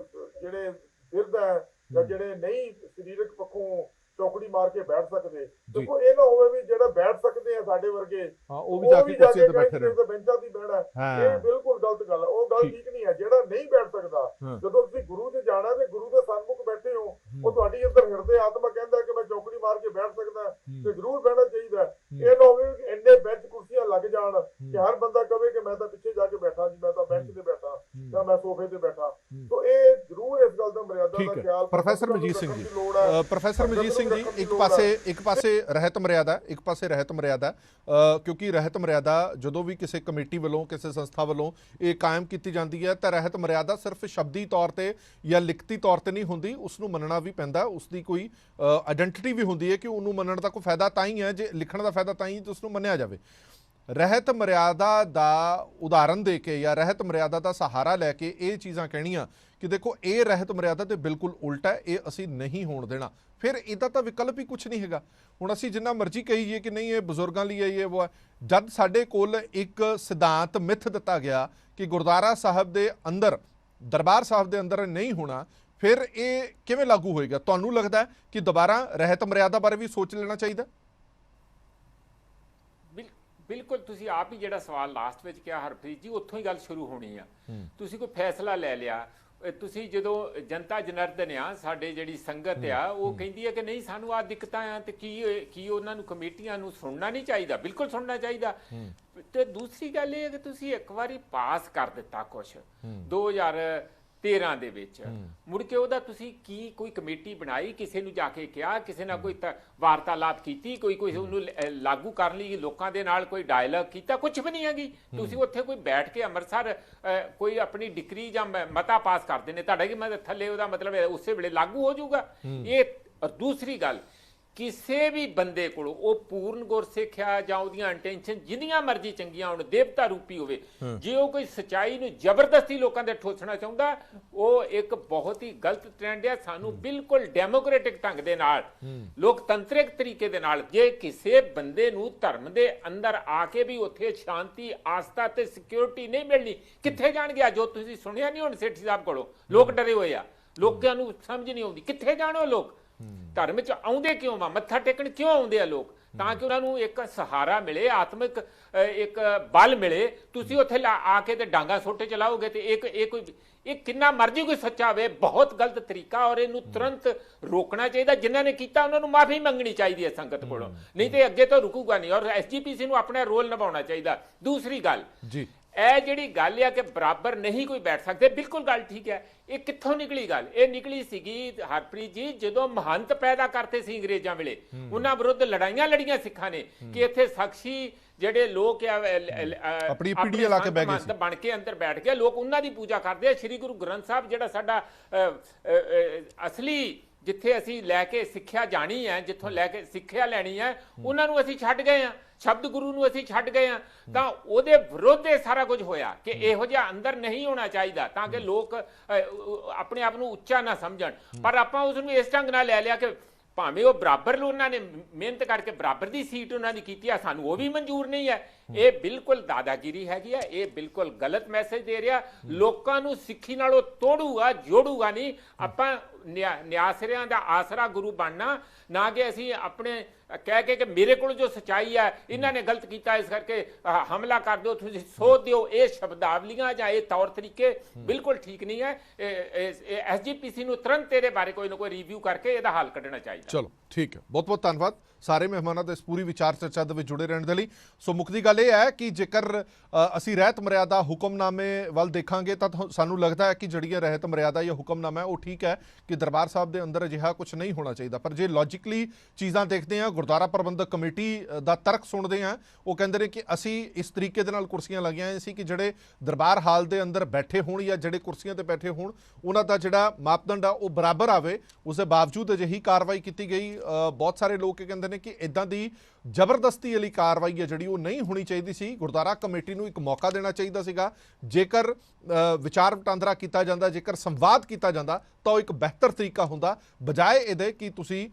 ਜਿਹੜੇ ਬਿਰਧ ਹੈ ਜਾਂ ਜਿਹੜੇ ਨਹੀਂ ਸਰੀਰਕ ਪੱਖੋਂ ਚੌਕੜੀ ਮਾਰ ਕੇ ਬੈਠ ਸਕਦੇ, ਦੇਖੋ ਇਹ ਨਾ ਹੋਵੇ ਵੀ ਜਿਹੜਾ ਬੈਠ ਸਕਦੇ ਆ ਸਾਡੇ ਵਰਗੇ ਉਹ ਵੀ ਜਾ ਕੇ ਕੁਰਸੀ ਤੇ ਬੈਠੇ ਰਹੇ, ਬੈਂਚਾਂ ਤੇ ਬਹਿਣਾ, ਇਹ ਬਿਲਕੁਲ ਗਲਤ ਗੱਲ ਹੈ, ਉਹ ਗੱਲ ਠੀਕ ਨਹੀਂ ਹੈ। ਜਿਹੜਾ ਨਹੀਂ ਬੈਠ ਸਕਦਾ, ਜਦੋਂ ਤੁਸੀਂ ਗੁਰੂ ਦੇ ਜਾਣਾ ਤੇ ਗੁਰੂ ਦੇ ਸਨਮੁਖ ਬੈਠੇ ਹੋ, ਉਹ ਤੁਹਾਡੀ ਅੰਦਰ ਹਿਰਦੇ ਆਤਮਾ ਕਹਿੰਦਾ ਕਿ ਮੈਂ ਚੌਕੜੀ ਮਾਰ ਕੇ ਬੈਠ ਸਕਦਾ, ਤੇ ਜ਼ਰੂਰ ਬਹਿਣਾ ਚਾਹੀਦਾ। ਇਹ ਨਾ ਹੋਵੇ ਕਿ ਇੰਨੇ ਬੈਂਚ ਕੁਰਸੀਆਂ ਲੱਗ ਜਾਣ ਕਿ ਹਰ ਬੰਦਾ ਕਵੇ ਕਿ ਮੈਂ ਤਾਂ ਪਿੱਛੇ ਜਾ ਕੇ ਬੈਠਾ ਜੀ, ਮੈਂ ਤਾਂ ਬੈਂਚ ਤੇ ਬੈਠਾ ਜਾਂ ਮੈਂ ਸੋਫੇ ਤੇ ਬੈਠਾ। ਸੋ ਇਹ ਜ਼ਰੂਰ ਇਸ ਗੱਲ ਦਾ ਮਰਿਆਦਾ ਦਾ ਖਿਆਲ ਪ੍ਰੋਫੈਸਰ ਮਜੀਦ ਸਿੰਘ ਜੀ, ਪ੍ਰੋਫੈਸਰ ਮਜੀਦ ਸਿੰਘ ਜੀ, ਇੱਕ ਪਾਸੇ ਰਹਿਤ ਮਰਿਆਦਾ, ਇੱਕ ਪਾਸੇ ਰਹਿਤ ਮਰਿਆਦਾ, ਕਿਉਂਕਿ ਰਹਿਤ ਮਰਿਆਦਾ ਜਦੋਂ ਵੀ ਕਿਸੇ ਕਮੇਟੀ ਵੱਲੋਂ, ਕਿਸੇ ਸੰਸਥਾ ਵੱਲੋਂ ਇਹ ਕਾਇਮ ਕੀਤੀ ਜਾਂਦੀ ਹੈ ਤਾਂ ਰਹਿਤ ਮਰਿਆਦਾ ਸਿਰਫ ਸ਼ਬਦੀ ਤੌਰ ਤੇ ਜਾਂ ਲਿਖਤੀ ਤੌਰ ਤੇ ਨਹੀਂ ਹੁੰਦੀ, ਉਸ ਨੂੰ ਮੰਨਣਾ ਵੀ ਪੈਂਦਾ, ਉਸ ਦੀ ਕੋਈ ਆਇਡੈਂਟੀਟੀ ਵੀ ਹੁੰਦੀ ਹੈ ਕਿ ਉਹਨੂੰ ਮੰਨਣ ਦਾ ਕੋਈ ਫਾਇਦਾ ਤਾਂ ਹੀ ਹੈ, ਜੇ ਲਿਖਣ ਦਾ ਫਾਇਦਾ ਤਾਂ ਹੀ ਤੇ ਉਸ ਨੂੰ ਮੰਨਿਆ ਜਾਵੇ। ਰਹਿਤ ਮਰਿਆਦਾ ਦਾ ਉਦਾਹਰਨ ਦੇ ਕੇ ਜਾਂ ਰਹਿਤ ਮਰਿਆਦਾ ਦਾ ਸਹਾਰਾ ਲੈ ਕੇ ਇਹ ਚੀਜ਼ਾਂ ਕਹਿਣੀਆਂ ਕਿ ਦੇਖੋ ਇਹ ਰਹਿਤ ਮਰਿਆਦਾ ਤੇ ਬਿਲਕੁਲ ਉਲਟਾ ਹੈ, ਇਹ ਅਸੀਂ ਨਹੀਂ ਹੋਣ ਦੇਣਾ, ਫਿਰ ਇਹਦਾ ਤਾਂ ਵਿਕਲਪ ਹੀ ਕੁਛ ਨਹੀਂ ਹੈਗਾ। ਹੁਣ ਅਸੀਂ ਜਿੰਨਾ ਮਰਜ਼ੀ ਕਹੀਏ ਕਿ ਨਹੀਂ ਇਹ ਬਜ਼ੁਰਗਾਂ ਲਈ ਹੈ, ਇਹ ਉਹ ਹੈ, ਜਦ ਸਾਡੇ ਕੋਲ ਇੱਕ ਸਿਧਾਂਤ ਮਿੱਥ ਦਿੱਤਾ ਗਿਆ ਕਿ ਗੁਰਦੁਆਰਾ ਸਾਹਿਬ ਦੇ ਅੰਦਰ, ਦਰਬਾਰ ਸਾਹਿਬ ਦੇ ਅੰਦਰ ਨਹੀਂ ਹੋਣਾ, ਫਿਰ ਇਹ ਕਿਵੇਂ ਲਾਗੂ ਹੋਏਗਾ? ਤੁਹਾਨੂੰ ਲੱਗਦਾ ਕਿ ਦੁਬਾਰਾ ਰਹਿਤ ਮਰਿਆਦਾ ਬਾਰੇ ਵੀ ਸੋਚ ਲੈਣਾ ਚਾਹੀਦਾ? ਬਿਲਕੁਲ, ਤੁਸੀਂ ਆਪ ਹੀ ਜਿਹੜਾ ਸਵਾਲ ਲਾਸਟ ਵਿੱਚ ਕਿਹਾ ਹਰਪ੍ਰੀਤ ਜੀ, ਉੱਥੋਂ ਹੀ ਗੱਲ ਸ਼ੁਰੂ ਹੋਣੀ ਆ। ਤੁਸੀਂ ਕੋਈ ਫੈਸਲਾ ਲੈ ਲਿਆ, ਤੁਸੀਂ ਜਦੋਂ ਜਨਤਾ ਜਨਾਰਦਨ ਆ, ਸਾਡੇ ਜਿਹੜੀ ਸੰਗਤ ਆ, ਉਹ ਕਹਿੰਦੀ ਹੈ ਕਿ ਨਹੀਂ ਸਾਨੂੰ ਆਹ ਦਿੱਕਤਾਂ ਆ, ਤੇ ਕੀ ਉਹਨਾਂ ਨੂੰ ਕਮੇਟੀਆਂ ਨੂੰ ਸੁਣਨਾ ਨਹੀਂ ਚਾਹੀਦਾ? ਬਿਲਕੁਲ ਸੁਣਨਾ ਚਾਹੀਦਾ। ਤੇ ਦੂਸਰੀ ਗੱਲ ਇਹ ਹੈ ਕਿ ਤੁਸੀਂ ਇੱਕ ਵਾਰੀ ਪਾਸ ਕਰ ਦਿੱਤਾ ਕੁਛ 2013 ਦੇ ਵਿੱਚ, ਮੁੜ ਕੇ ਉਹਦਾ ਤੁਸੀਂ ਕੀ ਕੋਈ ਕਮੇਟੀ ਬਣਾਈ, ਕਿਸੇ ਨੂੰ ਜਾ ਕੇ ਕਿਹਾ, ਕਿਸੇ ਨਾਲ ਕੋਈ ਵਾਰਤਾਲਾਪ ਕੀਤੀ, ਕੋਈ ਉਹਨੂੰ ਲਾਗੂ ਕਰਨ ਲਈ ਲੋਕਾਂ ਦੇ ਨਾਲ ਕੋਈ ਡਾਇਲੌਗ ਕੀਤਾ? ਕੁਝ ਵੀ ਨਹੀਂ ਹੈਗੀ। ਤੁਸੀਂ ਉੱਥੇ ਕੋਈ ਬੈਠ ਕੇ ਅੰਮ੍ਰਿਤਸਰ ਕੋਈ ਆਪਣੀ ਡਿਕਰੀ ਜਾਂ ਮਤਾ ਪਾਸ ਕਰਦੇ ਨੇ, ਤੁਹਾਡਾ ਕੀ ਮਤਲਬ ਥੱਲੇ ਉਹਦਾ ਮਤਲਬ ਉਸੇ ਵੇਲੇ ਲਾਗੂ ਹੋ ਜਾਊਗਾ ਇਹ? ਦੂਸਰੀ ਗੱਲ, ਕਿਸੇ ਵੀ ਬੰਦੇ ਕੋਲ ਉਹ ਪੂਰਨ ਗੁਰਸਿੱਖ ਆ ਜਾਂ ਉਹਦੀਆਂ ਇੰਟੈਂਸ਼ਨ ਜਿੰਨੀਆਂ ਮਰਜ਼ੀ ਚੰਗੀਆਂ ਹੋਣ, ਦੇਵਤਾ ਰੂਪੀ ਹੋਵੇ, ਜੇ ਉਹ ਕੋਈ ਸਚਾਈ ਨੂੰ ਜ਼ਬਰਦਸਤੀ ਲੋਕਾਂ ਦੇ ਠੋਸਣਾ ਚਾਹੁੰਦਾ, ਉਹ ਇੱਕ ਬਹੁਤ ਹੀ ਗਲਤ ਟ੍ਰੈਂਡ ਹੈ। ਸਾਨੂੰ ਬਿਲਕੁਲ ਡੈਮੋਕ੍ਰੈਟਿਕ ਢੰਗ ਦੇ ਨਾਲ, ਲੋਕਤੰਤਰਿਕ ਤਰੀਕੇ ਦੇ ਨਾਲ, ਜੇ ਕਿਸੇ ਬੰਦੇ ਨੂੰ ਧਰਮ ਦੇ ਅੰਦਰ ਆ ਕੇ ਵੀ ਉੱਥੇ ਸ਼ਾਂਤੀ, ਆਸਥਾ ਤੇ ਸਿਕਿਉਰਿਟੀ ਨਹੀਂ ਮਿਲਣੀ, ਕਿੱਥੇ ਜਾਣਗੇ? ਜੋ ਤੁਸੀਂ ਸੁਣਿਆ ਨਹੀਂ ਹੁਣ ਸੇਠੀ ਸਾਹਿਬ ਕੋਲੋਂ, ਲੋਕ ਡਰੇ ਹੋਏ ਆ, ਲੋਕਾਂ ਨੂੰ ਸਮਝ ਨਹੀਂ ਆਉਂਦੀ ਕਿੱਥੇ ਜਾਣੋ ਲੋਕ, ਧਰਮ ਚ ਆਉਂਦੇ ਕਿਉਂ ਵਾ, ਮੱਥਾ ਟੇਕਣ ਕਿਉਂ ਆਉਂਦੇ ਆ ਲੋਕ? ਤਾਂ ਕਿ ਉਹਨਾਂ ਨੂੰ ਇੱਕ ਸਹਾਰਾ ਮਿਲੇ, ਆਤਮਿਕ ਇੱਕ ਬਲ ਮਿਲੇ। ਤੁਸੀਂ ਉੱਥੇ ਆ ਕੇ ਤੇ ਡਾਂਗਾ ਸੁੱਟ ਚਲਾਓਗੇ ਤੇ ਇਹ ਕਿੰਨਾ ਮਰਜ਼ੀ ਕੋਈ ਸੱਚਾ ਹੋਵੇ, ਬਹੁਤ ਗਲਤ ਤਰੀਕਾ, ਔਰ ਇਹਨੂੰ ਤੁਰੰਤ ਰੋਕਣਾ ਚਾਹੀਦਾ। ਜਿਨ੍ਹਾਂ ਨੇ ਕੀਤਾ ਉਹਨਾਂ ਨੂੰ ਮਾਫੀ ਮੰਗਣੀ ਚਾਹੀਦੀ ਹੈ ਸੰਗਤ ਕੋਲੋਂ, ਨਹੀਂ ਤੇ ਅੱਗੇ ਤੋਂ ਰੁਕੂਗਾ ਨਹੀਂ। ਔਰ ਐਸਜੀਪੀਸੀ ਨੂੰ ਆਪਣਾ ਰੋਲ ਨਿਭਾਉਣਾ ਚਾਹੀਦਾ। ਦੂਸਰੀ ਗੱਲ ਜੀ, ਇਹ ਜਿਹੜੀ ਗੱਲ ਆ ਕਿ ਬਰਾਬਰ ਨਹੀਂ ਕੋਈ ਬੈਠ ਸਕਦੇ, ਬਿਲਕੁਲ ਗੱਲ ਠੀਕ ਹੈ। ਇਹ ਕਿੱਥੋਂ ਨਿਕਲੀ ਗੱਲ? ਇਹ ਨਿਕਲੀ ਸੀਗੀ ਹਰਪ੍ਰੀਤ ਜੀ ਜਦੋਂ ਮਹੰਤ ਪੈਦਾ ਕਰਤੇ ਸੀ ਅੰਗਰੇਜ਼ਾਂ ਵੇਲੇ, ਉਹਨਾਂ ਵਿਰੁੱਧ ਲੜਾਈਆਂ ਲੜੀਆਂ ਸਿੱਖਾਂ ਨੇ ਕਿ ਇੱਥੇ ਸ਼ਖਸੀ ਜਿਹੜੇ ਲੋਕ ਆ ਆਪਣੀ ਪੀੜ੍ਹੀ ਲਾ ਕੇ ਬਹਿ ਗਏ ਸੀ, ਬਣ ਕੇ ਅੰਦਰ ਬੈਠ ਗਏ। ਲੋਕ ਉਹਨਾਂ ਦੀ ਪੂਜਾ ਕਰਦੇ ਆ। ਸ੍ਰੀ ਗੁਰੂ ਗ੍ਰੰਥ ਸਾਹਿਬ ਜਿਹੜਾ ਸਾਡਾ ਅਸਲੀ ਜਿੱਥੇ ਅਸੀਂ ਲੈ ਕੇ ਸਿੱਖਿਆ ਜਾਣੀ ਹੈ, ਜਿੱਥੋਂ ਲੈ ਕੇ ਸਿੱਖਿਆ ਲੈਣੀ ਹੈ, ਉਹਨਾਂ ਨੂੰ ਅਸੀਂ ਛੱਡ ਗਏ ਆ। ਸ਼ਬਦ ਗੁਰੂ ਨੂੰ ਅਸੀਂ ਛੱਡ ਗਏ ਆ। ਤਾਂ ਉਹਦੇ ਵਿਰੁੱਧ ਇਹ ਸਾਰਾ ਕੁਝ ਹੋਇਆ ਕਿ ਇਹੋ ਜਿਹਾ ਅੰਦਰ ਨਹੀਂ ਹੋਣਾ ਚਾਹੀਦਾ, ਤਾਂ ਕਿ ਲੋਕ ਆਪਣੇ ਆਪ ਨੂੰ ਉੱਚਾ ਨਾ ਸਮਝਣ। ਪਰ ਆਪਾਂ ਉਸ ਨੂੰ ਇਸ ਢੰਗ ਨਾਲ ਲੈ ਲਿਆ ਕਿ ਭਾਵੇਂ ਉਹ ਬਰਾਬਰ ਉਹਨਾਂ ਨੇ ਮਿਹਨਤ ਕਰਕੇ ਬਰਾਬਰ ਦੀ ਸੀਟ ਉਹਨਾਂ ਦੀ ਕੀਤੀ ਆ, ਸਾਨੂੰ ਉਹ ਵੀ ਮਨਜ਼ੂਰ ਨਹੀਂ ਹੈ। ਇਹ ਬਿਲਕੁਲ ਦਾਦਾਗਿਰੀ ਹੈਗੀ ਆ। ਇਹ ਬਿਲਕੁਲ ਗਲਤ ਮੈਸੇਜ ਦੇ ਰਿਹਾ ਲੋਕਾਂ ਨੂੰ। ਸਿੱਖੀ ਨਾਲੋਂ ਤੋੜੂਗਾ, ਜੋੜੂਗਾ ਨਹੀਂ। ਆਪਾਂ ਨਿਆਸਰਿਆਂ ਦਾ ਆਸਰਾ ਗੁਰੂ ਬਣਨਾ, ਨਾ ਕਿ ਅਸੀਂ ਆਪਣੇ ਕਹਿ ਕੇ ਕਿ ਮੇਰੇ ਕੋਲ ਜੋ ਸੱਚਾਈ ਹੈ ਇਹਨਾਂ ਨੇ ਗਲਤ ਕੀਤਾ ਇਸ ਕਰਕੇ ਹਮਲਾ ਕਰ ਦਿਓ, ਤੁਸੀਂ ਸੋਧ ਦਿਓ। ਇਹ ਸ਼ਬਦਾਵਲੀਆਂ ਜਾਂ ਇਹ ਤੌਰ ਤਰੀਕੇ ਬਿਲਕੁਲ ਠੀਕ ਨਹੀਂ ਹੈ। ਐਸਜੀਪੀਸੀ ਨੂੰ ਤੁਰੰਤ ਇਹਦੇ ਬਾਰੇ ਕੋਈ ਨਾ ਕੋਈ ਰਿਵਿਊ ਕਰਕੇ ਇਹਦਾ ਹੱਲ ਕੱਢਣਾ ਚਾਹੀਦਾ। ਚਲੋ ਠੀਕ ਹੈ, ਬਹੁਤ ਬਹੁਤ ਧੰਨਵਾਦ ਸਾਰੇ ਮਹਿਮਾਨਾਂ ਦਾ ਇਸ ਪੂਰੀ ਵਿਚਾਰ ਚਰਚਾ ਦੇ ਵਿੱਚ ਜੁੜੇ ਰਹਿਣ ਦੇ ਲਈ। ਸੋ ਮੁੱਖ ਦੀ ਗੱਲ ਇਹ ਹੈ ਕਿ ਜੇਕਰ ਅਸੀਂ ਰਹਿਤ ਮਰਿਆਦਾ ਹੁਕਮਨਾਮੇ ਵੱਲ ਦੇਖਾਂਗੇ ਤਾਂ ਸਾਨੂੰ ਲੱਗਦਾ ਹੈ ਕਿ ਜਿਹੜੀਆਂ ਰਹਿਤ ਮਰਿਆਦਾ ਜਾਂ ਹੁਕਮਨਾਮਾ ਹੈ ਉਹ ਠੀਕ ਹੈ ਕਿ ਦਰਬਾਰ ਸਾਹਿਬ ਦੇ ਅੰਦਰ ਅਜਿਹਾ ਕੁਝ ਨਹੀਂ ਹੋਣਾ ਚਾਹੀਦਾ। ਪਰ ਜੇ ਲੌਜਿਕਲੀ ਚੀਜ਼ਾਂ ਦੇਖਦੇ ਹਾਂ, ਗੁਰਦੁਆਰਾ ਪ੍ਰਬੰਧਕ ਕਮੇਟੀ ਦਾ ਤਰਕ ਸੁਣਦੇ ਹਾਂ, ਉਹ ਕਹਿੰਦੇ ਨੇ ਕਿ ਅਸੀਂ ਇਸ ਤਰੀਕੇ ਦੇ ਨਾਲ ਕੁਰਸੀਆਂ ਲਗਾਈਆਂ ਸੀ ਕਿ ਜਿਹੜੇ ਦਰਬਾਰ ਹਾਲ ਦੇ ਅੰਦਰ ਬੈਠੇ ਹੋਣ ਜਾਂ ਜਿਹੜੇ ਕੁਰਸੀਆਂ ਤੇ ਬੈਠੇ ਹੋਣ ਉਹਨਾਂ ਦਾ ਜਿਹੜਾ ਮਾਪਦੰਡ ਆ ਉਹ ਬਰਾਬਰ ਆਵੇ। ਉਸ ਦੇ ਬਾਵਜੂਦ ਅਜਿਹੀ ਕਾਰਵਾਈ ਕੀਤੀ ਗਈ। ਬਹੁਤ ਸਾਰੇ ਲੋਕ ਇਹ ਕਹਿੰਦੇ ਨੇ ਕਿ ਇਦਾਂ ਦੀ ਜ਼ਬਰਦਸਤੀ ਵਾਲੀ ਕਾਰਵਾਈ ਹੈ ਜਿਹੜੀ ਉਹ ਨਹੀਂ ਹੋਣੀ ਚਾਹੀਦੀ ਸੀ। ਗੁਰਦੁਆਰਾ ਕਮੇਟੀ ਨੂੰ ਇੱਕ ਮੌਕਾ ਦੇਣਾ ਚਾਹੀਦਾ ਸੀਗਾ। ਜੇਕਰ ਵਿਚਾਰ ਵਟਾਂਦਰਾ ਕੀਤਾ ਜਾਂਦਾ, ਜੇਕਰ ਸੰਵਾਦ ਕੀਤਾ ਜਾਂਦਾ ਤਾਂ ਉਹ ਇੱਕ ਬਿਹਤਰ ਤਰੀਕਾ ਹੁੰਦਾ, ਬਜਾਏ ਇਹਦੇ ਕਿ ਤੁਸੀਂ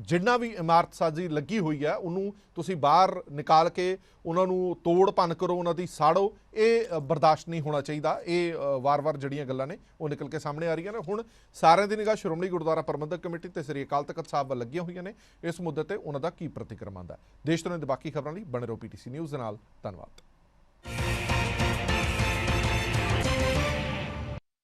ਜਿੰਨਾ ਵੀ ਇਮਾਰਤ ਸਾਜੀ ਲੱਗੀ ਹੋਈ ਹੈ ਉਹਨੂੰ ਤੁਸੀਂ ਬਾਹਰ ਨਿਕਾਲ ਕੇ ਉਹਨਾਂ ਨੂੰ ਤੋੜ ਭੰਨ ਕਰੋ, ਉਹਨਾਂ ਦੀ ਸਾੜੋ। ਇਹ ਬਰਦਾਸ਼ਤ ਨਹੀਂ ਹੋਣਾ ਚਾਹੀਦਾ। ਇਹ ਵਾਰ-ਵਾਰ ਜਿਹੜੀਆਂ ਗੱਲਾਂ ਨੇ ਉਹ ਨਿਕਲ ਕੇ ਸਾਹਮਣੇ ਆ ਰਹੀਆਂ ਨੇ। ਹੁਣ ਸਾਰਿਆਂ ਦੀ ਨਿਗਾਹ ਸ਼੍ਰੋਮਣੀ ਗੁਰਦੁਆਰਾ ਪ੍ਰਬੰਧਕ ਕਮੇਟੀ ਤੇ ਸ੍ਰੀ ਅਕਾਲ ਤਖਤ ਸਾਹਿਬ ਵੱਲ ਲੱਗੀਆਂ ਹੋਈਆਂ ਨੇ। ਇਸ ਮੁੱਦੇ ਤੇ ਉਹਨਾਂ ਦਾ ਕੀ ਪ੍ਰਤੀਕਰਮ ਆਉਂਦਾ ਹੈ। ਦੇਸ਼ ਦੁਨੀਆ ਦੇ ਬਾਕੀ ਖਬਰਾਂ ਲਈ ਬਣੇ ਰਹੋ PTC ਨਿਊਜ਼ ਦੇ ਨਾਲ। ਧੰਨਵਾਦ।